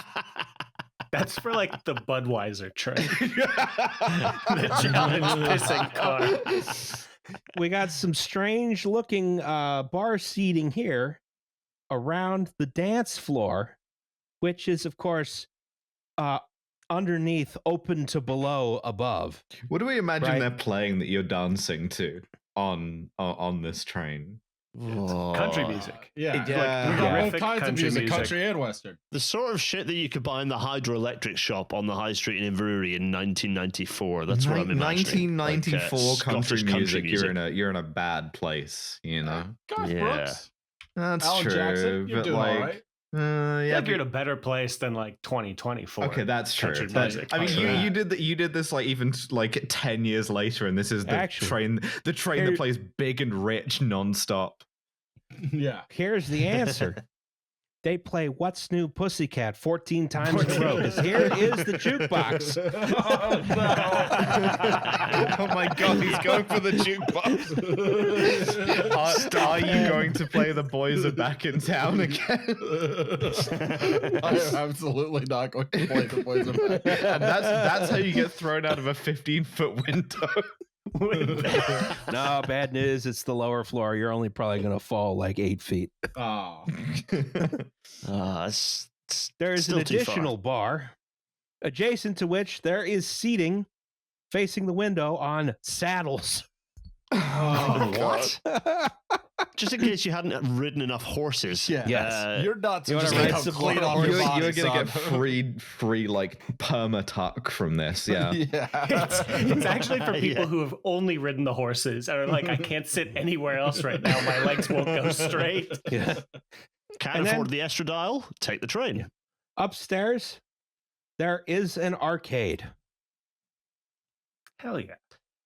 That's for like the Budweiser train. The challenge pissing car. We got some strange looking bar seating here around the dance floor, which is, of course, underneath, open to below, above. What do we imagine they're playing that you're dancing to on this train? Country music. We got both kinds of music, country and western. The sort of shit that you could buy in the hydroelectric shop on the high street in Inverurie in 1994. That's what I'm imagining. 1994 country music. You're in a bad place, you know. Garth Brooks. That's Alan true. Jackson, you're doing all right. Like you're in a better place than like 2024. Okay, that's true. I mean, you did this like even like 10 years later, and this is the train that plays Big and Rich nonstop. Yeah. Here's the answer. They play What's New Pussycat 14 times in a row, because here is the jukebox. Oh, no. Oh my God, he's going for the jukebox. Are you going to play The Boys Are Back in Town again? I am absolutely not going to play The Boys Are Back. And that's how you get thrown out of a 15-foot window. No, bad news. It's the lower floor. You're only probably going to fall like 8 feet. Oh. There's an additional bar, adjacent to which there is seating facing the window on saddles. Oh, what? Just in case you hadn't ridden enough horses. Yeah. Yes. You're nuts. You You wanna just ride come some clean more off your horses? body, You're gonna son. get free like perma-tuck from this. Yeah. It's actually for people Yeah. who have only ridden the horses and are like, I can't sit anywhere else right now. My legs won't go straight. Yeah. Can't And afford then- the estradiol? Take the train. Upstairs, there is an arcade. Hell yeah.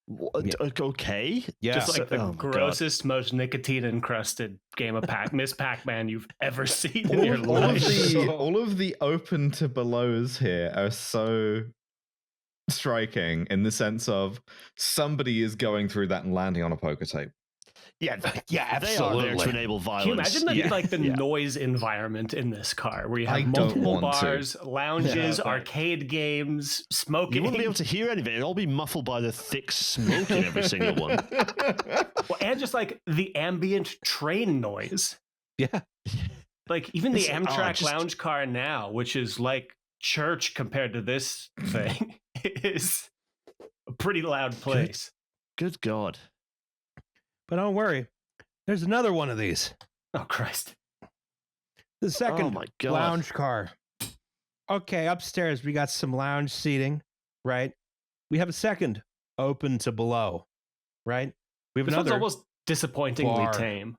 What? Okay. Yeah. Just like the Oh my God. grossest, most nicotine encrusted game of Miss Pac-Man you've ever seen in your all of life. all of the open to belows here are so striking in the sense of somebody is going through that and landing on a poker tape. Yeah, Yeah, they are there to absolutely. enable violence. Can you imagine the Yeah. noise environment in this car where you have I don't multiple want to. bars, lounges, Yeah, but- arcade games, smoking? You wouldn't be able to hear any of it. It'd all be muffled by the thick smoke in every single one. Well, and just like the ambient train noise. Yeah. Like even the It's- Amtrak just- lounge car now, which is like church compared to this thing, is a pretty loud place. Good God. But don't worry, there's another one of these. Oh Christ. The Oh second my God. lounge car. Okay, upstairs we got some lounge seating, right? We have a second open to below, right? We have This one's another almost disappointingly bar. tame.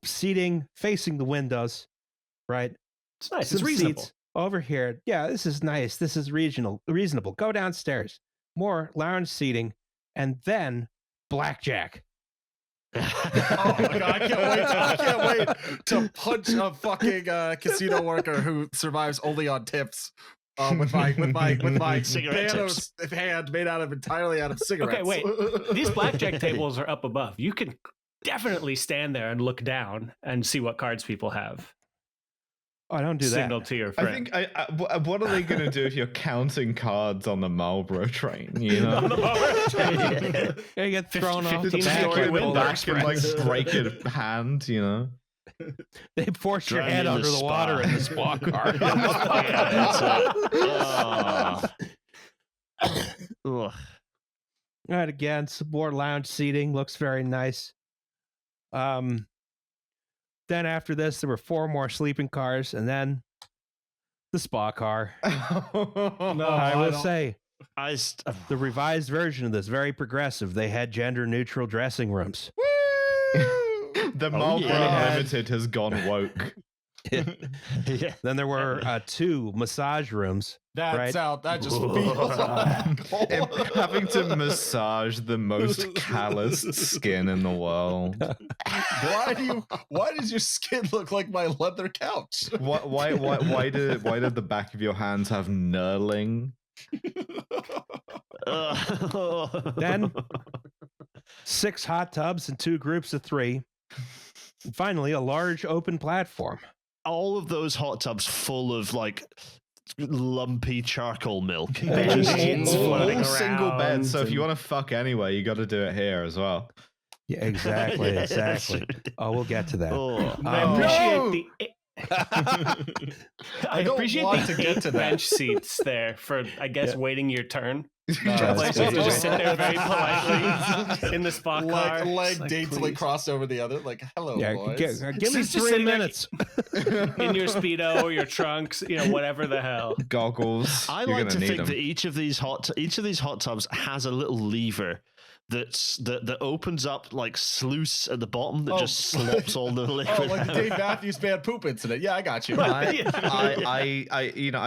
seating facing the windows, right? It's nice. Some It's reasonable. seats over here. Yeah, this is nice. This is reasonable. Go downstairs. More lounge seating, and then blackjack. Oh my God, I can't wait to punch a fucking casino worker who survives only on tips. With my Cigarette Thanos hand made entirely out of cigarettes. Okay, wait. These blackjack tables are up above. You can definitely stand there and look down and see what cards people have. Oh, don't do Signal that. to your I friend. think what are they going to do if you're counting cards on the Marlboro train? You know, You get thrown off the 15 back, story of window. the back and like express. break a hand. You know, They force your Drown head in the under the spa. water in the spa car. Ugh. All right, again, some more lounge seating. Looks very nice. Then after this, there were 4 more sleeping cars, and then the spa car. I will say, the revised version of this, very progressive. They had gender-neutral dressing rooms. the Marlboro yeah. Limited has gone woke. Yeah. Then there were 2 massage rooms. That Right. that just feels And having to massage the most calloused skin in the world. Why does your skin look like my leather couch? Why did the back of your hands have knurling? Then 6 hot tubs and 2 groups of 3. And finally, a large open platform. all of those hot tubs full of like lumpy charcoal milk. Bed sheets floating All single around beds. So if and- you want to fuck anyway, you got to do it here as well. Yeah, exactly, Yes. exactly. Oh, we'll get to that. Oh. I Oh. appreciate the. I don't appreciate want the to get to that. bench seats there for, I guess, waiting your turn. that's Places to good. just sit there very politely in the spa car. leg It's like, daintily please. crossed over the other. Like, hello, Yeah, boys. give me Just 3 sitting there- minutes. in your Speedo or your trunks, whatever the hell. Goggles. I You're like gonna to need think them. that each of these hot tubs has a little lever that opens up like sluice at the bottom that Oh. just slops all the liquid. Oh, like the out. Dave Matthews Bad Poop incident. Yeah, I got you. I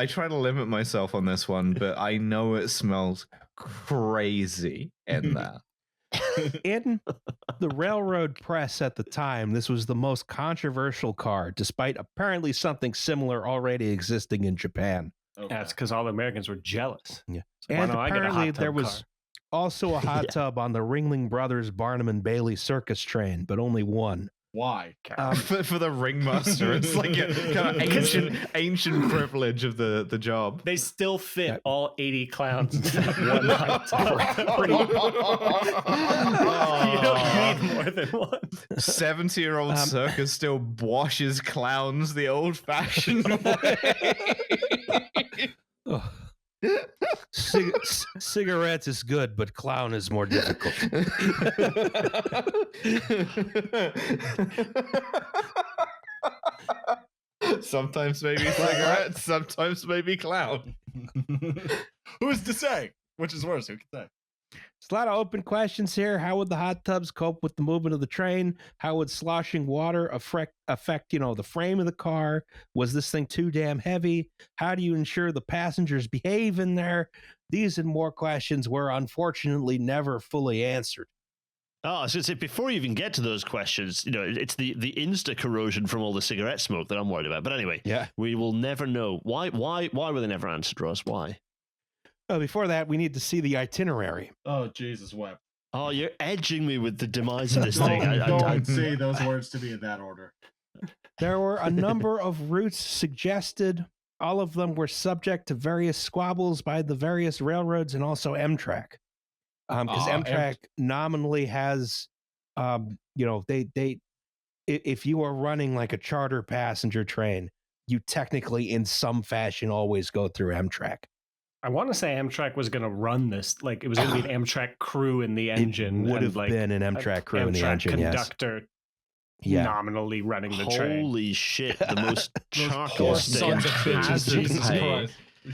try to limit myself on this one, but I know it smells crazy in there. In the railroad press at the time, this was the most controversial car, despite apparently something similar already existing in Japan. That's because all the Americans were jealous. Yeah. So why And don't I get a apparently hot tub there was car? also a hot tub on the Ringling Brothers Barnum and Bailey circus train, but only one. Why? For the ringmaster, it's like a kind of ancient privilege of the job. They still fit all 80 clowns into that one hot tub. Pretty- you don't need more than one. 70-year-old circus still washes clowns the old-fashioned way. Ugh. Cigarettes is good, but clown is more difficult. Sometimes maybe cigarettes, sometimes maybe clown. Who's to say? Which is worse? Who can say? There's a lot of open questions here. How would the hot tubs cope with the movement of the train? How would sloshing water affect the frame of the car? Was this thing too damn heavy? How do you ensure the passengers behave in there? These and more questions were unfortunately never fully answered. Oh, I was going to say, before you even get to those questions, it's the insta corrosion from all the cigarette smoke that I'm worried about. But anyway, we will never know. Why were they never answered, Ross? Why? Before that, we need to see the itinerary. Oh, Jesus wept. Oh, you're edging me with the demise of this thing. Don't say those words to me in that order. There were a number of routes suggested. All of them were subject to various squabbles by the various railroads and also Amtrak. Because Amtrak nominally has, if you are running like a charter passenger train, you technically in some fashion always go through Amtrak. I want to say Amtrak was going to run this, like it was going to be an Amtrak crew in the engine. It would have been an Amtrak crew in the engine, conductor nominally running the train. Holy shit, the most charcoal stained hazard.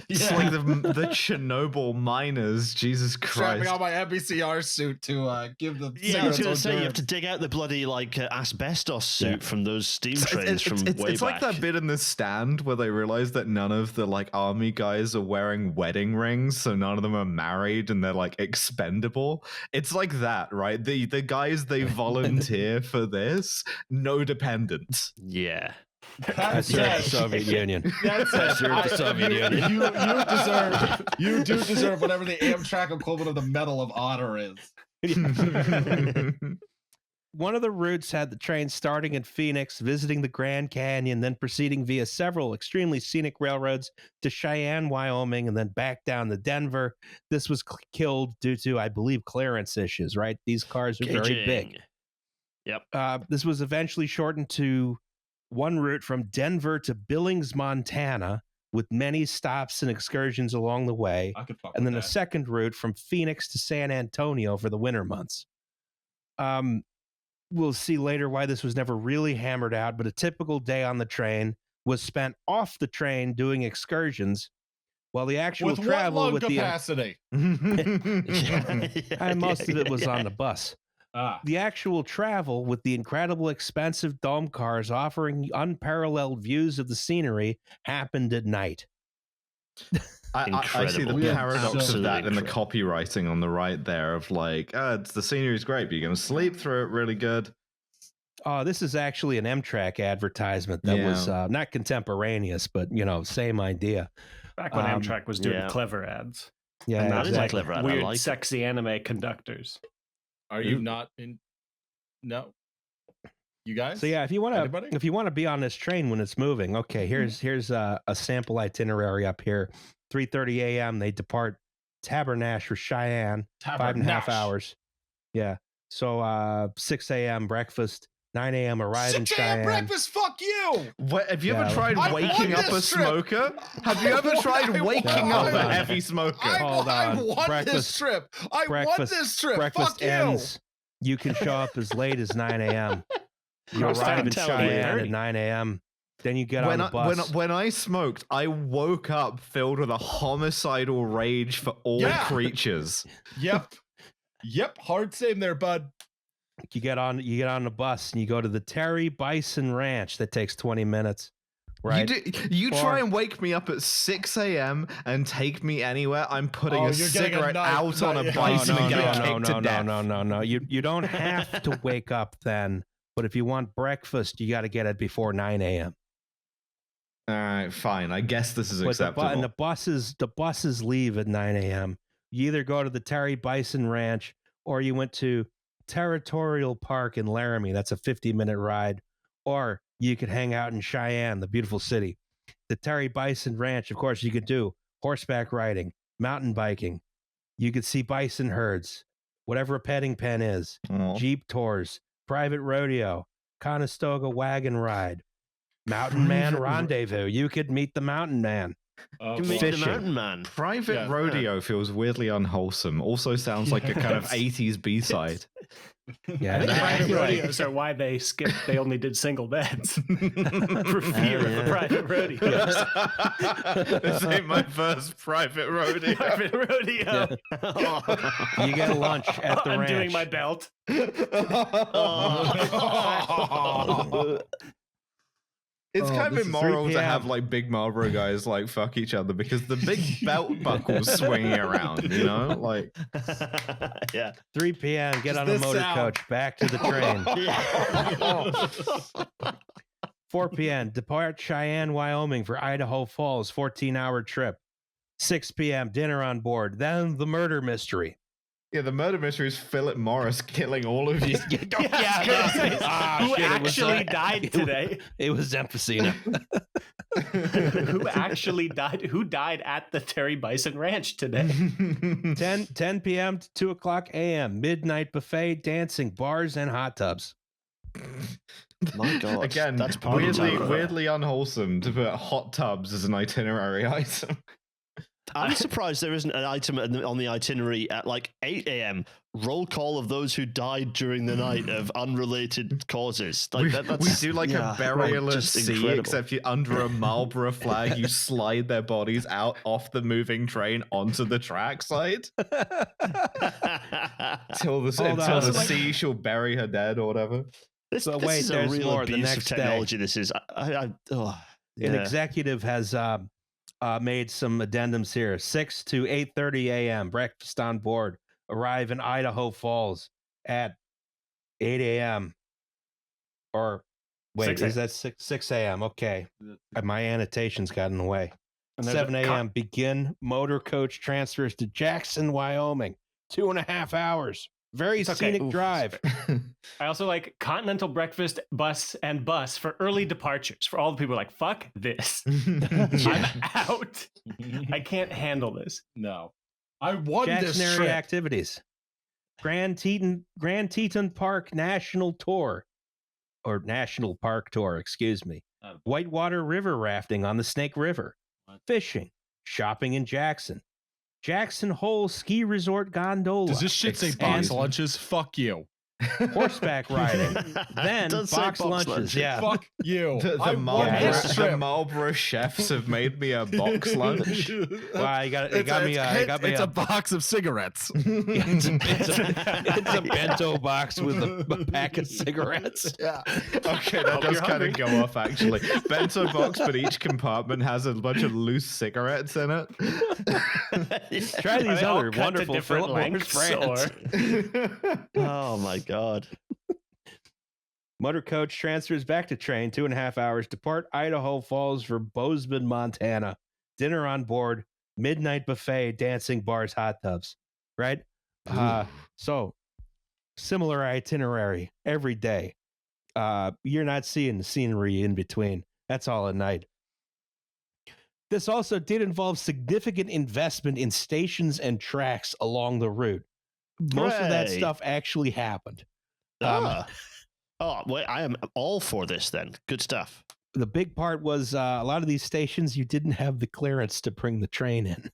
It's like the Chernobyl miners. Jesus Christ! Strapping on my NBCR suit to give the. Yeah, I was going to say you have to dig out the bloody asbestos suit from those steam trains from way back. It's like that bit in The Stand where they realize that none of the army guys are wearing wedding rings, so none of them are married, and they're expendable. It's like that, right? The guys they volunteer for this, no dependents. Yeah. That's the Soviet Union. That's the Soviet Union. You do deserve whatever the Amtrak equivalent of the Medal of Honor is. One of the routes had the train starting in Phoenix, visiting the Grand Canyon, then proceeding via several extremely scenic railroads to Cheyenne, Wyoming, and then back down to Denver. This was killed due to, I believe, clearance issues, right? These cars are very big. Yep. This was eventually shortened to one route from Denver to Billings, Montana, with many stops and excursions along the way, and then a second route from Phoenix to San Antonio for the winter months. We'll see later why this was never really hammered out, but a typical day on the train was spent off the train doing excursions, while the actual travel with capacity. And most of it was on the bus. The actual travel with the incredible expensive dome cars offering unparalleled views of the scenery happened at night. I see the paradox of that in the copywriting on the right there of the scenery's great, but you're going to sleep through it really good. This is actually an Amtrak advertisement that was not contemporaneous, but, same idea. Back when Amtrak was doing clever ads. Yeah, that is a clever ad. Weird, sexy anime conductors. Are you not in? No, you guys. So if you want to be on this train when it's moving, okay. Here's a sample itinerary up here. 3:30 a.m. they depart Tabernash for Cheyenne. 5.5 hours. Yeah. So 6 a.m. breakfast. 9 a.m. arrive in Cheyenne. 6 a.m. breakfast. Fuck you. What, have you ever tried waking up a smoker? Have you ever tried waking up a heavy smoker? I won this trip. I won this trip. Breakfast Fuck ends. You can show up as late as 9 a.m. You arrive in Cheyenne at 9 a.m. Then you get on the bus. When I smoked, I woke up filled with a homicidal rage for all creatures. Yep. Hard same there, bud. You get on the bus and you go to the Terry Bison Ranch. That takes 20 minutes. Right. You try and wake me up at 6 a.m. and take me anywhere. I'm putting a cigarette out on a bison and getting kicked to death. No. You don't have to wake up then. But if you want breakfast, you got to get it before 9 a.m. All right, fine. I guess this is acceptable. And the buses leave at 9 a.m. You either go to the Terry Bison Ranch or you went to Territorial Park in Laramie. That's a 50-minute ride. Or you could hang out in Cheyenne, the beautiful city. The Terry Bison Ranch, of course, you could do horseback riding, mountain biking. You could see bison herds, whatever a petting pen is, Jeep tours, private rodeo, Conestoga wagon ride, Mountain Man Rendezvous. You could meet the Mountain Man. Meet the mountain man. Private Rodeo feels weirdly unwholesome. Also sounds like a kind of 80s B-side. Yeah, I think private rodeos are why they skipped. They only did single beds for fear of the private rodeos. This ain't my first private rodeo. Private rodeo. You get a lunch at the ranch. I'm doing my belt. It's kind of immoral to have like big Marlboro guys like fuck each other because the big belt buckle's swinging around, you know? Like, yeah. 3 p.m. Get on a motor coach back to the train. 4 p.m. Depart Cheyenne, Wyoming for Idaho Falls, 14-hour trip. 6 p.m. Dinner on board. Then the murder mystery. Yeah, the murder mystery is Philip Morris killing all of you. Who actually died today? It was Emphysema. Who actually died? Who died at the Terry Bison Ranch today? 10 p.m. to 2 o'clock a.m. Midnight buffet, dancing, bars, and hot tubs. My God. Again, that's weirdly unwholesome to put hot tubs as an itinerary item. I'm surprised there isn't an item on the itinerary at like 8 a.m. Roll call of those who died during the night of unrelated causes. Like we do like a burial at sea, except you under a Marlboro flag, you slide their bodies out off the moving train onto the trackside. Till the sea shall bury her dead or whatever. This is a real more. Abuse of technology. This is. An executive has made some addendums here. 6 to 8:30 a.m. Breakfast on board. Arrive in Idaho Falls at 8 a.m. Or wait, is that 6 a.m.? Okay, my annotations got in the way. 7 a.m. Begin motor coach transfers to Jackson, Wyoming. 2.5 hours. Very scenic drive. I also like continental breakfast, bus for early departures. For all the people like, fuck this. I'm out. I can't handle this. No. I won this Jackson trip. activities. Grand Teton Park National Tour. Or National Park Tour, excuse me. Whitewater River rafting on the Snake River. Fishing. Shopping in Jackson. Jackson Hole Ski Resort Gondola. Does this shit say box lunches? Fuck you. Horseback riding. Then box lunches. Yeah. Fuck you. The Marlboro chefs have made me a box lunch. Well, it's a box of cigarettes. It's a bento box with a pack of cigarettes. Yeah. Okay, that does kind of go off actually. Bento box, but each compartment has a bunch of loose cigarettes in it. Try these other wonderful Philip Morris brands. Oh my God. Motor coach transfers back to train, 2.5 hours. Depart Idaho Falls for Bozeman, Montana. Dinner on board, midnight buffet, dancing, bars, hot tubs. Right? So, similar itinerary every day. You're not seeing the scenery in between. That's all at night. This also did involve significant investment in stations and tracks along the route. Most of that stuff actually happened. Wait, I am all for this then. Good stuff. The big part was a lot of these stations, you didn't have the clearance to bring the train in.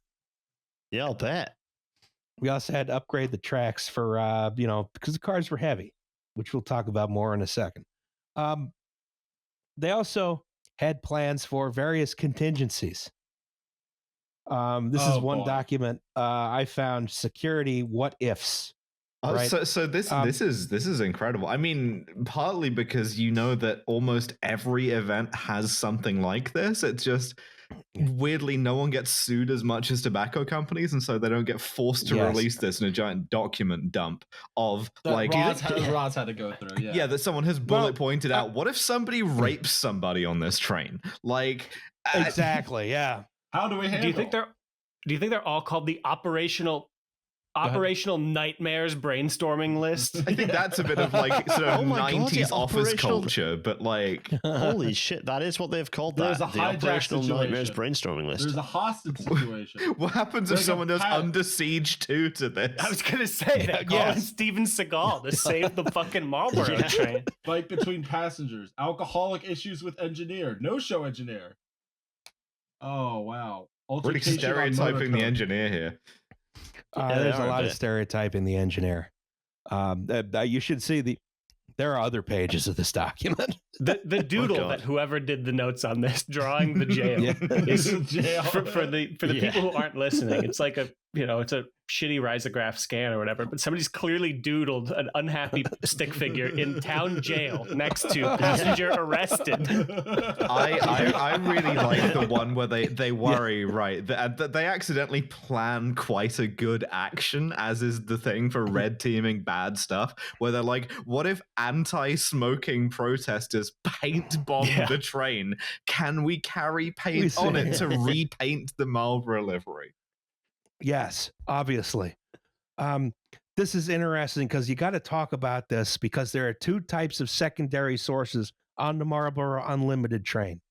Yeah, I'll bet. We also had to upgrade the tracks for, because the cars were heavy, which we'll talk about more in a second. They also had plans for various contingencies. This is one document I found: security what ifs. Right? So this is incredible. I mean, partly because you know that almost every event has something like this. It's just weirdly no one gets sued as much as tobacco companies, and so they don't get forced to release this in a giant document dump of that like Roz had to go through. Yeah, that someone has pointed out. What if somebody rapes somebody on this train? Like exactly, yeah. How do we handle? Do you think they're all called the operational nightmares brainstorming list? I think that's a bit of like sort of 90s office culture, but like holy shit, that is what they've called that. The operational nightmares brainstorming list. There's a hostage situation. What happens if someone does Under Siege 2 to this? I was gonna say that. Calling Steven Seagal to save the fucking Marlboro train. Fight between passengers. Alcoholic issues with engineer. No-show engineer. Oh wow. Really stereotyping the engineer here. There's a lot of stereotyping the engineer. You should see there are other pages of this document. The doodle that whoever did the notes on this drawing the jail is for the people who aren't listening. It's like it's a shitty risograph scan or whatever, but somebody's clearly doodled an unhappy stick figure in town jail next to passenger arrested. I really like the one where they worry, right, that they accidentally plan quite a good action, as is the thing for red teaming bad stuff, where they're like, what if anti-smoking protesters paint bomb the train? Can we carry paint on it to repaint the Marlboro livery? Yes, obviously. This is interesting because you got to talk about this, because there are two types of secondary sources on the Marlboro Unlimited train,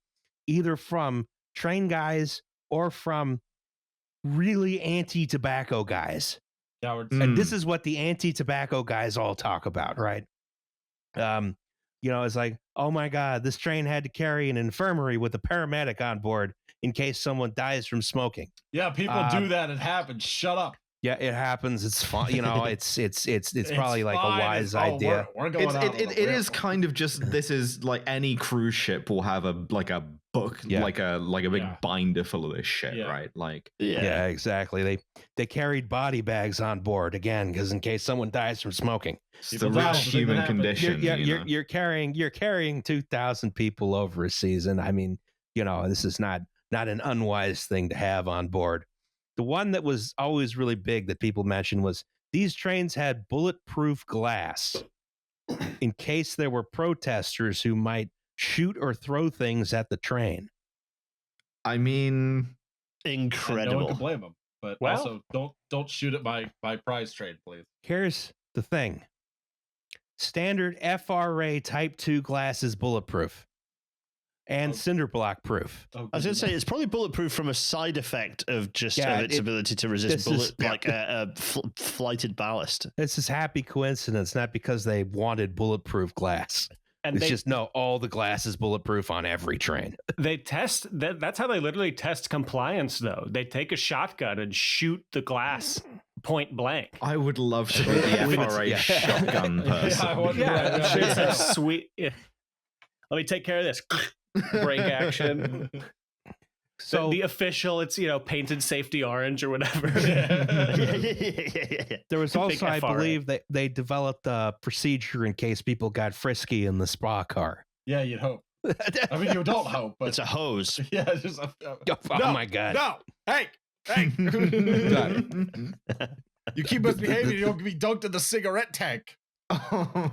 either from train guys or from really anti-tobacco guys. And this is what the anti-tobacco guys all talk about, right? It's like, oh my God, this train had to carry an infirmary with a paramedic on board in case someone dies from smoking. Yeah, people do that. It happens. Shut up. Yeah, it happens. It's fun. It's probably like a wise idea. We're going it is kind of just, this is like any cruise ship will have a book, like a big binder full of this shit, right? Like, yeah, exactly. They carried body bags on board again, because in case someone dies from smoking. It's the rich human condition. You're carrying 2,000 people over a season. I mean, this is not an unwise thing to have on board. The one that was always really big that people mentioned was these trains had bulletproof glass in case there were protesters who might shoot or throw things at the train. I mean, incredible. No one can blame them, but also don't shoot at my prize train, please. Here's the thing: standard FRA Type 2 glass is bulletproof and cinder block proof. I was going to say, it's probably bulletproof from a side effect of just its ability to resist flighted ballast. This is happy coincidence, not because they wanted bulletproof glass. And all the glass is bulletproof on every train. They test that's how they literally test compliance, though. They take a shotgun and shoot the glass point blank. I would love to be the FRA shotgun person. Sweet. Yeah. Let me take care of this. Break action. So the official, it's painted safety orange or whatever. There was also, I believe, they developed a procedure in case people got frisky in the spa car. Yeah, you'd hope. I mean, you don't hope, but it's a hose. Yeah, it's just oh my God! No, hey! You keep misbehaving, you'll be dunked in the cigarette tank.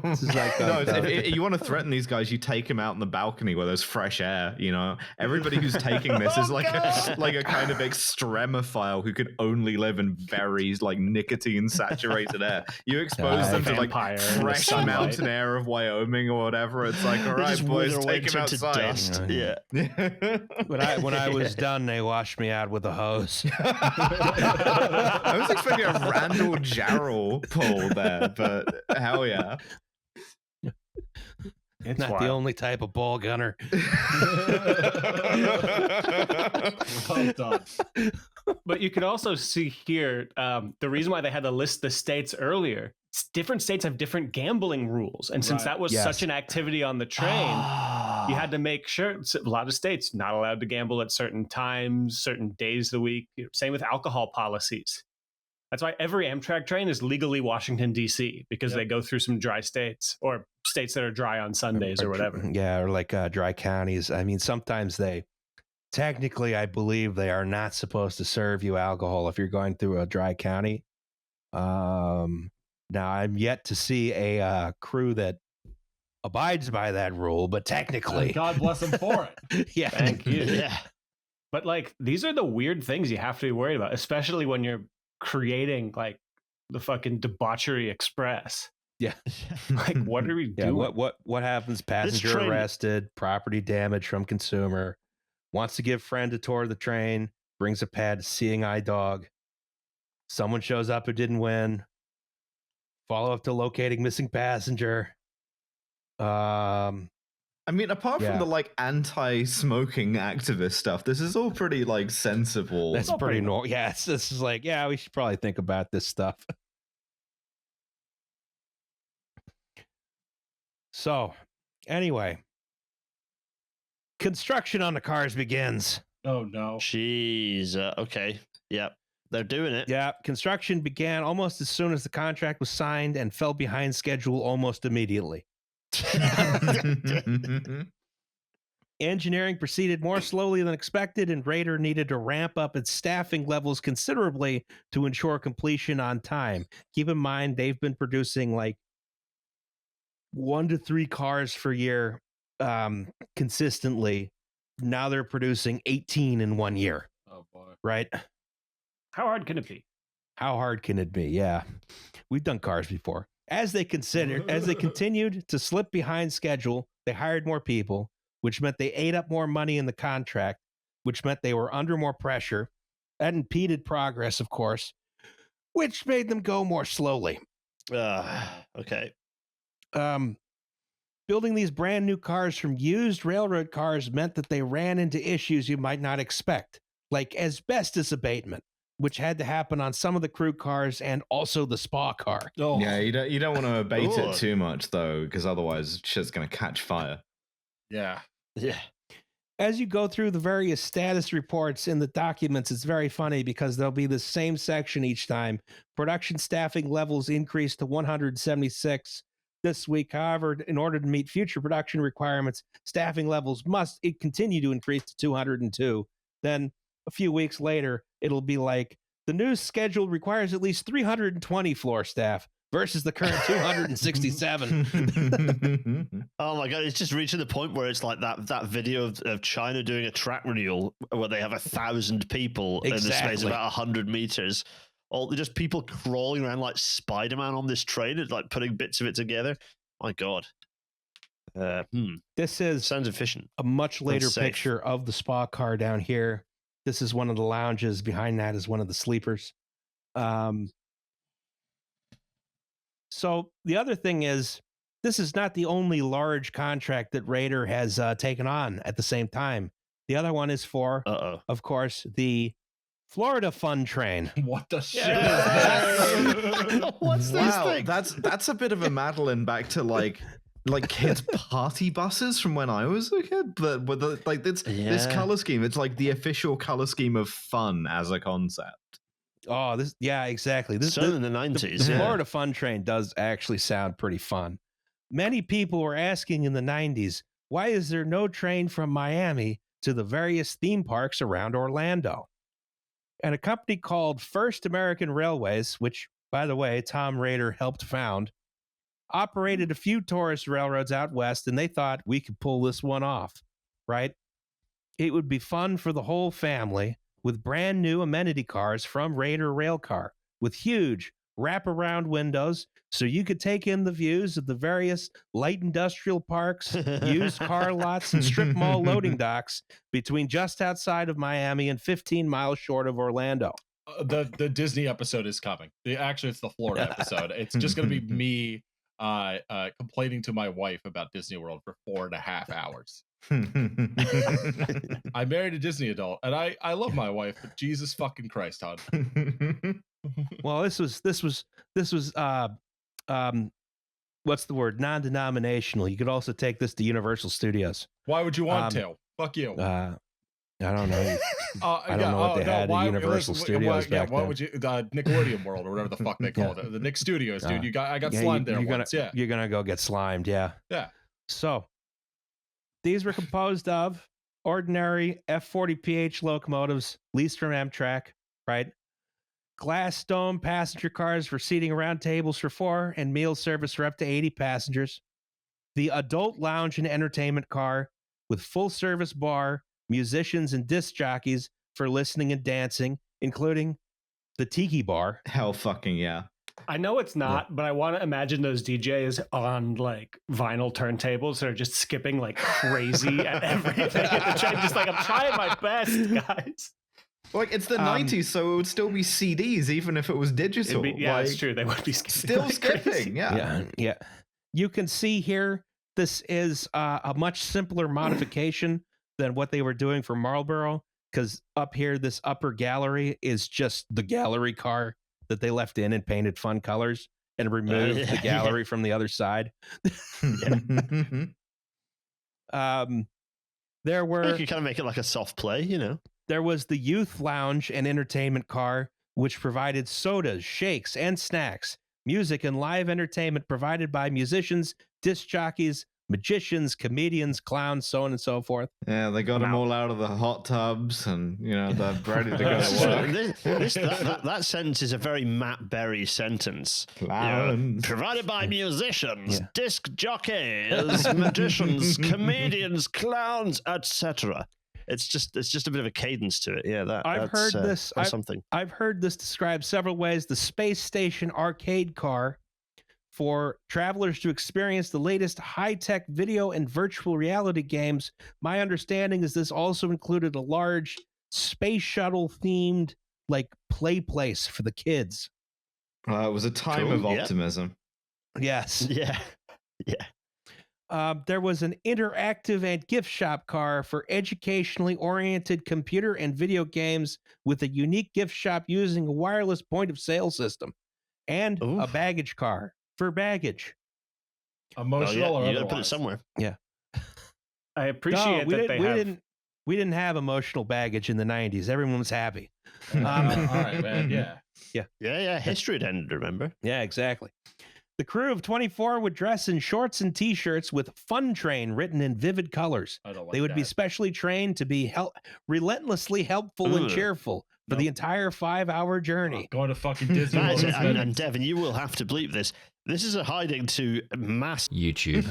This is like if you want to threaten these guys, you take them out on the balcony where there's fresh air. Everybody who's taking this is like a kind of extremophile who can only live in very nicotine saturated air. You expose them to fresh mountain air of Wyoming or whatever. It's like, all right, boys, take them outside. Yeah. When I was done, they washed me out with a hose. I was expecting a Randall Jarrell pull there, but hell yeah. It's not the only type of ball gunner. Well done. But you could also see here the reason why they had to list the states earlier. Different states have different gambling rules. And since that was such an activity on the train, you had to make sure a lot of states not allowed to gamble at certain times, certain days of the week. Same with alcohol policies. That's why every Amtrak train is legally Washington, D.C., because they go through some dry states or states that are dry on Sundays or whatever. Yeah, or like dry counties. I mean, sometimes technically, I believe they are not supposed to serve you alcohol if you're going through a dry county. Now, I'm yet to see a crew that abides by that rule, but technically. God bless them for it. Yeah. Thank you. Yeah. But these are the weird things you have to be worried about, especially when you're creating the fucking debauchery express. Yeah. What are we doing? What happens? Passenger arrested, property damage from consumer, wants to give friend a tour of the train, brings a pad, seeing eye dog. Someone shows up who didn't win. Follow up to locating missing passenger. I mean, apart from the like anti-smoking activist stuff, this is all pretty like sensible. That's pretty normal. Yeah, this is like, yeah, we should probably think about this stuff. So, anyway, construction on the cars begins. Oh no! Jeez. Okay. Yep. They're doing it. Yeah, construction began almost as soon as the contract was signed and fell behind schedule almost immediately. Engineering proceeded more slowly than expected, and Raider needed to ramp up its staffing levels considerably to ensure completion on time. Keep in mind, they've been producing like 1 to 3 cars per year consistently. Now they're producing 18 in 1 year. Oh boy! Right? How hard can it be? How hard can it be? Yeah, we've done cars before. As they continued to slip behind schedule, they hired more people, which meant they ate up more money in the contract, which meant they were under more pressure. That impeded progress, of course, which made them go more slowly. Okay. Building these brand new cars from used railroad cars meant that they ran into issues you might not expect, like asbestos abatement, which had to happen on some of the crew cars and also the spa car. Oh. Yeah, you don't want to abate it too much though, because otherwise shit's gonna catch fire. Yeah. As you go through the various status reports in the documents, it's very funny because there'll be the same section each time. Production staffing levels increased to 176 this week. However, in order to meet future production requirements, staffing levels must continue to increase to 202. Then a few weeks later, it'll be like the new schedule requires at least 320 floor staff versus the current 267. Oh my god, it's just reaching the point where it's like that video of China doing a track renewal where they have 1,000 people in the space of about 100 meters. All just people crawling around like Spider-Man on this train and like putting bits of it together. My god. This sounds efficient. A much later picture of the spa car down here. This is one of the lounges. Behind that is one of the sleepers. So the other thing is, this is not the only large contract that Raider has taken on at the same time. The other one is for, of course, the Florida Fun Train. What the shit is that? What's this thing? That's a bit of a Madeline back to like kids' party buses from when I was a kid, but with this color scheme, it's like the official color scheme of fun as a concept. Oh, exactly. This in the 90s. The Florida Fun Train does actually sound pretty fun. Many people were asking in the 90s, why is there no train from Miami to the various theme parks around Orlando? And a company called First American Railways, which, by the way, Tom Raider helped found, operated a few tourist railroads out west, and they thought we could pull this one off, right? It would be fun for the whole family with brand new amenity cars from Raider Railcar with huge wraparound windows so you could take in the views of the various light industrial parks, used car lots, and strip mall loading docks between just outside of Miami and 15 miles short of Orlando. The Disney episode is coming. Actually, it's the Florida episode. It's just going to be me complaining to my wife about Disney World for 4.5 hours. I married a Disney adult, and I love my wife, but Jesus fucking Christ, hon. Well, this was what's the word? Non-denominational. You could also take this to Universal Studios. Why would you want to? Fuck you. I don't know. I don't know what they had at Universal Studios back what then. would you Nickelodeon World or whatever the fuck they call it? The Nick Studios, dude. I got slimed there once. You're gonna go get slimed, yeah. Yeah. So these were composed of ordinary F40PH locomotives leased from Amtrak, right? Glass dome passenger cars for seating around tables for 4 and meal service for up to 80 passengers. The adult lounge and entertainment car with full service bar, musicians and disc jockeys for listening and dancing, including the Tiki Bar. Hell fucking yeah. I know it's not, but I want to imagine those DJs on like vinyl turntables that are just skipping like crazy at everything at the train. Just like, I'm trying my best, guys. Like, it's the 90s, so it would still be CDs, even if it was digital. It's true. They would be still skipping. Yeah. You can see here this is a much simpler modification than what they were doing for Marlboro, because up here, this upper gallery is just the gallery car that they left in and painted fun colors and removed the gallery from the other side. There were... You could kind of make it like a soft play, you know. There was the youth lounge and entertainment car, which provided sodas, shakes, and snacks, music and live entertainment provided by musicians, disc jockeys, magicians, comedians, clowns, so on and so forth. Yeah, they got them all out of the hot tubs, and they're ready to go to work. That sentence is a very Matt Berry sentence. Clowns. Provided by musicians, disc jockeys, magicians, comedians, clowns, etc. It's just a bit of a cadence to it. Yeah, I've heard this. Something I've heard this described several ways. The space station arcade car for travelers to experience the latest high-tech video and virtual reality games. My understanding is this also included a large space shuttle themed play place for the kids. It was a time of optimism. Yes. Yeah. There was an interactive and gift shop car for educationally oriented computer and video games with a unique gift shop using a wireless point of sale system, and a baggage car for baggage. Emotional or you otherwise? gotta put it somewhere. Yeah. I appreciate that we didn't have emotional baggage in the 90s. Everyone was happy. All right, man. Yeah. History had ended, remember? Yeah, exactly. The crew of 24 would dress in shorts and T-shirts with Fun Train written in vivid colors. They would be specially trained to be relentlessly helpful and cheerful for the entire 5-hour journey. Going to fucking Disney. And Devin, you will have to bleep this. This is a hiding to mass YouTube.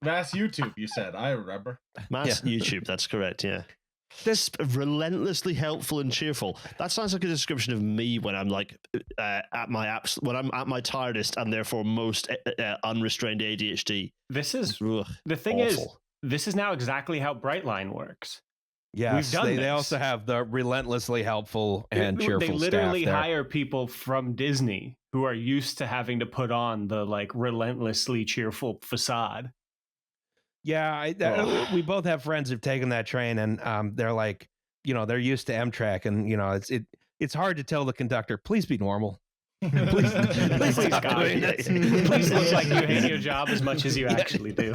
Mass YouTube, you said. I remember. YouTube, that's correct, yeah. This relentlessly helpful and cheerful. That sounds like a description of me when I'm at my tiredest and therefore most unrestrained ADHD. This is the thing. Awful. This is now exactly how Brightline works. Yes, they also have the relentlessly helpful and cheerful. They literally hire people from Disney who are used to having to put on the relentlessly cheerful facade. Yeah, we both have friends who've taken that train, and they're they're used to Amtrak, and it's hard to tell the conductor, please be normal. Please stop doing this. Please look like you hate your job as much as you actually do.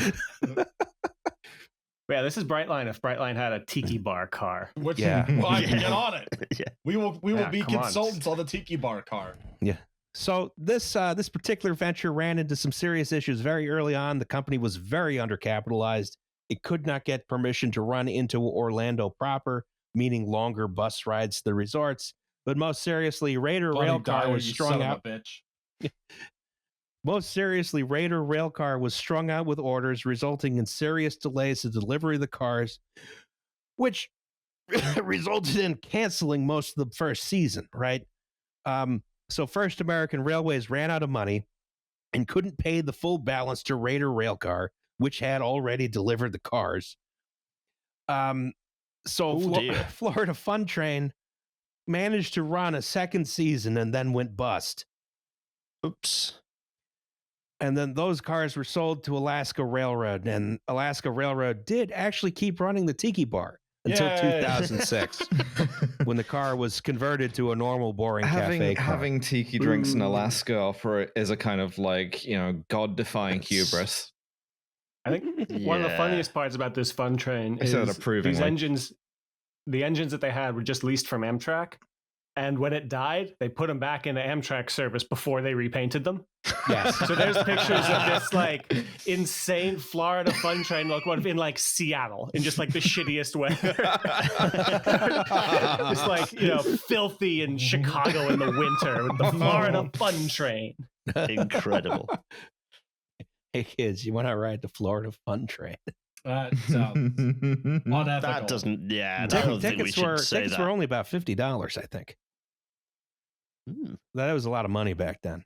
Yeah, this is Brightline. If Brightline had a tiki bar car, I can get on it. Yeah. We will be consultants on the tiki bar car. Yeah. So this particular venture ran into some serious issues very early on. The company was very undercapitalized. It could not get permission to run into Orlando proper, meaning longer bus rides to the resorts. But most seriously, Raider Railcar was strung out. Most seriously, Raider Railcar was strung out with orders, resulting in serious delays to delivery of the cars, which resulted in canceling most of the first season, right? So First American Railways ran out of money and couldn't pay the full balance to Raider Railcar, which had already delivered the cars. Florida Fun Train managed to run a second season and then went bust. Oops. And then those cars were sold to Alaska Railroad, and Alaska Railroad did actually keep running the Tiki Bar until 2006, when the car was converted to a normal, boring cafe car. Having tiki drinks in Alaska offer it is a kind of God-defying hubris. I think one of the funniest parts about this Fun Train is these engines. The engines that they had were just leased from Amtrak, and when it died, they put them back into Amtrak service before they repainted them. Yes. So there's pictures of this insane Florida Fun Train in Seattle in just the shittiest weather. Just filthy in Chicago in the winter with the Florida Fun Train. Incredible. Hey kids, you want to ride the Florida Fun Train? That sounds unethical. That doesn't. Yeah, I don't think we should say tickets that. were only about $50, I think. That was a lot of money back then.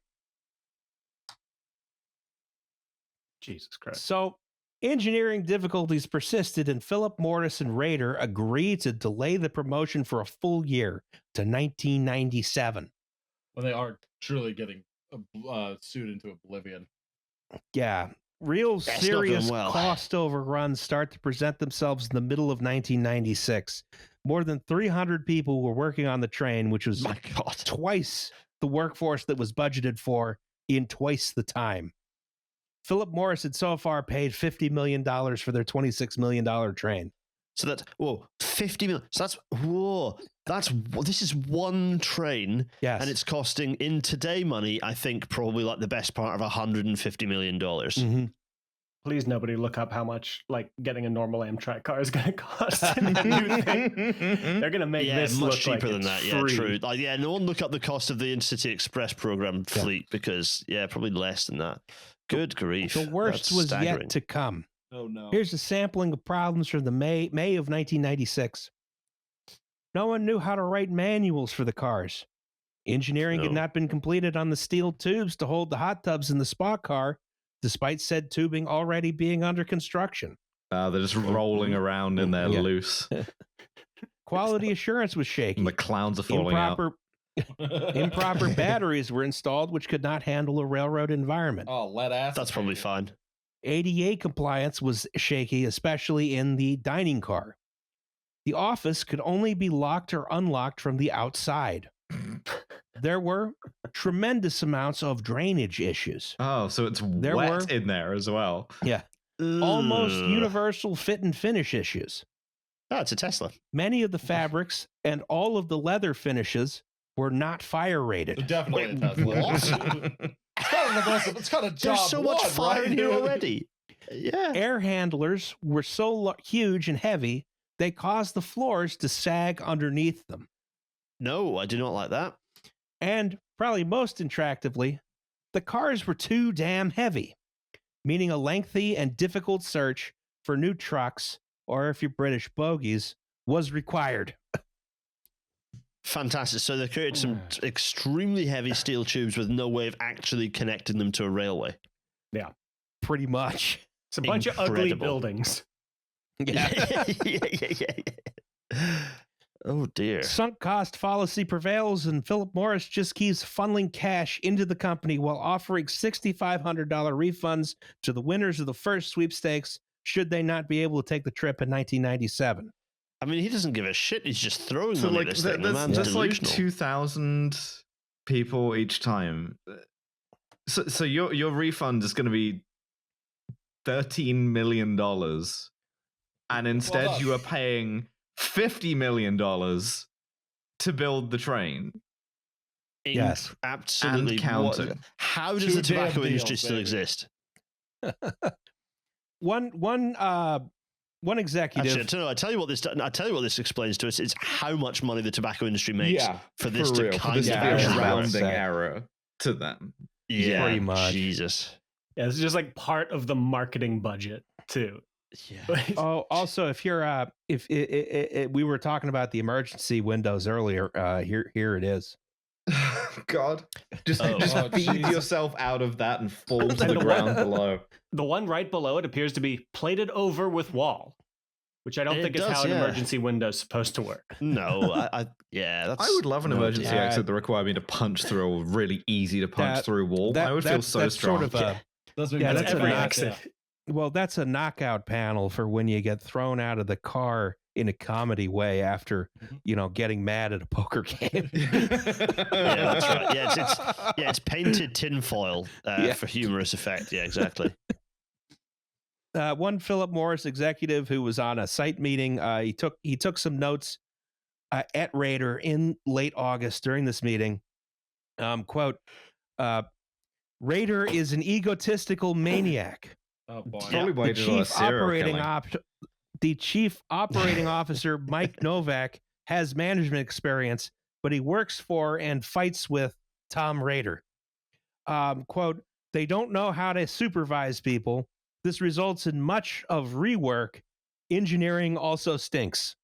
Jesus Christ. So engineering difficulties persisted, and Philip Morris and Raider agreed to delay the promotion for a full year to 1997. When they are truly getting sued into oblivion. Yeah. real serious cost overruns start to present themselves in the middle of 1996. More than 300 people were working on the train, which was twice the workforce that was budgeted for in twice the time. Philip Morris had so far paid $50 million for their $26 million train. So that's, 50 million. So this is one train. Yes. And it's costing, in today money, I think probably like the best part of $150 million. Mm-hmm. Please, nobody look up how much like getting a normal Amtrak car is going to cost. They're going to make this much look cheaper like than that. free. Yeah, true. Like, no one look up the cost of the Intercity Express program fleet because probably less than that. Good grief. The worst was staggering. yet to come. Oh no. Here's a sampling of problems from the May of 1996. No one knew how to write manuals for the cars. Engineering had not been completed on the steel tubes to hold the hot tubs in the Spa car, despite said tubing already being under construction. They're just rolling around in there loose. Quality assurance was shaky. And the clowns are falling out. Improper batteries were installed, which could not handle a railroad environment. Oh, lead acid. That's probably fine. ADA compliance was shaky, especially in the dining car. The office could only be locked or unlocked from the outside. There were tremendous amounts of drainage issues. Oh, so it's wet in there as well. Yeah. Almost universal fit and finish issues. Oh, it's a Tesla. Many of the fabrics and all of the leather finishes were not fire rated. Definitely a Tesla. What? It's kind of job There's so much fire in here already. Yeah. Air handlers were so huge and heavy, they caused the floors to sag underneath them. No, I do not like that. And probably most attractively, the cars were too damn heavy, meaning a lengthy and difficult search for new trucks, or if you're British, bogies, was required. Fantastic. So they created some extremely heavy steel tubes with no way of actually connecting them to a railway. Yeah. Pretty much. It's a bunch of ugly buildings. Yeah. Oh, dear. Sunk cost fallacy prevails, and Philip Morris just keeps funneling cash into the company while offering $6,500 refunds to the winners of the first sweepstakes should they not be able to take the trip in 1997. I mean, he doesn't give a shit. He's just throwing money at this thing. That's like 2,000 people each time. So your refund is going to be $13 million, and instead you are paying $50 million to build the train. Yes, absolutely. And counting. How does the tobacco industry still exist? One executive. Actually, I tell you what this explains to us. It's how much money the tobacco industry makes for this to kind of be a rounding error to them. Yeah, pretty much. Jesus. Yeah, it's just like part of the marketing budget too. Yeah. Oh, also, if you're if we were talking about the emergency windows earlier, here it is. God, just feed yourself out of that and fall to the ground below. The one right below it appears to be plated over with wall, which I don't think is how an emergency window is supposed to work. No, I would love an emergency exit that required me to punch through a really easy to punch through wall. I would feel so strong. That's every exit. Well, that's a knockout panel for when you get thrown out of the car in a comedy way after, getting mad at a poker game. Yeah, that's right. Yeah, it's painted tinfoil for humorous effect. Yeah, exactly. One Philip Morris executive who was on a site meeting, he took some notes at Raider in late August during this meeting. Quote, Raider is an egotistical maniac. Oh boy. The chief operating officer, Mike Novak, has management experience, but he works for and fights with Tom Raider. Quote, they don't know how to supervise people. This results in much of rework. Engineering also stinks.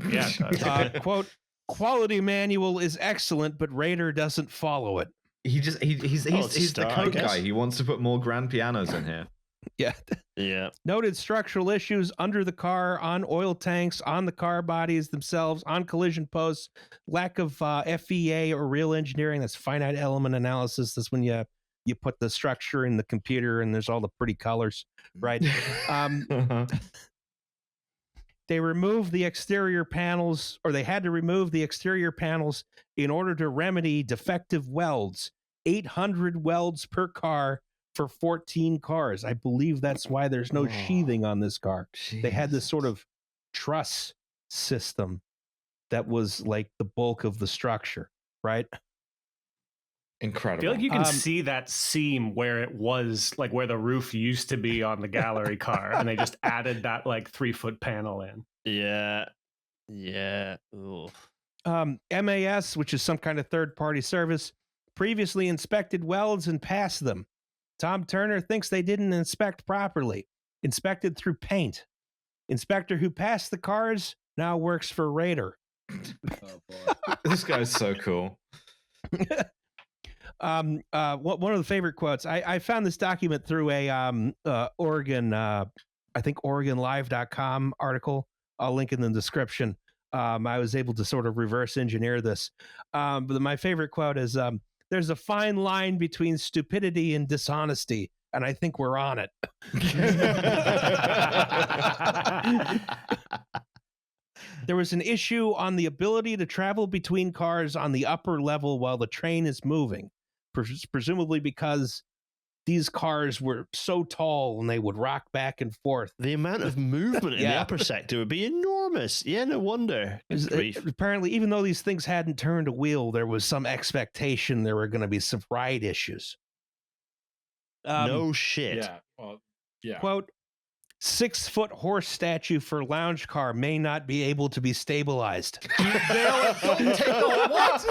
Yeah. Quote, quality manual is excellent, but Raider doesn't follow it. He's the code guy. He wants to put more grand pianos in here. Yeah. Noted structural issues under the car, on oil tanks, on the car bodies themselves, on collision posts, lack of FEA or real engineering. That's finite element analysis. That's when you you put the structure in the computer and there's all the pretty colors, right? They removed the exterior panels, or they had to remove the exterior panels in order to remedy defective welds. 800 welds per car for 14 cars. I believe that's why there's no sheathing on this car. Jesus. They had this sort of truss system that was like the bulk of the structure, right? Incredible. I feel like you can see that seam where it was, like where the roof used to be on the gallery car, and they just added that like 3-foot panel in. Yeah. Ooh. MAS, which is some kind of third-party service, previously inspected welds and passed them. Tom Turner thinks they didn't inspect properly. Inspected through paint. Inspector who passed the cars now works for Raider. Oh boy. This guy's so cool. One of the favorite quotes. I found this document through a Oregon, I think OregonLive.com article. I'll link in the description. I was able to sort of reverse engineer this. But my favorite quote is, there's a fine line between stupidity and dishonesty, and I think we're on it. There was an issue on the ability to travel between cars on the upper level while the train is moving, presumably because these cars were so tall and they would rock back and forth. The amount of movement in the upper sector would be enormous. Yeah, no wonder. Apparently, even though these things hadn't turned a wheel, there was some expectation there were going to be some ride issues. No shit. Yeah. Well, yeah. Quote, 6-foot horse statue for lounge car may not be able to be stabilized. Don't take the what?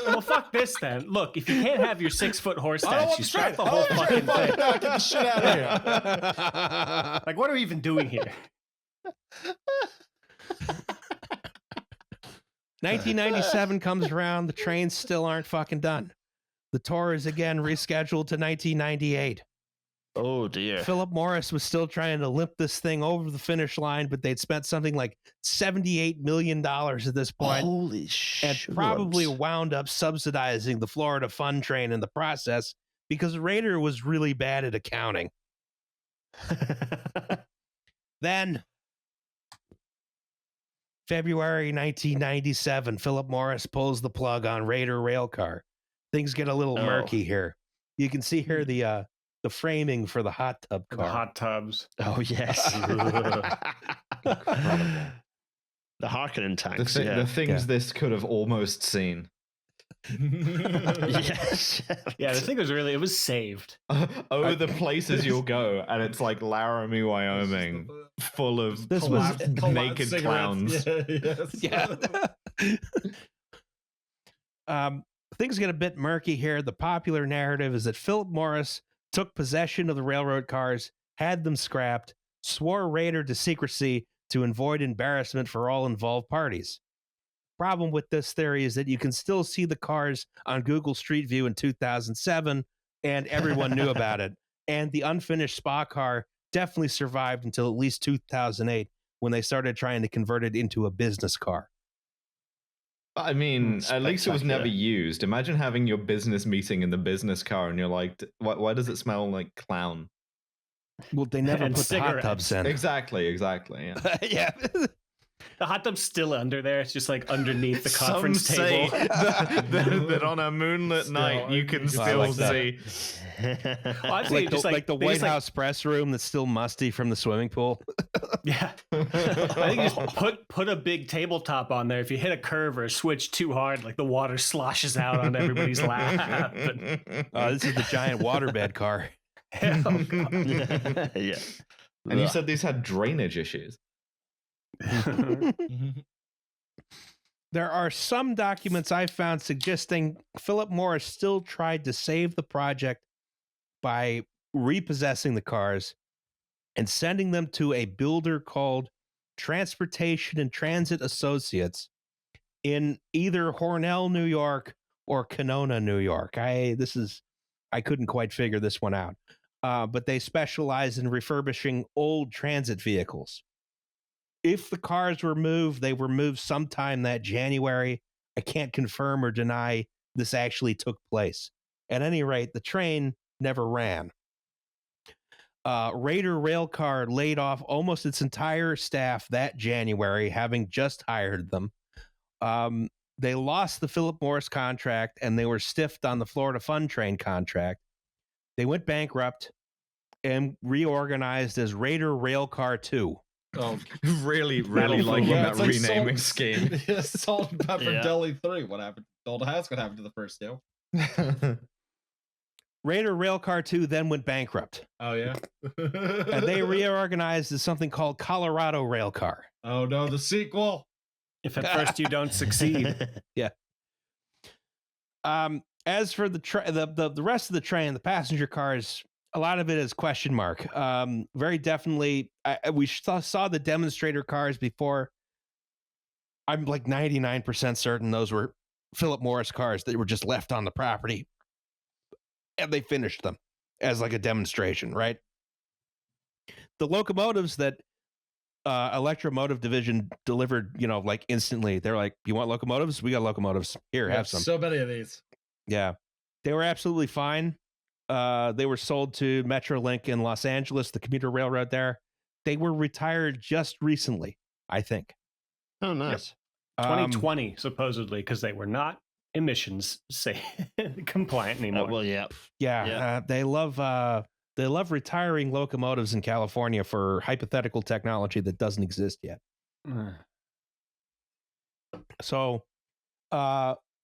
Well, fuck this then. Look, if you can't have your 6-foot horse statue, scrap the whole fucking thing. Get the shit out of here. Like, what are we even doing here? 1997 comes around. The trains still aren't fucking done. The tour is again rescheduled to 1998. Oh, dear. Philip Morris was still trying to limp this thing over the finish line, but they'd spent something like $78 million at this point. Holy shit. And probably wound up subsidizing the Florida Fun Train in the process because Raider was really bad at accounting. Then, February 1997, Philip Morris pulls the plug on Raider railcar. Things get a little murky here. You can see here the framing for the hot tub car. The hot tubs. Oh, yes. The Harkonnen tanks. The things this could have almost seen. Yes. Yeah, the thing was really, it was saved. The places you'll go, and it's like Laramie, Wyoming, full of naked clowns. Yeah. Things get a bit murky here. The popular narrative is that Philip Morris took possession of the railroad cars, had them scrapped, swore Raider to secrecy to avoid embarrassment for all involved parties. Problem with this theory is that you can still see the cars on Google Street View in 2007, and everyone knew about it. And the unfinished Spa car definitely survived until at least 2008, when they started trying to convert it into a business car. I mean, at least it was never used. Imagine having your business meeting in the business car and you're like, why does it smell like clown? Well, they never put the hot tubs in. Exactly. Yeah. Yeah. The hot tub's still under there. It's just like underneath the conference table. that on a moonlit night you can still see. Well, like the White House press room that's still musty from the swimming pool. Yeah. I think you just put a big tabletop on there. If you hit a curve or a switch too hard, like the water sloshes out on everybody's lap. This is the giant waterbed car. Yeah. And you said these had drainage issues. There are some documents I found suggesting Philip Morris still tried to save the project by repossessing the cars and sending them to a builder called Transportation and Transit Associates in either Hornell, New York, or Canona, New York. I couldn't quite figure this one out. But they specialize in refurbishing old transit vehicles. If the cars were moved, they were moved sometime that January. I can't confirm or deny this actually took place. At any rate, the train never ran. Raider Railcar laid off almost its entire staff that January, having just hired them. They lost the Philip Morris contract, and they were stiffed on the Florida Fun Train contract. They went bankrupt and reorganized as Raider Railcar 2. Oh, really liking that like renaming scheme. Salt and Pepper Deli 3. What happened? Old House, what happened to the first two? Raider Railcar 2 then went bankrupt. Oh, yeah? And they reorganized as something called Colorado Railcar. Oh, no, the sequel. If at first you don't succeed. Yeah. As for the rest of the train, the passenger cars, a lot of it is question mark. Very definitely, we saw the demonstrator cars before. I'm like 99% certain those were Philip Morris cars that were just left on the property, and they finished them as like a demonstration, right? The locomotives that Electromotive Division delivered, like instantly. They're like, "You want locomotives? We got locomotives. Here, have some." So many of these. Yeah, they were absolutely fine. They were sold to Metrolink in Los Angeles, the commuter railroad there. They were retired just recently, I think. Oh, nice. 2020, supposedly, because they were not emissions compliant anymore. Well, yeah. They love retiring locomotives in California for hypothetical technology that doesn't exist yet. So,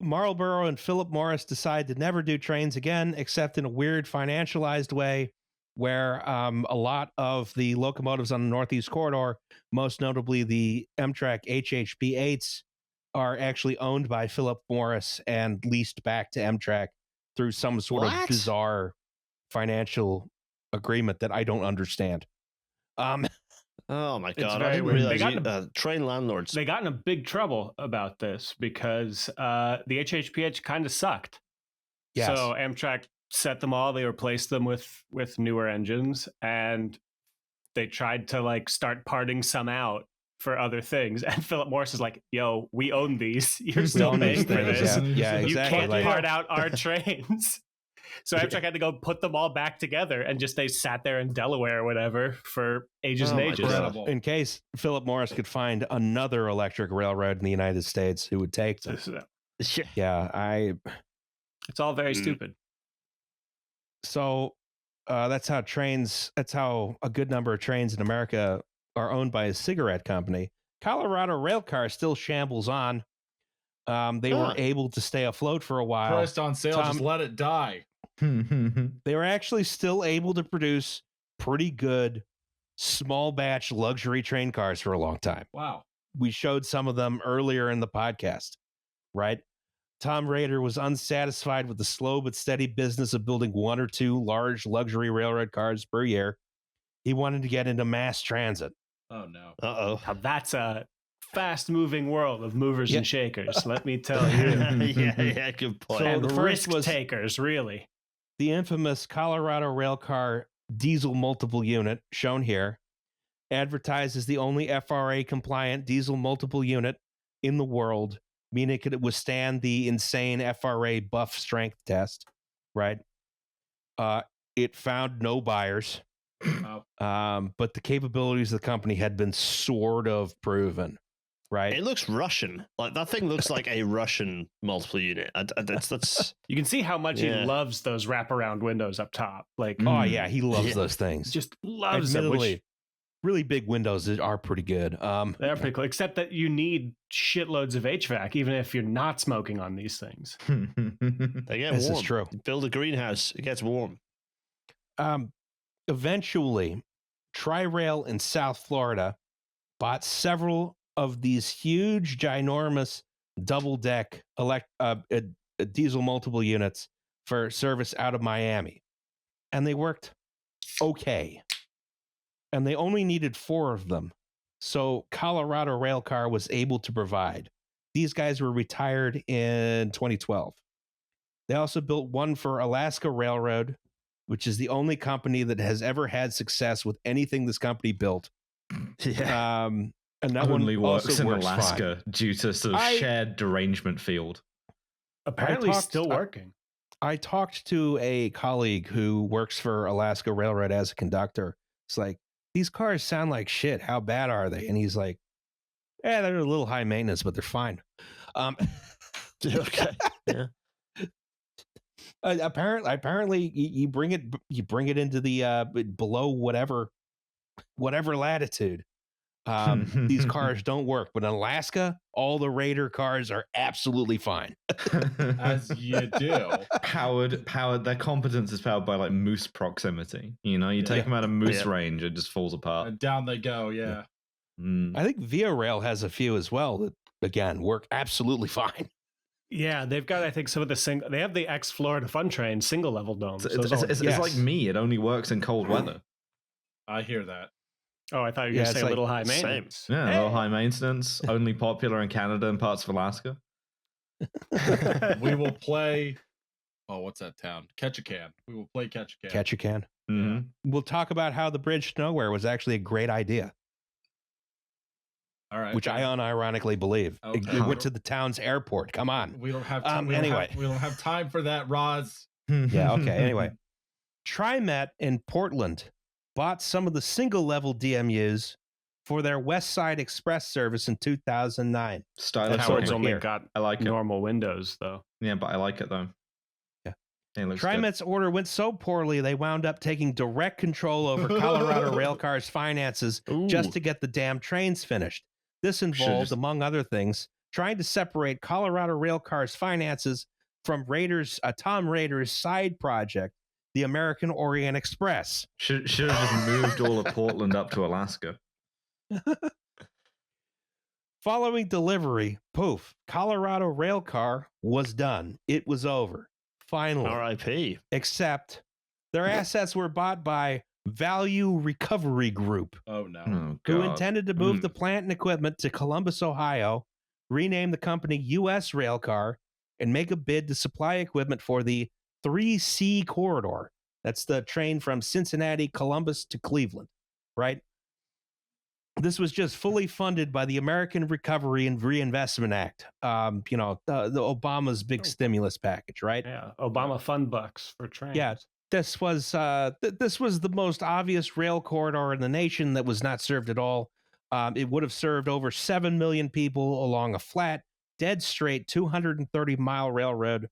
Marlboro and Philip Morris decide to never do trains again, except in a weird financialized way, where a lot of the locomotives on the Northeast Corridor, most notably the Amtrak HHP-8s, are actually owned by Philip Morris and leased back to Amtrak through some sort of bizarre financial agreement that I don't understand. Oh my God! I didn't realize train landlords. They got in a big trouble about this because the HHPH kind of sucked. Yes. So Amtrak set them all. They replaced them with newer engines, and they tried to start parting some out for other things. And Philip Morris is like, "Yo, we own these. You're still paying for this. Yeah, exactly. You can't part out our trains." So Amtrak had to go put them all back together, and they sat there in Delaware or whatever for ages and ages. Incredible. In case Philip Morris could find another electric railroad in the United States who would take them. It's all very stupid. So that's how a good number of trains in America are owned by a cigarette company. Colorado Railcar still shambles on. They were able to stay afloat for a while. Priced on sale, just let it die. They were actually still able to produce pretty good small batch luxury train cars for a long time. Wow. We showed some of them earlier in the podcast, right? Tom Rader was unsatisfied with the slow but steady business of building one or two large luxury railroad cars per year. He wanted to get into mass transit. Oh, no. Uh-oh. Now that's a fast-moving world of movers and shakers, let me tell you. Yeah, good point. So and the first risk takers, really. The infamous Colorado Railcar diesel multiple unit, shown here, advertised as the only FRA-compliant diesel multiple unit in the world, meaning it could withstand the insane FRA buff strength test, right? It found no buyers, but the capabilities of the company had been sort of proven, right? It looks Russian. Like that thing looks like a Russian multiple unit. That's You can see how much he loves those wraparound windows up top. Oh yeah, he loves those things. Just loves them. Really big windows are pretty good. They're pretty cool, except that you need shitloads of HVAC, even if you're not smoking on these things. They get warm. This is true. Build a greenhouse, it gets warm. Eventually, Tri-Rail in South Florida bought several of these huge, ginormous double-deck diesel multiple units for service out of Miami. And they worked okay. And they only needed 4 of them. So Colorado Railcar was able to provide. These guys were retired in 2012. They also built one for Alaska Railroad, which is the only company that has ever had success with anything this company built. Yeah. And that only works in Alaska fine. due to sort of shared derangement field. Apparently still working. I talked to a colleague who works for Alaska Railroad as a conductor. It's like, these cars sound like shit. How bad are they? And he's like, they're a little high maintenance, but they're fine. Okay. Yeah. Apparently, you bring it into the below whatever latitude. These cars don't work, but in Alaska, all the Raider cars are absolutely fine. As you do. Powered. Their competence is powered by like moose proximity. You know, you take them out of moose range, it just falls apart. And down they go. Yeah. I think Via Rail has a few as well that again work absolutely fine. Yeah, they've got, I think, some of the they have the ex-Florida Fun Train single level domes. It's like me. It only works in cold weather. I hear that. Oh, I thought you were going to say a little high maintenance. Yeah, a little high maintenance. Only popular in Canada and parts of Alaska. We will play. Oh, what's that town? Ketchikan. We will play Ketchikan. Ketchikan. Mm-hmm. We'll talk about how the bridge to nowhere was actually a great idea. All right. Which I unironically believe. Okay. It went to the town's airport. Come on. We don't have time. Anyway. We don't have time for that, Roz. Yeah, okay. Anyway. TriMet in Portland bought some of the single-level DMUs for their West Side Express service in 2009. Stylish. Howard's only got I like normal windows, though. Yeah, but I like it, though. Yeah. TriMet's order went so poorly, they wound up taking direct control over Colorado Railcar's finances just to get the damn trains finished. This involved, among other things, trying to separate Colorado Railcar's finances from Tom Rader's side project, the American Orient Express. Should have just moved all of Portland up to Alaska. Following delivery, poof, Colorado Railcar was done. It was over. Finally. R.I.P. Except their assets were bought by Value Recovery Group. Oh, no. Who intended to move the plant and equipment to Columbus, Ohio, rename the company U.S. Railcar, and make a bid to supply equipment for the 3C corridor. That's the train from Cincinnati, Columbus to Cleveland, right? This was just fully funded by the American Recovery and Reinvestment Act. The Obama's big stimulus package, right? Yeah, Obama fund bucks for trains. Yeah, this was the most obvious rail corridor in the nation that was not served at all. It would have served over 7 million people along a flat, dead straight 230-mile railroad.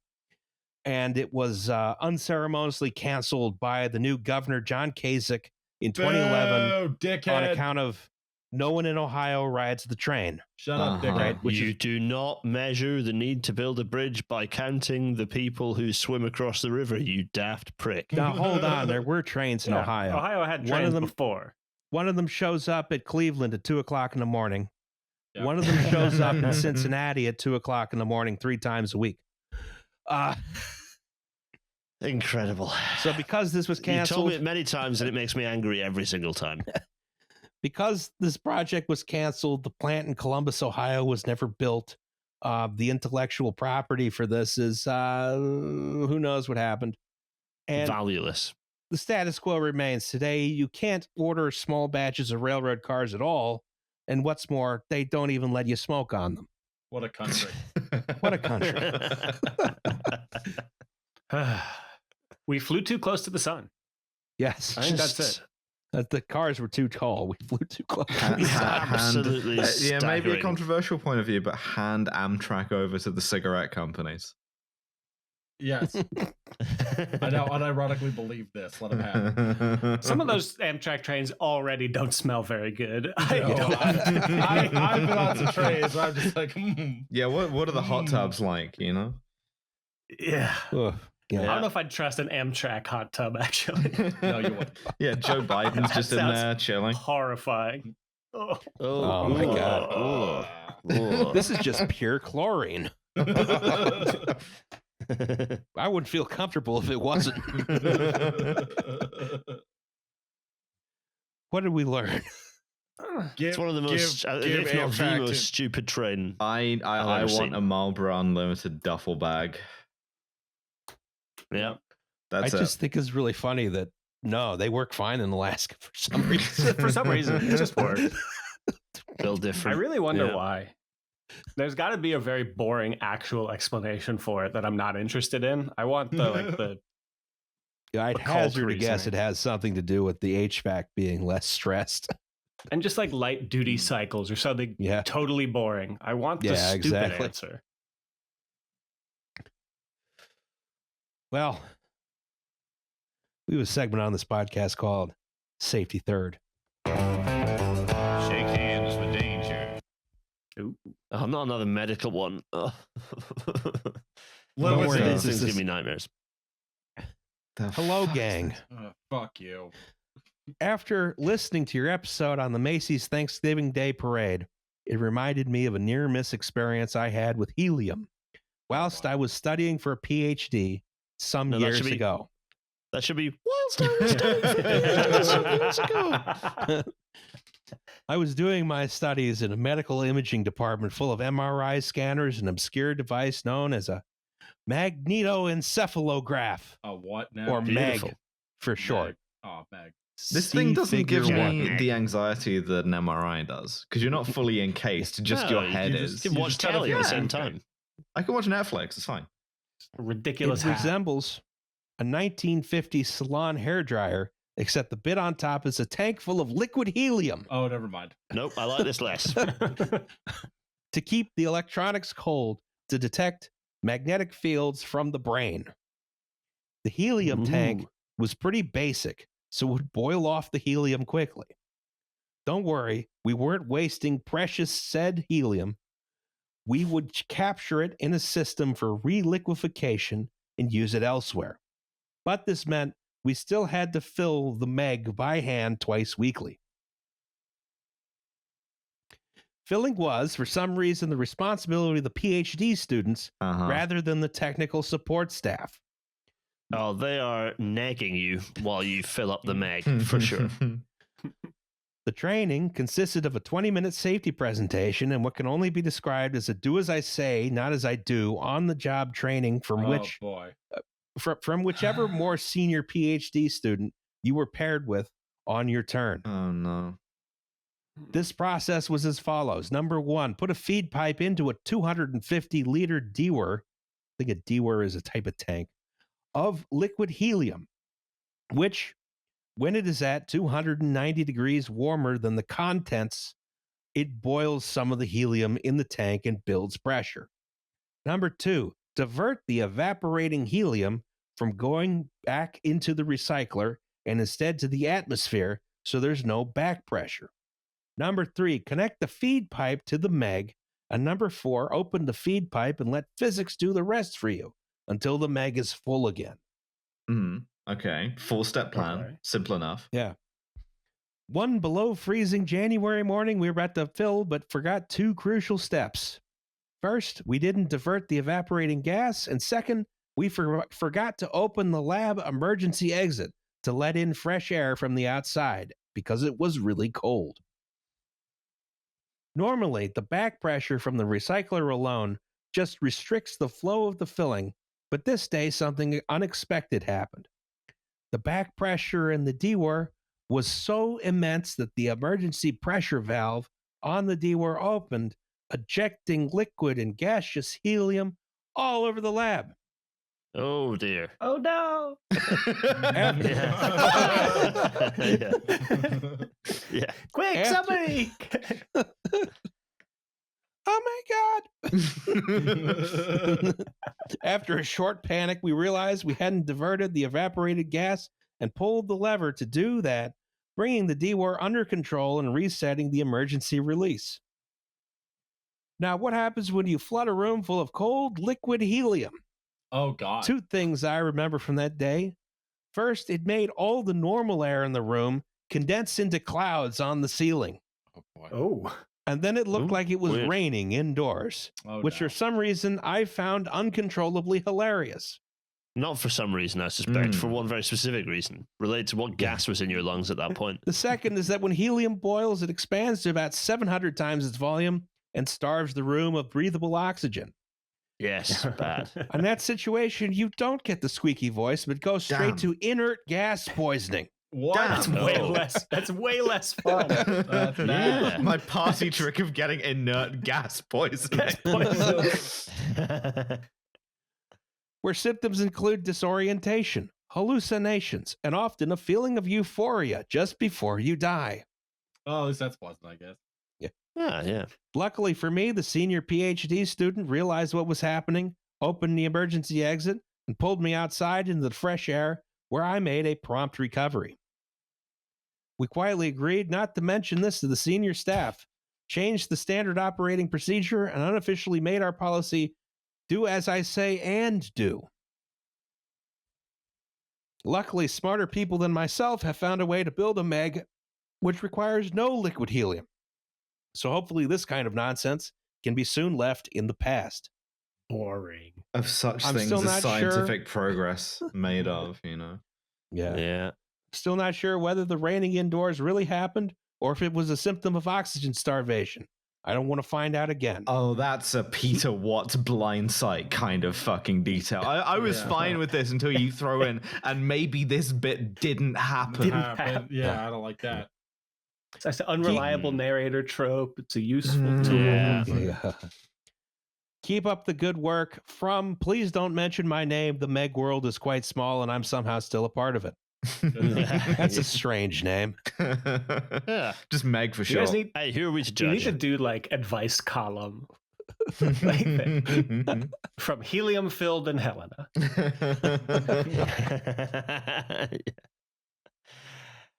And it was unceremoniously canceled by the new governor, John Kasich, in 2011 on account of no one in Ohio rides the train. Shut up, dickhead. You do not measure the need to build a bridge by counting the people who swim across the river, you daft prick. Now, hold on. There were trains in Ohio. Ohio had trains before. One of them shows up at Cleveland at 2 o'clock in the morning. Yep. One of them shows up in Cincinnati at 2 o'clock in the morning 3 times a week. Incredible. So because this was canceled... You told me it many times and it makes me angry every single time. Because this project was canceled, the plant in Columbus, Ohio was never built. The intellectual property for this is who knows what happened. And valueless. The status quo remains. Today, you can't order small batches of railroad cars at all. And what's more, they don't even let you smoke on them. What a country. What a country. We flew too close to the sun. Yes. I think that's it. The cars were too tall. We flew too close. Absolutely. Yeah, maybe a controversial point of view, but hand Amtrak over to the cigarette companies. Yes. I know. Unironically believe this. Let them have it. Some of those Amtrak trains already don't smell very good. I've been on some trains where I'm just like, Yeah, what are the hot tubs like, you know? Yeah. Ugh. Yeah. I don't know if I'd trust an Amtrak hot tub, actually. No, you wouldn't. Yeah, Joe Biden's just in there chilling. Horrifying. Oh my God. This is just pure chlorine. I wouldn't feel comfortable if it wasn't. What did we learn? It's one of the most, if not the most stupid train. I want a Marlboro Unlimited duffel bag. Yeah, I just think it's really funny that they work fine in Alaska for some reason. For some reason, it just works. Built different. I really wonder why. There's got to be a very boring actual explanation for it that I'm not interested in. I want the I'd hazard to guess it has something to do with the HVAC being less stressed. And just like light duty cycles or something totally boring. I want the stupid answer. Well, we have a segment on this podcast called Safety Third. Shake hands with danger. Ooh. Oh, not another medical one. Oh. Don't worry, these things give me nightmares. Hello, gang. Fuck you. After listening to your episode on the Macy's Thanksgiving Day Parade, it reminded me of a near-miss experience I had with helium whilst I was studying for a PhD some years ago. That should be whilst I was studying for a PhD some years ago. I was doing my studies in a medical imaging department full of MRI scanners and obscure device known as a magnetoencephalograph. A what now? Or MEG for short. Oh, MEG. This thing doesn't give me the anxiety that an MRI does, because you're not fully encased, just your head is. You can watch telly at the same time. I can watch Netflix, it's fine. Ridiculous. It resembles a 1950s salon hairdryer, except the bit on top is a tank full of liquid helium. Oh, never mind. Nope, I like this less. To keep the electronics cold to detect magnetic fields from the brain. The helium tank was pretty basic, so it would boil off the helium quickly. Don't worry, we weren't wasting precious said helium. We would capture it in a system for reliquefaction and use it elsewhere. But this meant we still had to fill the MEG by hand twice weekly. Filling was, for some reason, the responsibility of the PhD students rather than the technical support staff. Oh, they are nagging you while you fill up the MEG, for sure. The training consisted of a 20-minute safety presentation and what can only be described as a do as I say, not as I do, on-the-job training from whichever more senior PhD student you were paired with on your turn. Oh, no. This process was as follows. Number 1, put a feed pipe into a 250-liter dewar. I think a dewar is a type of tank of liquid helium, which, when it is at 290 degrees warmer than the contents, it boils some of the helium in the tank and builds pressure. Number 2, divert the evaporating helium from going back into the recycler and instead to the atmosphere so there's no back pressure. Number 3, connect the feed pipe to the MEG. And number 4, open the feed pipe and let physics do the rest for you until the MEG is full again. Okay. 4-step plan. Okay. Simple enough. Yeah. One below freezing January morning, we were about to fill, but forgot 2 crucial steps. First, we didn't divert the evaporating gas. And second, we forgot to open the lab emergency exit to let in fresh air from the outside because it was really cold. Normally, the back pressure from the recycler alone just restricts the flow of the filling, but this day something unexpected happened. The back pressure in the dewar was so immense that the emergency pressure valve on the dewar opened, ejecting liquid and gaseous helium all over the lab. Oh, dear. Oh, no. Yeah. Quick, somebody. Oh, my God. After a short panic, we realized we hadn't diverted the evaporated gas and pulled the lever to do that, bringing the dewar under control and resetting the emergency release. Now, what happens when you flood a room full of cold liquid helium? Oh, God. 2 things I remember from that day. First, it made all the normal air in the room condense into clouds on the ceiling. Oh, boy. Oh. And then it looked like it was raining indoors, which for some reason I found uncontrollably hilarious. Not for some reason, I suspect, for one very specific reason, related to what gas was in your lungs at that point. The second is that when helium boils, it expands to about 700 times its volume and starves the room of breathable oxygen. Yes, bad. In that situation, you don't get the squeaky voice, but go straight to inert gas poisoning. What? That's way less fun. Yeah. My party trick of getting inert gas poisoning. Where symptoms include disorientation, hallucinations, and often a feeling of euphoria just before you die. Oh, that's pleasant, I guess. Yeah. Luckily for me, the senior PhD student realized what was happening, opened the emergency exit, and pulled me outside into the fresh air, where I made a prompt recovery. We quietly agreed not to mention this to the senior staff, changed the standard operating procedure, and unofficially made our policy do as I say and do. Luckily, smarter people than myself have found a way to build a MEG which requires no liquid helium. So hopefully this kind of nonsense can be soon left in the past. Boring. Of such things as scientific progress made of, Yeah. Still not sure whether the raining indoors really happened or if it was a symptom of oxygen starvation. I don't want to find out again. Oh, that's a Peter Watt blind sight kind of fucking detail. I was fine with this until you throw in, and maybe this bit didn't happen. Yeah, I don't like that. It's an unreliable narrator trope. It's a useful tool. Yeah. Keep up the good work from, please don't mention my name. The Meg world is quite small and I'm somehow still a part of it. That's a strange name. Yeah. Just Meg for sure. Hey, who are we to judge? You need to do like advice column. From helium filled and Helena.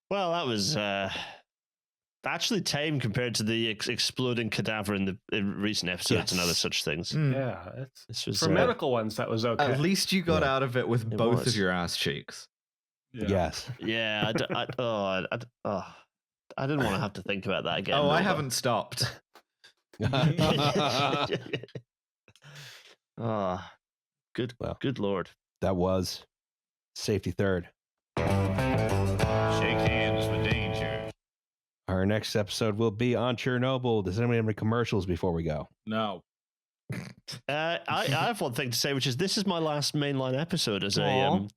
Well, that was actually tame compared to the exploding cadaver in recent episodes and other such things. Yeah, for medical ones that was okay. At least you got out of it with both of your ass cheeks. Yeah. Yes. Yeah. I didn't want to have to think about that again. Oh, I haven't stopped. Good Lord. That was safety third. Shake hands for danger. Our next episode will be on Chernobyl. Does anyone have any commercials before we go? No. I have one thing to say, which is this is my last mainline episode as a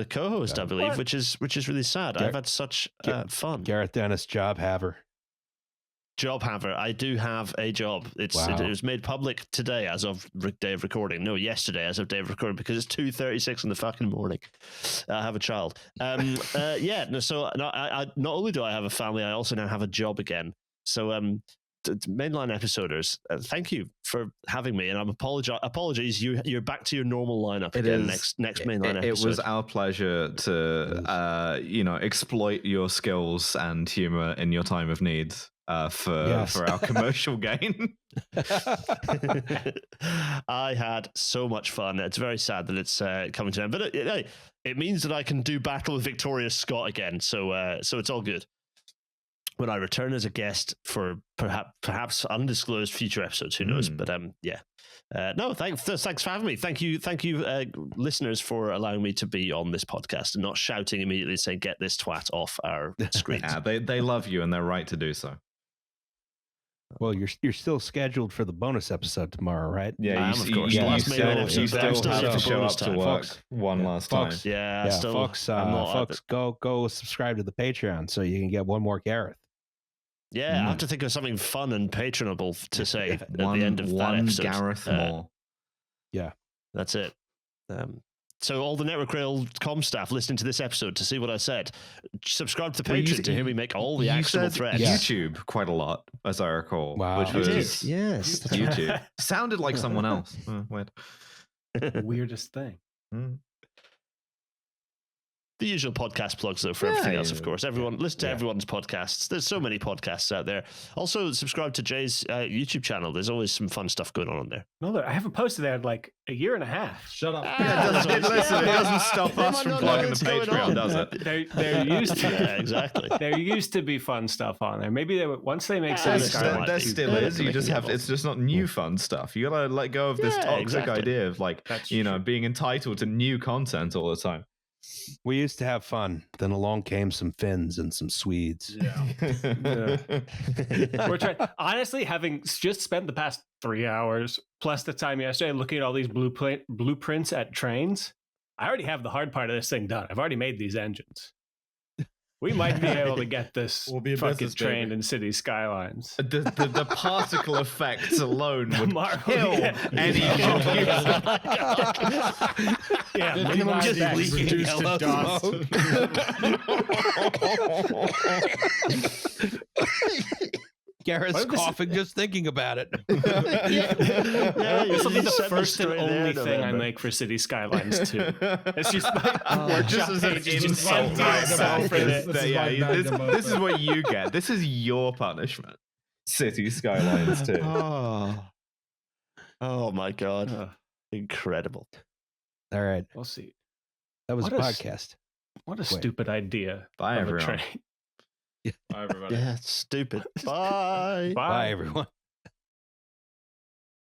co-host, I believe, which is really sad. I've had such fun. Gareth Dennis, job haver. Job haver. I do have a job. It was made public today as of day of recording. No, yesterday as of day of recording, because it's 2:36 in the fucking morning. I have a child. So I not only do I have a family, I also now have a job again. So mainline episoders, thank you for having me, and I'm apologies. You're back to your normal lineup again. Next mainline episode. It was our pleasure to exploit your skills and humor in your time of need. For our commercial gain. I had so much fun. It's very sad that it's coming to an end, but it means that I can do Battle with Victorious Scott again. So it's all good. When I return as a guest for perhaps undisclosed future episodes, who knows? But thanks for having me. Thank you, listeners, for allowing me to be on this podcast and not shouting immediately saying "Get this twat off our screens." Yeah, they love you and they're right to do so. Well, you're still scheduled for the bonus episode tomorrow, right? Yeah, of course. You still have to show up to work one last time. Yeah, folks, go subscribe to the Patreon so you can get one more Gareth. Yeah, I have to think of something fun and patronable to say at the end of that episode. One Gareth more. Yeah, that's it. So all the NetworkRail.com staff listening to this episode to see what I said, subscribe to the Patreon to hear me make all the actionable threads. YouTube quite a lot, as I recall. Wow. Which was yes, YouTube. Sounded like someone else. Weird. Weirdest thing. The usual podcast plugs, though, for everything else, of course. Everyone, listen to everyone's podcasts. There's so many podcasts out there. Also, subscribe to Jay's YouTube channel. There's always some fun stuff going on there. No, I haven't posted there in like a year and a half. Shut up. It doesn't stop us from plugging the Patreon, does it? There used to. Yeah, exactly. There used to be fun stuff on there. Maybe once they make sense. There still is. You just have. It's just not new fun stuff. You gotta let go of this toxic idea of being entitled to new content all the time. We used to have fun. Then along came some Finns and some Swedes. Yeah. We're trying. Honestly, having just spent the past 3 hours plus the time yesterday looking at all these blueprints at trains, I already have the hard part of this thing done. I've already made these engines. We might be able to get this be fucking train in city skylines. The particle effects alone would kill any Yeah, minimum just reduced to dust. Garrett's coughing just thinking about it. This will be the first and only thing I make for City Skylines too. It's just like just as an insult this is what you get. This is your punishment. City Skylines too. Oh my god. Incredible. All right. We'll see. That was a podcast. What a stupid idea. Bye, everyone. Train. Bye, everybody. Yeah, stupid. Bye. Bye, everyone.